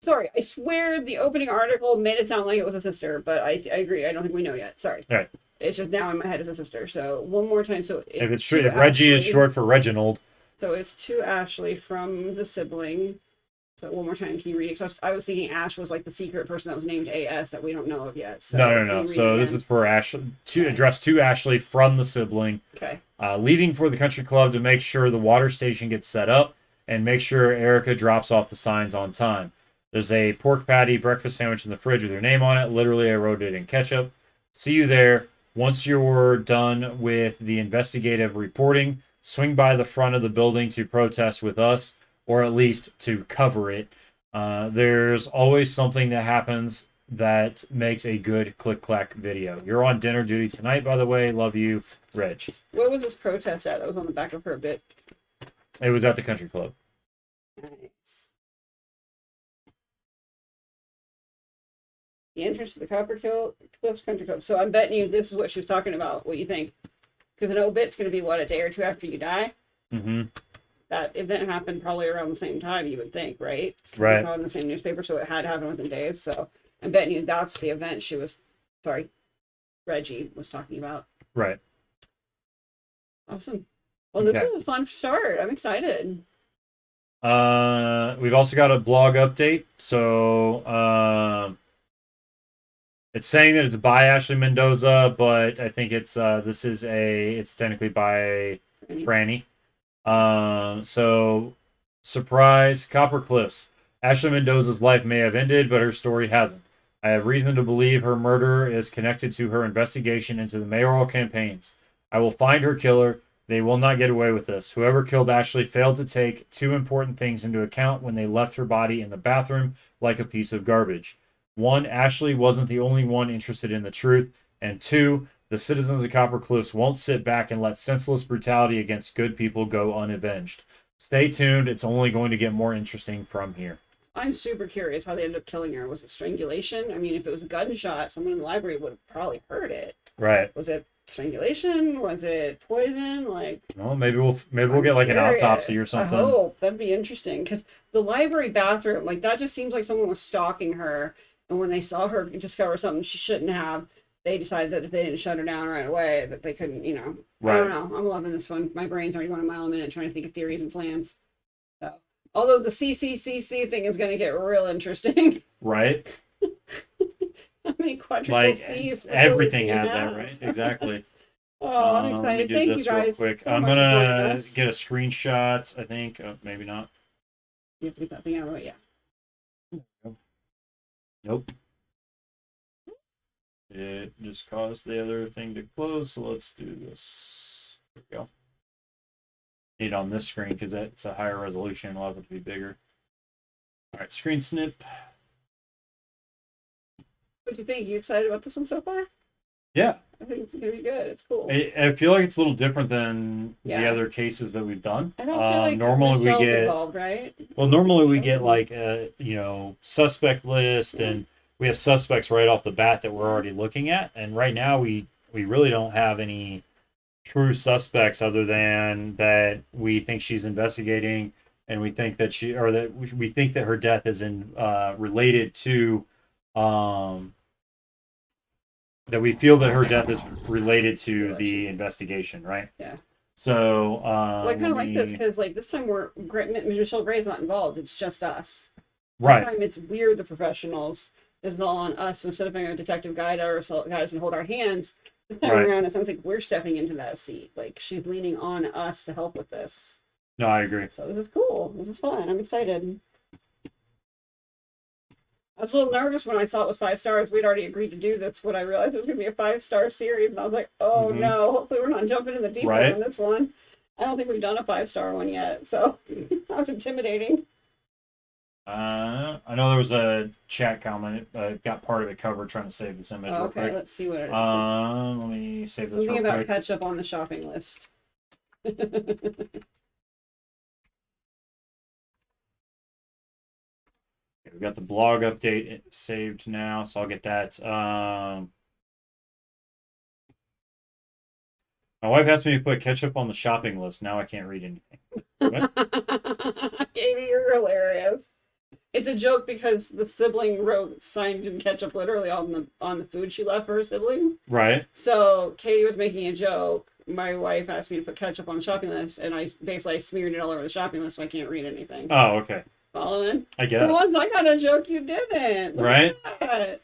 Sorry, I swear the opening article made it sound like it was a sister, but I agree. I don't think we know yet. Sorry. All right. It's just now in my head as a sister. So one more time. So If it's it's to if Reggie is Ashley. short for Reginald, So it's to Ashley from the sibling. So one more time, can you read it? So I was thinking Ash was like the secret person that was named AS that we don't know of yet. So no. So this is for Ashley to address to Ashley from the sibling. Okay. Leaving for the country club to make sure the water station gets set up and make sure Erica drops off the signs on time. There's a pork patty breakfast sandwich in the fridge with your name on it. Literally, I wrote it in ketchup. See you there. Once you're done with the investigative reporting, swing by the front of the building to protest with us, or at least to cover it. There's always something that happens that makes a good click clack video. You're on dinner duty tonight, by the way. Love you, Reg. What was this protest at? That was on the back of her bit. It was at the country club. Nice. The entrance to the Cliffs Country Club. So I'm betting you this is what she was talking about. What you think? Because an obit's going to be, what, a day or two after you die? Mm-hmm. That event happened probably around the same time, you would think, right? Right. It's all in the same newspaper, so it had happened within days. So I'm betting you that's the event she was, sorry, Reggie was talking about. Right. Awesome. Well, this was a fun start. I'm excited. We've also got a blog update. So it's saying that it's by Ashley Mendoza, but I think it's it's technically by Frannie. So surprise, Copper Cliffs. Ashley Mendoza's life may have ended, but her story hasn't. I have reason to believe her murder is connected to her investigation into the mayoral campaigns. I will find her killer. They will not get away with this. Whoever killed Ashley failed to take two important things into account when they left her body in the bathroom like a piece of garbage. One, Ashley wasn't the only one interested in the truth. And two, the citizens of Copper Cliffs won't sit back and let senseless brutality against good people go unavenged. Stay tuned. It's only going to get more interesting from here. I'm super curious how they ended up killing her. Was it strangulation? I mean, if it was a gunshot, someone in the library would have probably heard it. Right. Was it strangulation? Was it poison? Like, well, maybe we'll get like an autopsy or something. I hope that'd be interesting because the library bathroom, like that, just seems like someone was stalking her, and when they saw her discover something she shouldn't have, they decided that if they didn't shut her down right away, that they couldn't, you know. Right. I don't know. I'm loving this one. My brain's already going a mile a minute trying to think of theories and plans. So, although the CCCC thing is going to get real interesting. Right. How many quadruple like C's? everything has that, right? Exactly. Oh, I'm excited. Thank you guys. Real quick. So I'm much gonna get a screenshot. I think maybe not. You have to get that thing out of the way. Yeah. Nope. It just caused the other thing to close, so let's do this. There we go. Need on this screen because it's a higher resolution, allows it to be bigger. All right, screen snip. What do you think? You excited about this one so far? Yeah. I think it's gonna be good. It's cool. I feel like it's a little different than the other cases that we've done. I don't feel like normally Michelle's we get involved, right? Well, normally we get like a suspect list, and we have suspects right off the bat that we're already looking at. And right now we really don't have any true suspects other than that we think she's investigating, and we think that we think that her death is related to that we feel that her death is related to the investigation, right? Yeah. So, well, I kind of like this because, like, this time Michelle Gray's not involved. It's just us. Right. This time it's we're the professionals. This is all on us. So instead of having a detective guide us and hold our hands, this time around it sounds like we're stepping into that seat. Like she's leaning on us to help with this. No, I agree. So this is cool. This is fun. I'm excited. I was a little nervous when I saw it was 5 stars. We'd already agreed to do this when I realized it was going to be a 5-star series. And I was like, oh no, hopefully we're not jumping in the deep end on this one. I don't think we've done a 5-star one yet. So that was intimidating. I know there was a chat comment. Got part of it covered trying to save this image real quick. Let's see what it is. Let me save this real quick. Something about ketchup on the shopping list. We've got the blog update saved now, so I'll get that. My wife asked me to put ketchup on the shopping list. Now I can't read anything. Katie, you're hilarious. It's a joke because the sibling wrote signed in ketchup literally on the food she left for her sibling. Right. So Katie was making a joke. My wife asked me to put ketchup on the shopping list, and I smeared it all over the shopping list, so I can't read anything. Oh, okay. Following? I guess. For once, I got a joke you didn't. Look right? at that.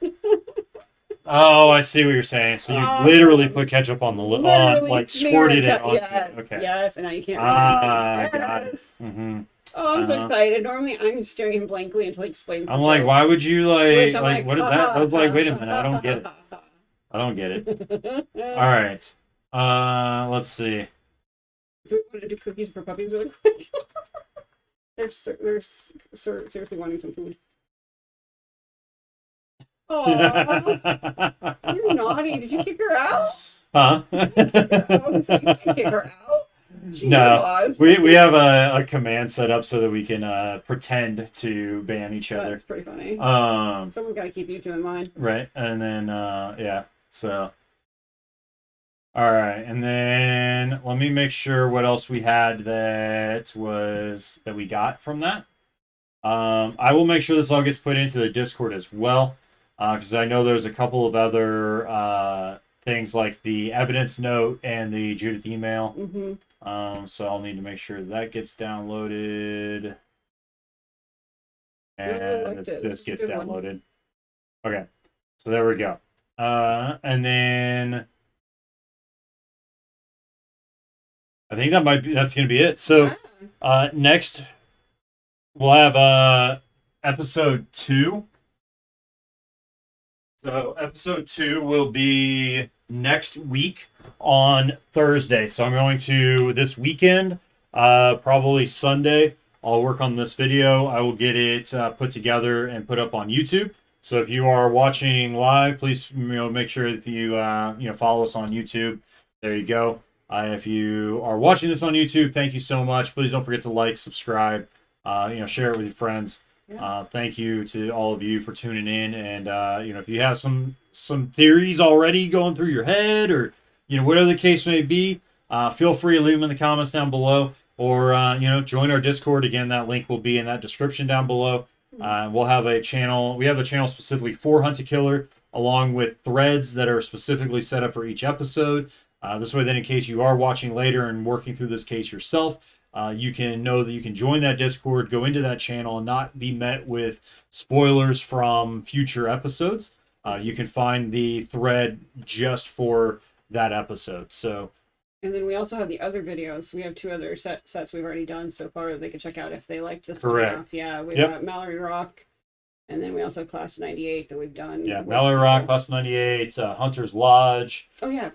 Oh, I see what you're saying. So you literally put ketchup on the squirted it onto yes, it. Okay. Yes, and now you can't read Got it. it. Mm-hmm. Oh, I'm so excited. Normally, I'm staring him blankly until he explains the I'm like, joke. why would you like what is that? I was like, wait a ha, minute, I don't get it. I don't get it. All right. Let's see. Do we want to do cookies for puppies really quick? they're seriously wanting some food. Aww. You're naughty. Did you kick her out? Huh? You can't kick her out. No, we have a command set up so that we can pretend to ban each other. That's pretty funny. Someone's got to keep you two in line. Right, and then yeah, so all right, and then let me make sure what else we had that we got from that. I will make sure this all gets put into the Discord as well, because I know there's a couple of other things like the evidence note and the Judith email. Mm-hmm. So I'll need to make sure that gets downloaded and this gets downloaded. Okay, so there we go. And then I think that's going to be it. So next we'll have episode 2. So episode 2 will be next week on Thursday. So I'm going to this weekend, probably Sunday. I'll work on this video. I will get it put together and put up on YouTube. So if you are watching live, please make sure that you follow us on YouTube. There you go. If you are watching this on YouTube, thank you so much. Please don't forget to like, subscribe, share it with your friends. Yeah. Thank you to all of you for tuning in. And if you have some theories already going through your head, or whatever the case may be, feel free to leave them in the comments down below, or join our Discord. Again, that link will be in that description down below. We'll have a channel. We have a channel specifically for Hunt a Killer, along with threads that are specifically set up for each episode. This way, then, in case you are watching later and working through this case yourself, you can know that you can join that Discord, go into that channel, and not be met with spoilers from future episodes. You can find the thread just for that episode. So, and then we also have the other videos. We have 2 other sets we've already done so far that they can check out if they liked this one enough. Yeah, we've got Mallory Rock, and then we also have Class 98 that we've done. Yeah, Mallory Rock, Class 98, Hunter's Lodge. Oh, yeah.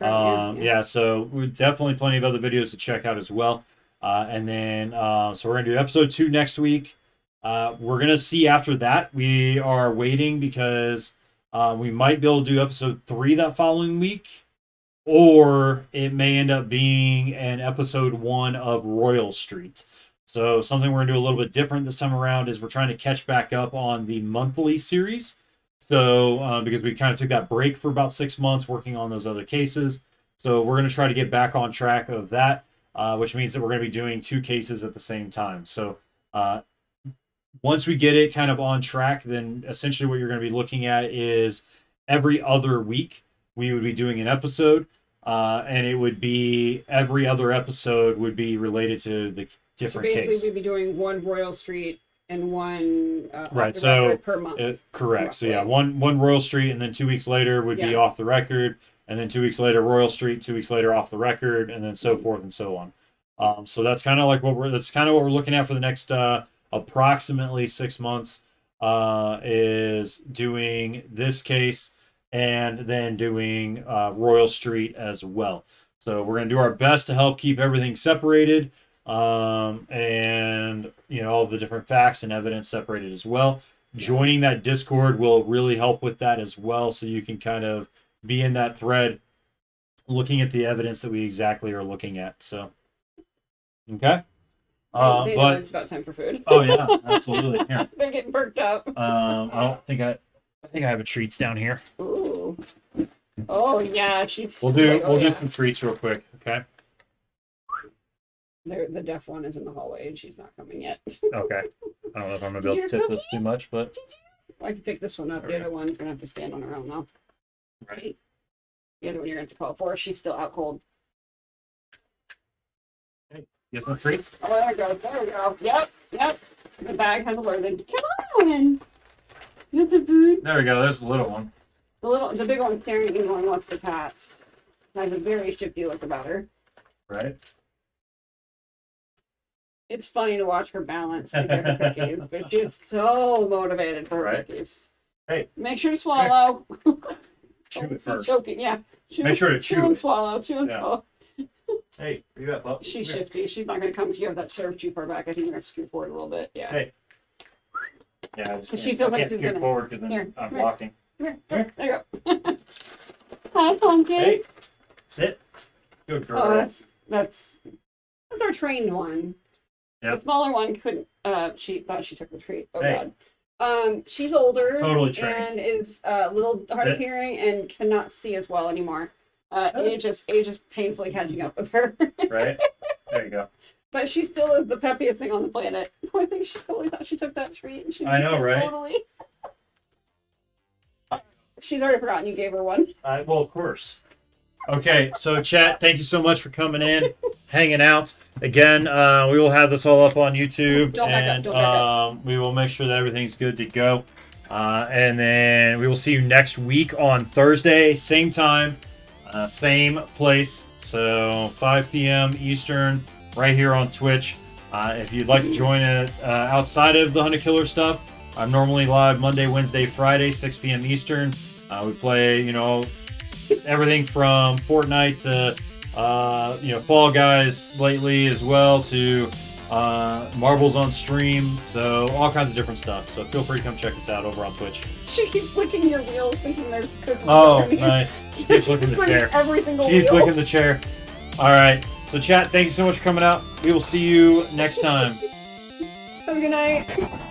Yeah, so we're definitely plenty of other videos to check out as well. And then, so we're going to do episode 2 next week. We're going to see after that. We are waiting because we might be able to do episode 3 that following week. Or it may end up being an episode 1 of Royal Street. So something we're going to do a little bit different this time around is we're trying to catch back up on the monthly series. So because we kind of took that break for about 6 months working on those other cases. So we're going to try to get back on track of that, which means that we're going to be doing 2 cases at the same time. So once we get it kind of on track, then essentially what you're going to be looking at is every other week we would be doing an episode, and it would be every other episode would be related to the different case. So basically we'd be doing 1 Royal Street and 1 right, so per month. Correct. Roughly. So yeah, one Royal Street, and then 2 weeks later would be off the record, and then 2 weeks later Royal Street, 2 weeks later off the record, and then so forth and so on. So that's kind of like what we're looking at for the next approximately 6 months, is doing this case and then doing Royal Street as well. So we're going to do our best to help keep everything separated, and all the different facts and evidence separated as well. Joining that Discord will really help with that as well, so you can kind of be in that thread looking at the evidence that we exactly are looking at. So okay. They know it's about time for food. Oh yeah, absolutely. Here. They're getting perked up. I think I have a treats down here. Ooh. Oh yeah, We'll do some treats real quick, okay? The deaf one is in the hallway and she's not coming yet. Okay. I don't know if I'm gonna be able to tip this too much, but I can pick this one up. There The we other one's gonna have to stand on her own now. right. The other one you're gonna have to call for. She's still out cold. You have no treats? Oh, there we go. There we go. Yep. The bag has alerted. Come on. You want some food? There we go. There's the little one. The big one's staring at you and wants the cat. Has a very shifty look about her. Right. It's funny to watch her balance to get her cookies, but she's so motivated for her Right. cookies. Hey. Make sure to swallow. Chew it first. Choking, yeah. Make sure to chew and it. swallow. Chew and Yeah. swallow. Hey, where you at, pup? She's Come here. shifty. She's not going to come if you have that sharp too far back. I think you're going to scoot forward a little bit. Yeah. Hey. Yeah, I just So can't, she feels I like can't she's scoot gonna- forward because Here, then I'm come here. blocking. Come here. There you go. Hi, Pumpkin. Hey, sit. Good girl. Oh, that's our trained one. Yep. The smaller one couldn't. She thought she took the treat. Oh Hey. God. She's older. Totally trained. And is a little hard of Sit. hearing and cannot see as well anymore. Oh. Age is painfully catching up with her. Right? There you go. But she still is the peppiest thing on the planet. I think she totally thought she took that treat. And she I know, right? Totally. She's already forgotten you gave her one. Well, of course. Okay, so chat, thank you so much for coming in, hanging out. Again, we will have this all up on YouTube, Don't back up, and don't back up. we will make sure that everything's good to go. And then we will see you next week on Thursday, same time, same place. So 5 p.m. Eastern, right here on Twitch. If you'd like to join it outside of the Hunter Killer stuff, I'm normally live Monday, Wednesday, Friday, 6 p.m. Eastern. We play, everything from Fortnite to, Fall Guys lately as well to Marbles on stream. So all kinds of different stuff. So feel free to come check us out over on Twitch. She keeps licking your wheels, thinking there's cookies. Oh, underneath. nice. She keeps licking the chair. Every single She's wheel. licking the chair. All right. So chat, thank you so much for coming out. We will see you next time. Have a good night.